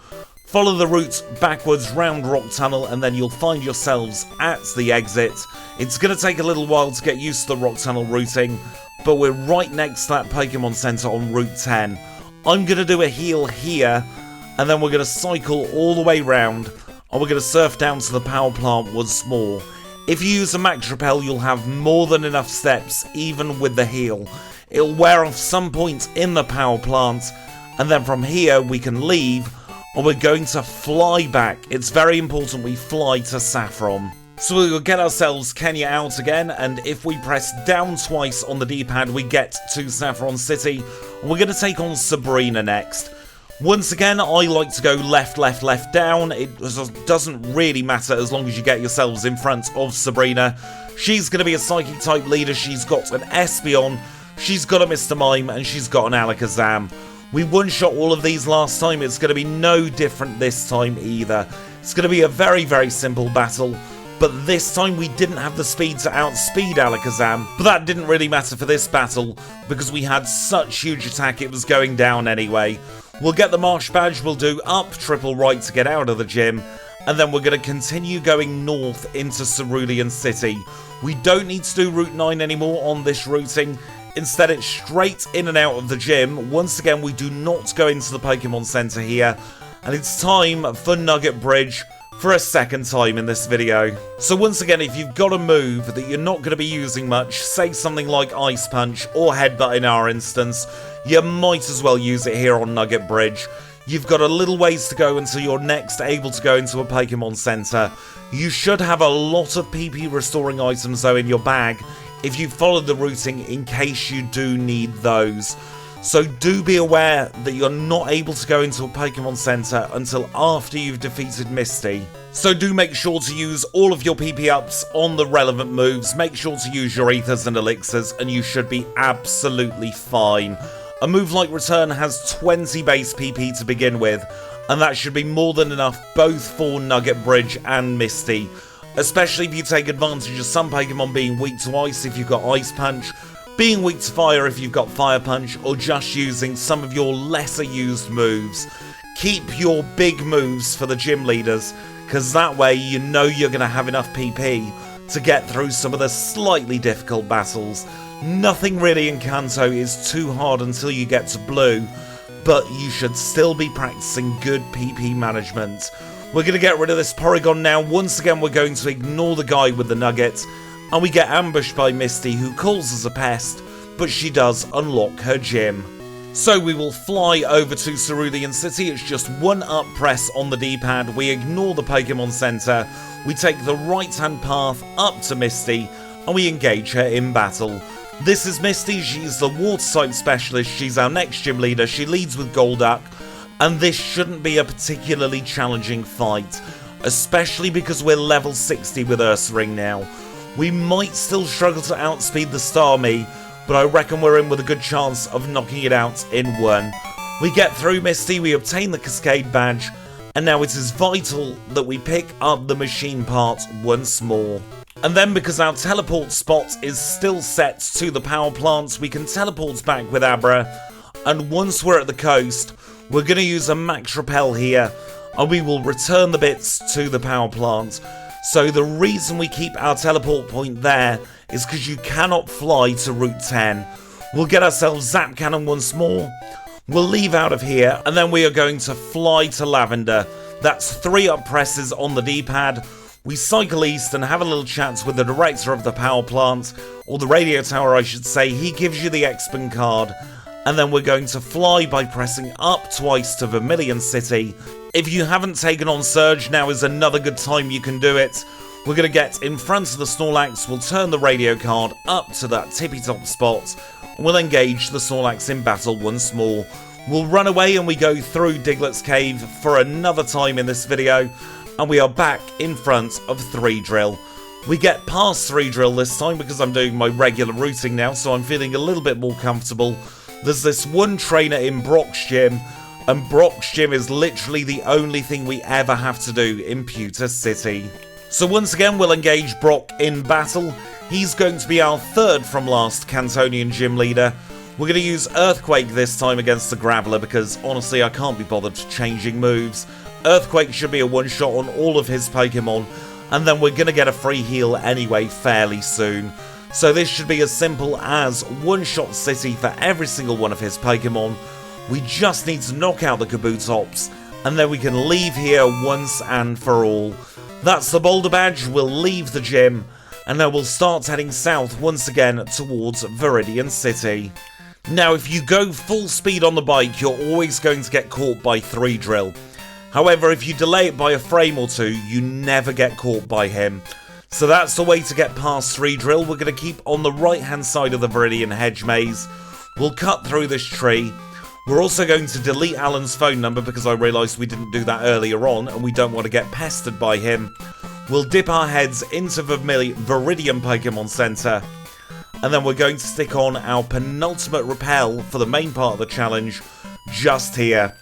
Follow the route backwards round Rock Tunnel and then you'll find yourselves at the exit. It's going to take a little while to get used to the Rock Tunnel routing, but we're right next to that Pokemon Center on Route 10. I'm going to do a heal here, and then we're going to cycle all the way round, and we're going to surf down to the power plant once more. If you use a Max Repel, you'll have more than enough steps, even with the heal. It'll wear off some point in the power plant, and then from here we can leave, and we're going to fly back. It's very important we fly to Saffron. So we'll get ourselves Kenya out again, and if we press down twice on the D-pad, we get to Saffron City. We're going to take on Sabrina next. Once again, I like to go left, left, left, down. It doesn't really matter as long as you get yourselves in front of Sabrina. She's going to be a Psychic type leader. She's got an Espeon, she's got a Mr. Mime, and she's got an Alakazam. We one-shot all of these last time. It's going to be no different this time either. It's going to be a very, very simple battle. But this time we didn't have the speed to outspeed Alakazam, but that didn't really matter for this battle, because we had such huge attack it was going down anyway. We'll get the Marsh Badge, we'll do up, triple right to get out of the gym, and then we're going to continue going north into Cerulean City. We don't need to do Route 9 anymore on this routing. Instead, it's straight in and out of the gym. Once again, we do not go into the Pokemon Center here, and it's time for Nugget Bridge for a second time in this video. So once again, if you've got a move that you're not going to be using much, say something like Ice Punch or Headbutt in our instance, you might as well use it here on Nugget Bridge. You've got a little ways to go until you're next able to go into a Pokemon Center. You should have a lot of PP restoring items though in your bag if you follow the routing in case you do need those. So do be aware that you're not able to go into a Pokemon Center until after you've defeated Misty. So do make sure to use all of your PP ups on the relevant moves, make sure to use your Ethers and Elixirs, and you should be absolutely fine. A move like Return has 20 base PP to begin with, and that should be more than enough both for Nugget Bridge and Misty. Especially if you take advantage of some Pokemon being weak to Ice if you've got Ice Punch, being weak to Fire if you've got Fire Punch, or just using some of your lesser used moves. Keep your big moves for the gym leaders, because that way you know you're going to have enough PP to get through some of the slightly difficult battles. Nothing really in Kanto is too hard until you get to Blue, but you should still be practicing good PP management. We're going to get rid of this Porygon now. Once again, we're going to ignore the guy with the Nugget, and we get ambushed by Misty, who calls us a pest, but she does unlock her gym. So we will fly over to Cerulean City. It's just one up press on the D-pad. We ignore the Pokemon Center. We take the right-hand path up to Misty, and we engage her in battle. This is Misty. She's the Water-type specialist. She's our next gym leader. She leads with Golduck, and this shouldn't be a particularly challenging fight, especially because we're level 60 with Ursaring now. We might still struggle to outspeed the Starmie, but I reckon we're in with a good chance of knocking it out in one. We get through Misty, we obtain the Cascade Badge, and now it is vital that we pick up the machine part once more. And then because our teleport spot is still set to the power plant, we can teleport back with Abra, and once we're at the coast, we're going to use a Max Repel here, and we will return the bits to the power plant. So the reason we keep our teleport point there is because you cannot fly to Route 10. We'll get ourselves Zap Cannon once more. We'll leave out of here, and then we are going to fly to Lavender. That's 3 up presses on the D-pad. We cycle east and have a little chat with the director of the power plant, or the radio tower I should say. He gives you the Expin card, and then we're going to fly by pressing up twice to Vermilion City. If you haven't taken on Surge, now is another good time you can do it. We're going to get in front of the Snorlax, we'll turn the radio card up to that tippy top spot, and we'll engage the Snorlax in battle once more. We'll run away and we go through Diglett's Cave for another time in this video, and we are back in front of Threedrill. We get past Threedrill this time because I'm doing my regular routing now, so I'm feeling a little bit more comfortable. There's this one trainer in Brock's gym, and Brock's gym is literally the only thing we ever have to do in Pewter City. So once again, we'll engage Brock in battle. He's going to be our third from last Cantonian gym leader. We're going to use Earthquake this time against the Graveler because honestly I can't be bothered changing moves. Earthquake should be a one-shot on all of his Pokemon, and then we're going to get a free heal anyway fairly soon. So this should be as simple as one-shot City for every single one of his Pokemon. We just need to knock out the Kabutops, and then we can leave here once and for all. That's the Boulder Badge. We'll leave the gym, and then we'll start heading south once again towards Viridian City. Now, if you go full speed on the bike, you're always going to get caught by Threedrill. However, if you delay it by a frame or two, you never get caught by him. So that's the way to get past Threedrill. We're going to keep on the right-hand side of the Viridian Hedge Maze. We'll cut through this tree. We're also going to delete Alan's phone number because I realised we didn't do that earlier on and we don't want to get pestered by him. We'll dip our heads into the Viridian Pokemon Center, and then we're going to stick on our penultimate repel for the main part of the challenge, just here.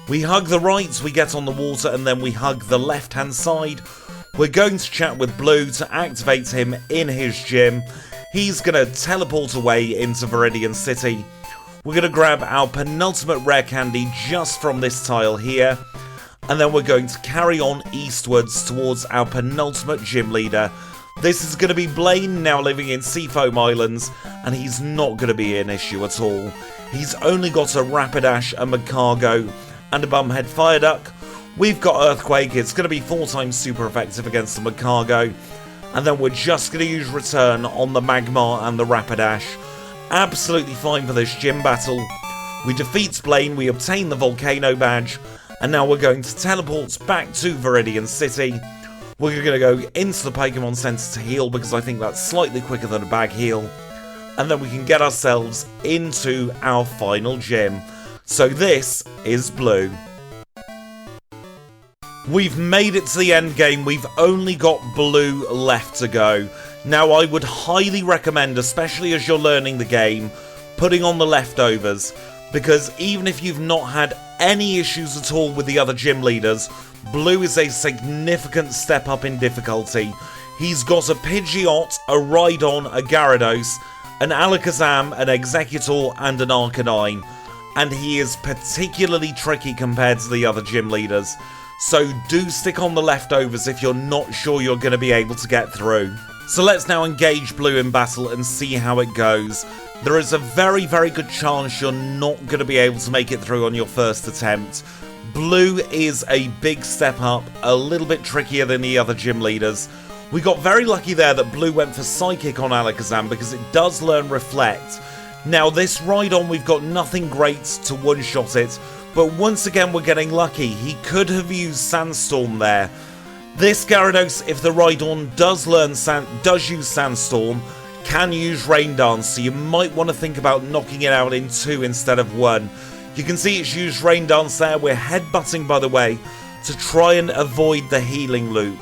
We hug the right, we get on the water, and then we hug the left-hand side. We're going to chat with Blue to activate him in his gym. He's going to teleport away into Viridian City. We're going to grab our penultimate rare candy just from this tile here. and then we're going to carry on eastwards towards our penultimate gym leader. This is going to be Blaine, now living in Seafoam Islands, and he's not going to be an issue at all. He's only got a Rapidash, a Magcargo, and a Bumhead Fire Duck. We've got Earthquake, it's going to be 4 times super effective against the Magcargo, and then we're just going to use Return on the Magmar and the Rapidash. Absolutely fine for this gym battle. We defeat Blaine, we obtain the Volcano Badge, and now we're going to teleport back to Viridian City. We're going to go into the Pokemon Center to heal because I think that's slightly quicker than a bag heal. And then we can get ourselves into our final gym. So this is Blue. We've made it to the end game. We've only got Blue left to go. Now I would highly recommend, especially as you're learning the game, putting on the leftovers. Because even if you've not had any issues at all with the other gym leaders, Blue is a significant step up in difficulty. He's got a Pidgeot, a Rhydon, a Gyarados, an Alakazam, an Executor, and an Arcanine. And he is particularly tricky compared to the other gym leaders. So do stick on the leftovers if you're not sure you're going to be able to get through. So let's now engage Blue in battle and see how it goes. There is a very, very good chance you're not going to be able to make it through on your first attempt. Blue is a big step up, a little bit trickier than the other gym leaders. We got very lucky there that Blue went for Psychic on Alakazam because it does learn Reflect. Now this Rhydon, we've got nothing great to one-shot it, but once again we're getting lucky. He could have used Sandstorm there. This Gyarados, if the Rhydon does use Sandstorm, can use Rain Dance, so you might want to think about knocking it out in 2 instead of 1. You can see it's used Rain Dance there. We're headbutting, by the way, to try and avoid the healing loop.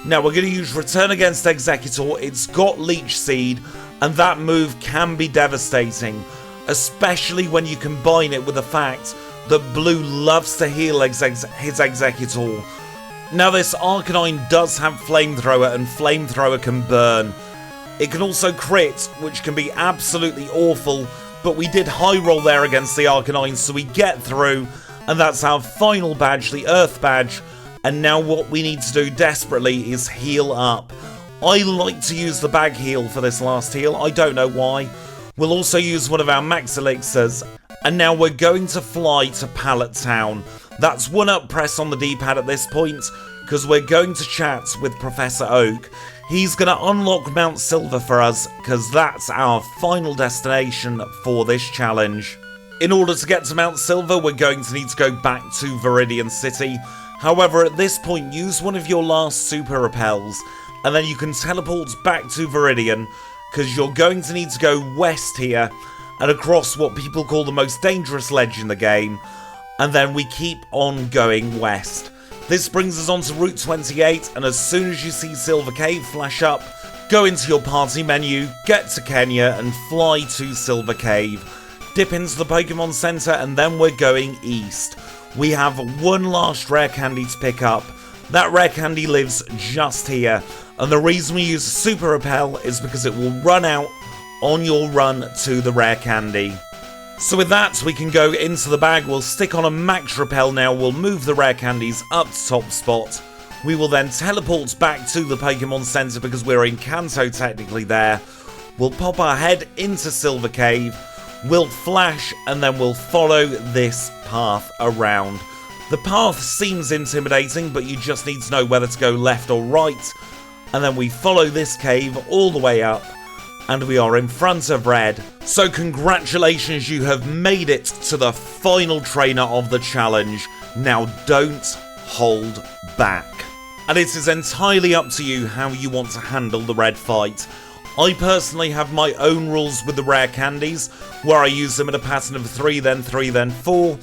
Now we're going to use Return against Executor. It's got Leech Seed, and that move can be devastating, especially when you combine it with the fact that Blue loves to heal his Executor. Now this Arcanine does have Flamethrower, and Flamethrower can burn. It can also crit, which can be absolutely awful, but we did high roll there against the Arcanine, so we get through, and that's our final badge, the Earth Badge. And now what we need to do desperately is heal up. I like to use the bag heal for this last heal, I don't know why. We'll also use one of our max elixirs, and now we're going to fly to Pallet Town. That's 1-up press on the D-pad at this point, because we're going to chat with Professor Oak. He's going to unlock Mount Silver for us, because that's our final destination for this challenge. In order to get to Mount Silver, we're going to need to go back to Viridian City. However, at this point, use one of your last super repels, and then you can teleport back to Viridian, because you're going to need to go west here, and across what people call the most dangerous ledge in the game, and then we keep on going west. This brings us on to Route 28, and as soon as you see Silver Cave flash up, go into your party menu, get to Kenya, and fly to Silver Cave. Dip into the Pokemon Center, and then we're going east. We have one last rare candy to pick up. That rare candy lives just here, and the reason we use Super Repel is because it will run out on your run to the rare candy. So with that, we can go into the bag. We'll stick on a max repel now. We'll move the rare candies up to top spot. We will then teleport back to the Pokemon Center because we're in Kanto technically there. We'll pop our head into Silver Cave. We'll flash and then we'll follow this path around. The path seems intimidating, but you just need to know whether to go left or right. And then we follow this cave all the way up. And we are in front of Red. So congratulations, you have made it to the final trainer of the challenge. Now don't hold back. And it is entirely up to you how you want to handle the Red fight. I personally have my own rules with the rare candies, where I use them in a pattern of 3, then 3, then 4.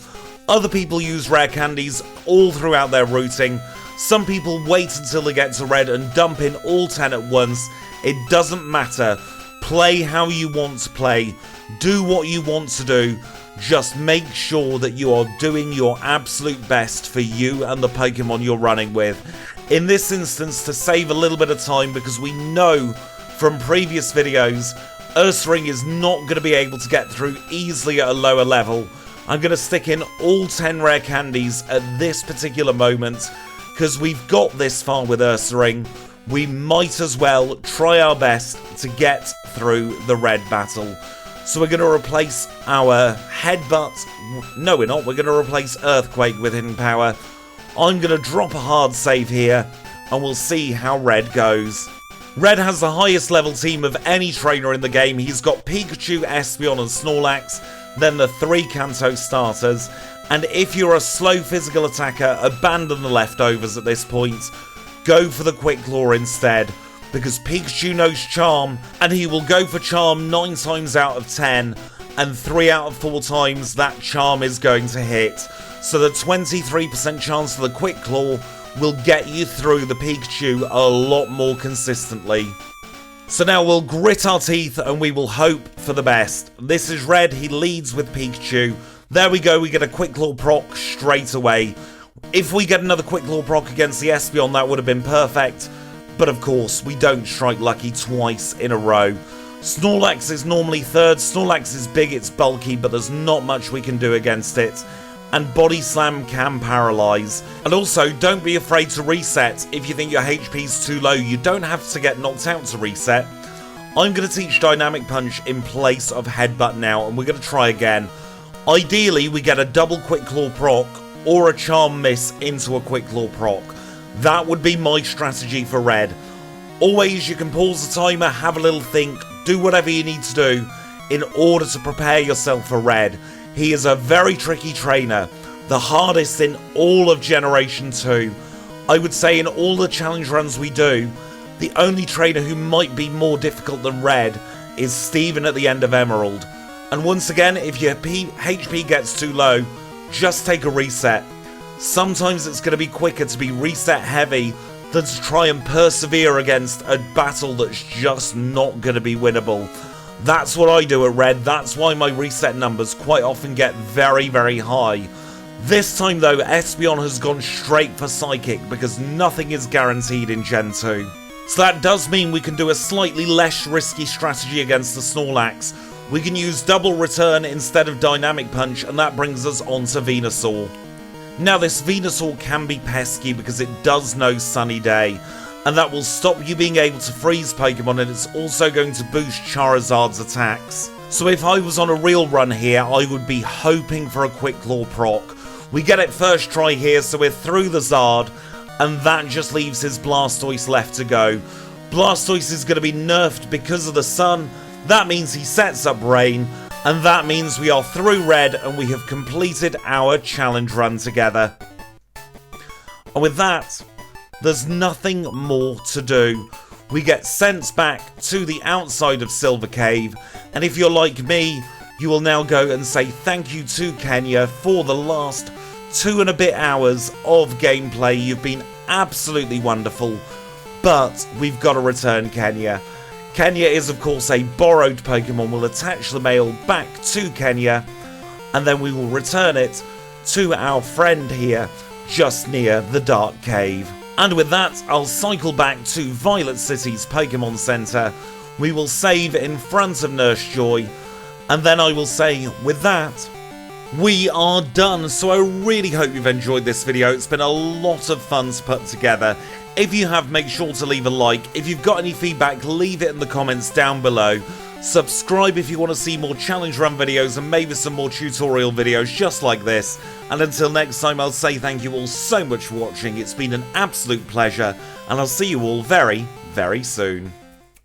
Other people use rare candies all throughout their routing. Some people wait until they get to Red and dump in all 10 at once. It doesn't matter. Play how you want to play, do what you want to do, just make sure that you are doing your absolute best for you and the Pokemon you're running with. In this instance, to save a little bit of time, because we know from previous videos, Ursaring is not going to be able to get through easily at a lower level. I'm going to stick in all 10 rare candies at this particular moment, because we've got this far with Ursaring. We might as well try our best to get through the red battle. So we're going to replace our Headbutt. No, we're not. We're going to replace Earthquake with Hidden Power. I'm going to drop a hard save here, and we'll see how red goes. Red has the highest level team of any trainer in the game. He's got Pikachu, Espeon and Snorlax, then the 3 Kanto starters. And if you're a slow physical attacker, abandon the leftovers at this point. Go for the Quick Claw instead, because Pikachu knows Charm, and he will go for Charm 9 times out of 10, and 3 out of 4 times that Charm is going to hit. So the 23% chance of the Quick Claw will get you through the Pikachu a lot more consistently. So now we'll grit our teeth and we will hope for the best. This is Red, he leads with Pikachu. There we go, we get a Quick Claw proc straight away. If we get another Quick Claw proc against the Espeon, that would have been perfect. But of course, we don't strike lucky twice in a row. Snorlax is normally third. Snorlax is big, it's bulky, but there's not much we can do against it. And Body Slam can paralyze. And also, don't be afraid to reset if you think your HP's too low. You don't have to get knocked out to reset. I'm going to teach Dynamic Punch in place of Headbutt now, and we're going to try again. Ideally, we get a double Quick Claw proc or a Charm miss into a Quick Claw proc. That would be my strategy for Red. Always, you can pause the timer, have a little think, do whatever you need to do in order to prepare yourself for Red. He is a very tricky trainer, the hardest in all of Generation 2. I would say in all the challenge runs we do, the only trainer who might be more difficult than Red is Steven at the end of Emerald. And once again, if your HP gets too low, just take a reset. Sometimes it's going to be quicker to be reset heavy than to try and persevere against a battle that's just not going to be winnable. That's what I do at Red. That's why my reset numbers quite often get very, very high. This time though, Espeon has gone straight for Psychic because nothing is guaranteed in Gen 2. So that does mean we can do a slightly less risky strategy against the Snorlax. We can use Double Return instead of Dynamic Punch, and that brings us on to Venusaur. Now this Venusaur can be pesky because it does know Sunny Day, and that will stop you being able to freeze Pokemon, and it's also going to boost Charizard's attacks. So if I was on a real run here, I would be hoping for a Quick Claw proc. We get it first try here, so we're through the Zard, and that just leaves his Blastoise left to go. Blastoise is going to be nerfed because of the sun. That means he sets up Rain, and that means we are through Red and we have completed our challenge run together. And with that, there's nothing more to do. We get sent back to the outside of Silver Cave, and if you're like me, you will now go and say thank you to Kenya for the last 2 and a bit hours of gameplay. You've been absolutely wonderful, but we've got to return Kenya. Kenya is of course a borrowed Pokemon. We'll attach the mail back to Kenya, and then we will return it to our friend here just near the Dark Cave. And with that, I'll cycle back to Violet City's Pokemon Center. We will save in front of Nurse Joy, and then I will say, with that, we are done. So I really hope you've enjoyed this video. It's been a lot of fun to put together. If you have, make sure to leave a like. If you've got any feedback, leave it in the comments down below. Subscribe if you want to see more challenge run videos and maybe some more tutorial videos just like this. And until next time, I'll say thank you all so much for watching. It's been an absolute pleasure, and I'll see you all very, very soon.